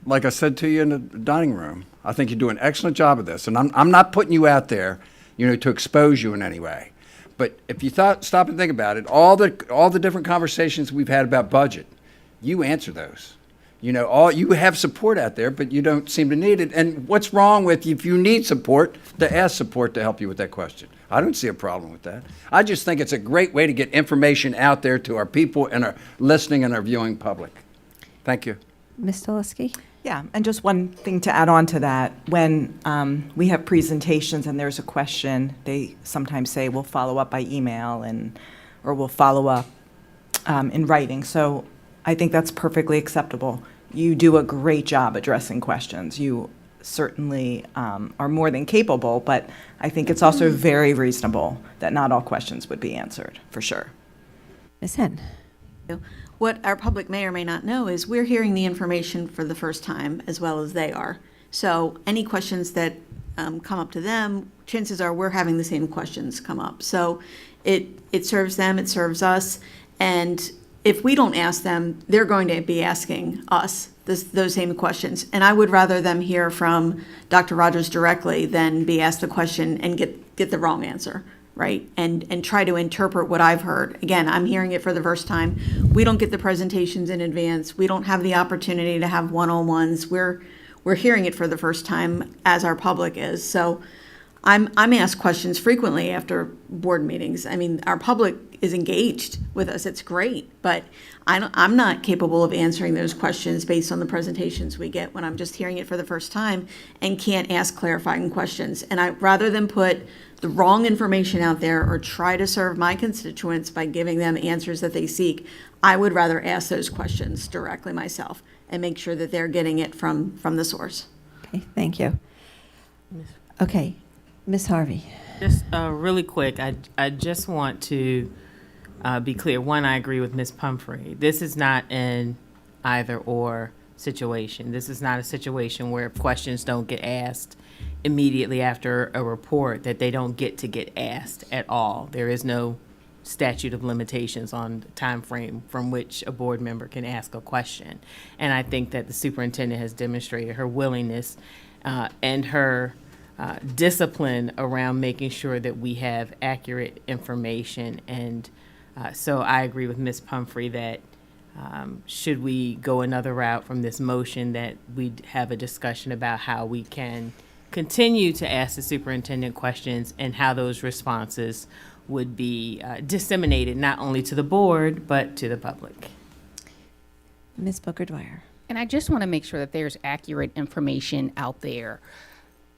like I said to you in the dining room, I think you do an excellent job of this, and I'm not putting you out there, to expose you in any way. But if you stop and think about it, all the different conversations we've had about budget, you answer those. You have support out there, but you don't seem to need it. And what's wrong with if you need support, to ask support to help you with that question? I don't see a problem with that. I just think it's a great way to get information out there to our people and our listening and our viewing public. Thank you. Ms. Dulesky? Yeah, and just one thing to add on to that. When we have presentations and there's a question, they sometimes say we'll follow up by email or we'll follow up in writing. So I think that's perfectly acceptable. You do a great job addressing questions. You certainly are more than capable, but I think it's also very reasonable that not all questions would be answered, for sure. Ms. Henn? What our public may or may not know is we're hearing the information for the first time as well as they are. So any questions that come up to them, chances are we're having the same questions come up. So it serves them, it serves us, and if we don't ask them, they're going to be asking us those same questions. And I would rather them hear from Dr. Rogers directly than be asked the question and get the wrong answer, right? And try to interpret what I've heard. Again, I'm hearing it for the first time. We don't get the presentations in advance. We don't have the opportunity to have one-on-ones. We're hearing it for the first time as our public is. So I'm asked questions frequently after board meetings. I mean, our public is engaged with us. It's great, but I'm not capable of answering those questions based on the presentations we get when I'm just hearing it for the first time and can't ask clarifying questions. And rather than put the wrong information out there or try to serve my constituents by giving them answers that they seek, I would rather ask those questions directly myself and make sure that they're getting it from the source. Okay, thank you. Okay, Ms. Harvey? Just really quick, I just want to be clear. One, I agree with Ms. Pumphrey. This is not an either-or situation. This is not a situation where questions don't get asked immediately after a report that they don't get asked at all. There is no statute of limitations on the time frame from which a board member can ask a question. And I think that the superintendent has demonstrated her willingness and her discipline around making sure that we have accurate information. And so I agree with Ms. Pumphrey that should we go another route from this motion, that we'd have a discussion about how we can continue to ask the superintendent questions and how those responses would be disseminated not only to the board, but to the public. Ms. Booker-Dwyer. And I just want to make sure that there's accurate information out there,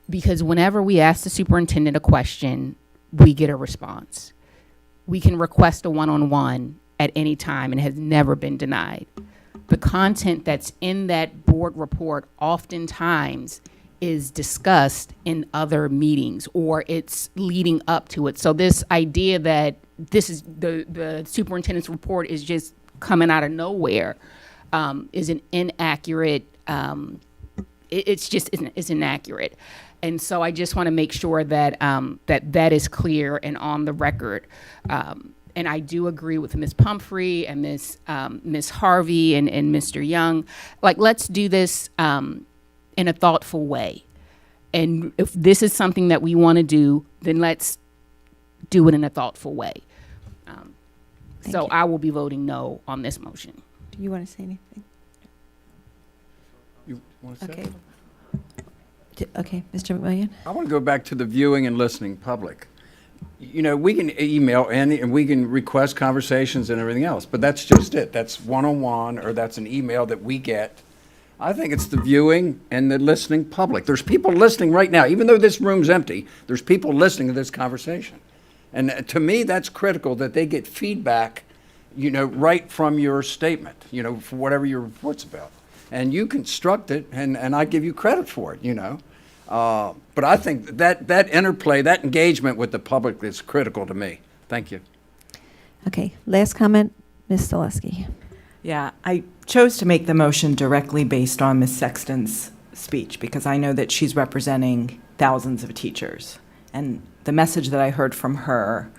because whenever we ask the superintendent a question, we get a response. We can request a one-on-one at any time and it has never been denied. The content that's in that board report oftentimes is discussed in other meetings or it's leading up to it. So this idea that this is the superintendent's report is just coming out of nowhere is an inaccurate, it's inaccurate. And so I just want to make sure that that is clear and on the record. And I do agree with Ms. Pumphrey and Ms. Harvey and Mr. Young. Like, let's do this in a thoughtful way. And if this is something that we want to do, then let's do it in a thoughtful way. So I will be voting no on this motion. Do you want to say anything? You want to say? Okay. Okay, Mr. McMillian? I want to go back to the viewing and listening public. You know, we can email and we can request conversations and everything else, but that's just it. That's one-on-one, or that's an email that we get. I think it's the viewing and the listening public. There's people listening right now. Even though this room's empty, there's people listening to this conversation. And to me, that's critical, that they get feedback, you know, right from your statement, you know, for whatever your report's about. And you construct it, and I give you credit for it, you know. But I think that interplay, that engagement with the public is critical to me. Thank you. Okay, last comment, Ms. Zaleski. Yeah, I chose to make the motion directly based on Ms. Sexton's speech because I know that she's representing thousands of teachers. And the message that I heard from her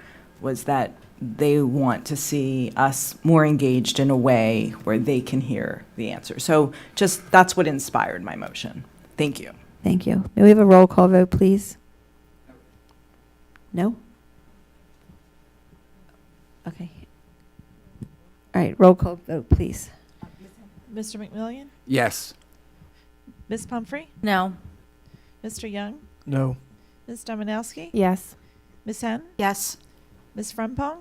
was that they want to see us more engaged in a way where they can hear the answer. So just that's what inspired my motion. Thank you. Thank you. May we have a roll call vote, please? No? Okay. All right, roll call vote, please. Mr. McMillian? Yes. Ms. Pumphrey? No. Mr. Young? No. Ms. Dominowski? Yes. Ms. Henn? Yes. Ms. Frempong?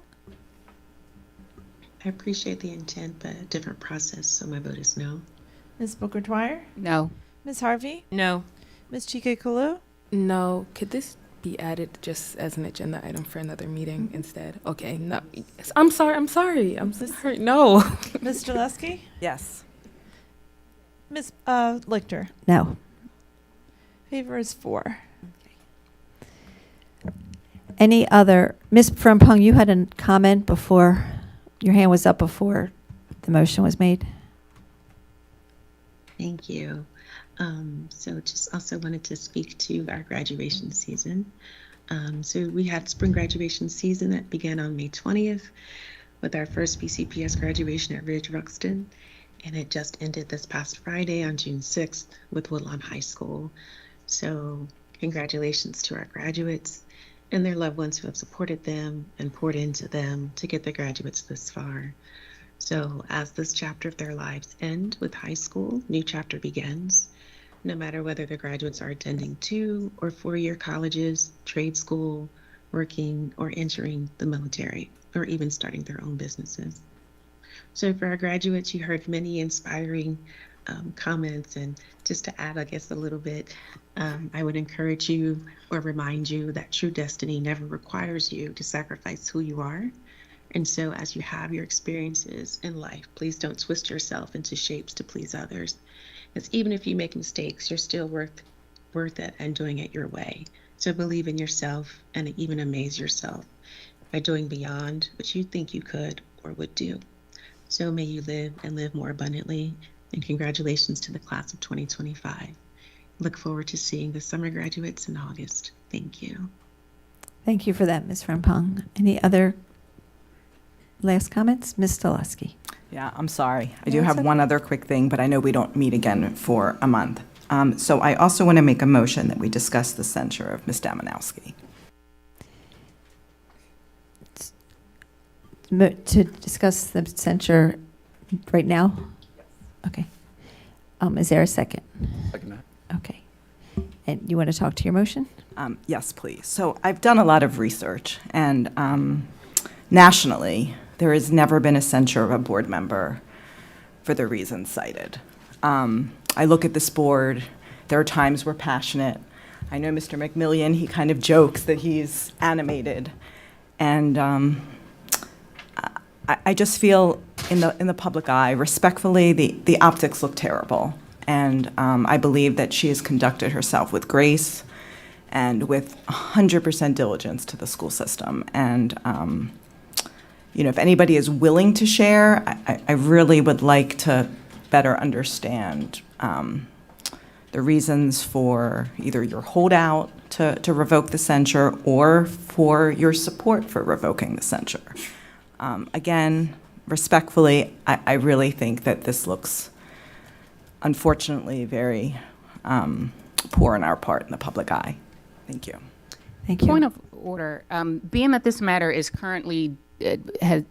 I appreciate the intent, but a different process, so my vote is no. Ms. Booker-Dwyer? No. Ms. Harvey? No. Ms. Chike-Kulu? No. Could this be added just as an agenda item for another meeting instead? Okay. No. I'm sorry. No. Ms. Zaleski? Yes. Ms. Lichter? No. Favor is 4. Any other, Ms. Frempong, you had a comment before, your hand was up before the motion was made. Thank you. So just also wanted to speak to our graduation season. So we had spring graduation season that began on May 20th with our first BCPS graduation at Ridge Ruxton. And it just ended this past Friday on June 6th with Woodlawn High School. So congratulations to our graduates and their loved ones who have supported them and poured into them to get the graduates this far. So as this chapter of their lives end with high school, new chapter begins. No matter whether the graduates are attending 2 or 4-year colleges, trade school, working, or entering the military, or even starting their own businesses. So for our graduates, you heard many inspiring comments, and just to add, I guess, a little bit, I would encourage you or remind you that true destiny never requires you to sacrifice who you are. And so as you have your experiences in life, please don't twist yourself into shapes to please others. Because even if you make mistakes, you're still worth it and doing it your way. So believe in yourself and even amaze yourself by doing beyond what you think you could or would do. So may you live and live more abundantly. And congratulations to the class of 2025. Look forward to seeing the summer graduates in August. Thank you. Thank you for that, Ms. Frempong. Any other last comments? Ms. Zaleski. Yeah, I'm sorry. I No, do it's have okay. one other quick thing, but I know we don't meet again for a month. So I also want to make a motion that we discuss the censure of Ms. Dominowski. To discuss the censure right now? Okay. Is there a second? Second that. Okay. And you want to talk to your motion? Yes, please. So I've done a lot of research, and nationally, there has never been a censure of a board member for the reasons cited. I look at this board. There are times we're passionate. I know Mr. McMillian, he kind of jokes that he's animated. And I just feel in the public eye, respectfully, the optics look terrible. and I believe that she has conducted herself with grace and with 100% diligence to the school system. And, if anybody is willing to share, I really would like to better understand the reasons for either your holdout to revoke the censure or for your support for revoking the censure. Again, respectfully, I really think that this looks, unfortunately, very poor on our part in the public eye. Thank you. Thank you. Point of order. Being that this matter is currently has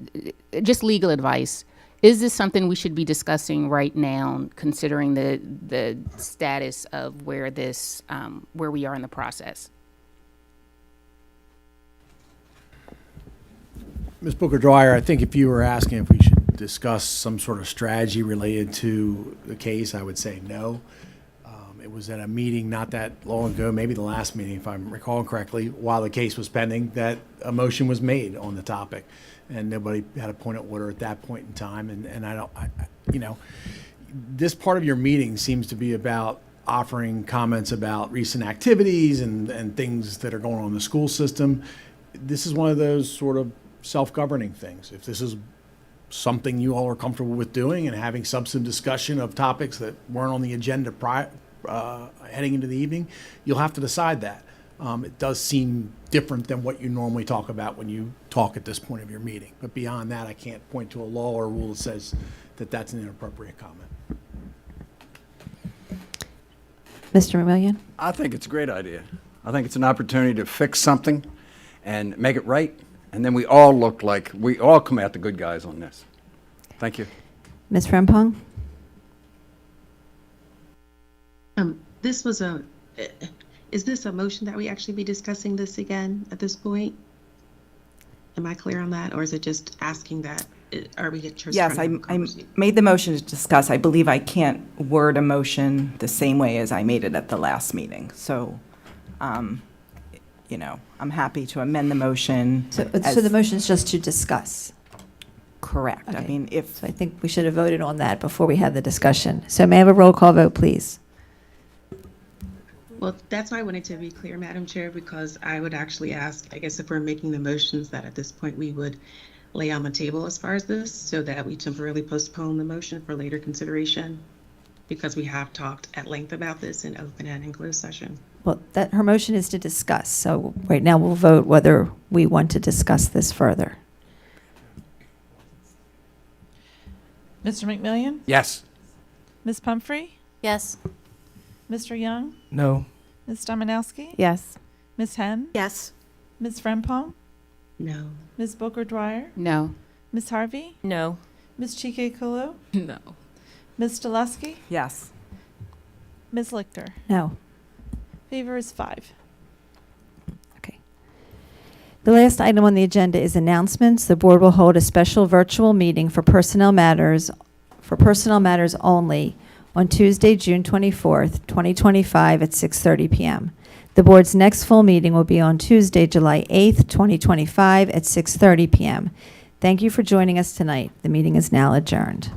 just legal advice, is this something we should be discussing right now, considering the status of where this where we are in the process? Ms. Booker-Dwyer, I think if you were asking if we should discuss some sort of strategy related to the case, I would say no. It was at a meeting not that long ago, maybe the last meeting, if I'm recalling correctly, while the case was pending, that a motion was made on the topic. And nobody had a point of order at that point in time. And I don't, this part of your meeting seems to be about offering comments about recent activities and things that are going on in the school system. This is one of those sort of self-governing things. If this is something you all are comfortable with doing and having substantive discussion of topics that weren't on the agenda heading into the evening, you'll have to decide that. It does seem different than what you normally talk about when you talk at this point of your meeting. But beyond that, I can't point to a law or rule that says that that's an inappropriate comment. Mr. McMillian? I think it's a great idea. I think it's an opportunity to fix something and make it right, and then we all look like, we all come out the good guys on this. Thank you. Ms. Frempong? This was is this a motion that we actually be discussing this again at this point? Am I clear on that, or is it just asking that, are we just Yes, trying to have a I conversation? made the motion to discuss. I believe I can't word a motion the same way as I made it at the last meeting. So, I'm happy to amend the motion. So the motion is just to discuss. Correct. I Okay. mean, if So I think we should have voted on that before we had the discussion. So may I have a roll call vote, please? Well, that's why I wanted to be clear, Madam Chair, because I would actually ask, I guess if we're making the motions, that at this point we would lay on the table as far as this, so that we temporarily postpone the motion for later consideration, because we have talked at length about this in open and in closed session. Well, her motion is to discuss. So right now we'll vote whether we want to discuss this further. Mr. McMillian? Yes. Ms. Pumphrey? Yes. Mr. Young? No. Ms. Dominowski? Yes. Ms. Henn? Yes. Ms. Frempong? No. Ms. Booker-Dwyer? No. Ms. Harvey? No. Ms. Chike-Kulu? No. Ms. Delusky? yes. Ms. Lichter? No. Favor is 5. Okay. The last item on the agenda is announcements. The board will hold a special virtual meeting for personnel matters only on Tuesday, June 24th, 2025 at 6:30 p.m. The board's next full meeting will be on Tuesday, July 8th, 2025 at 6:30 p.m. Thank you for joining us tonight. The meeting is now adjourned.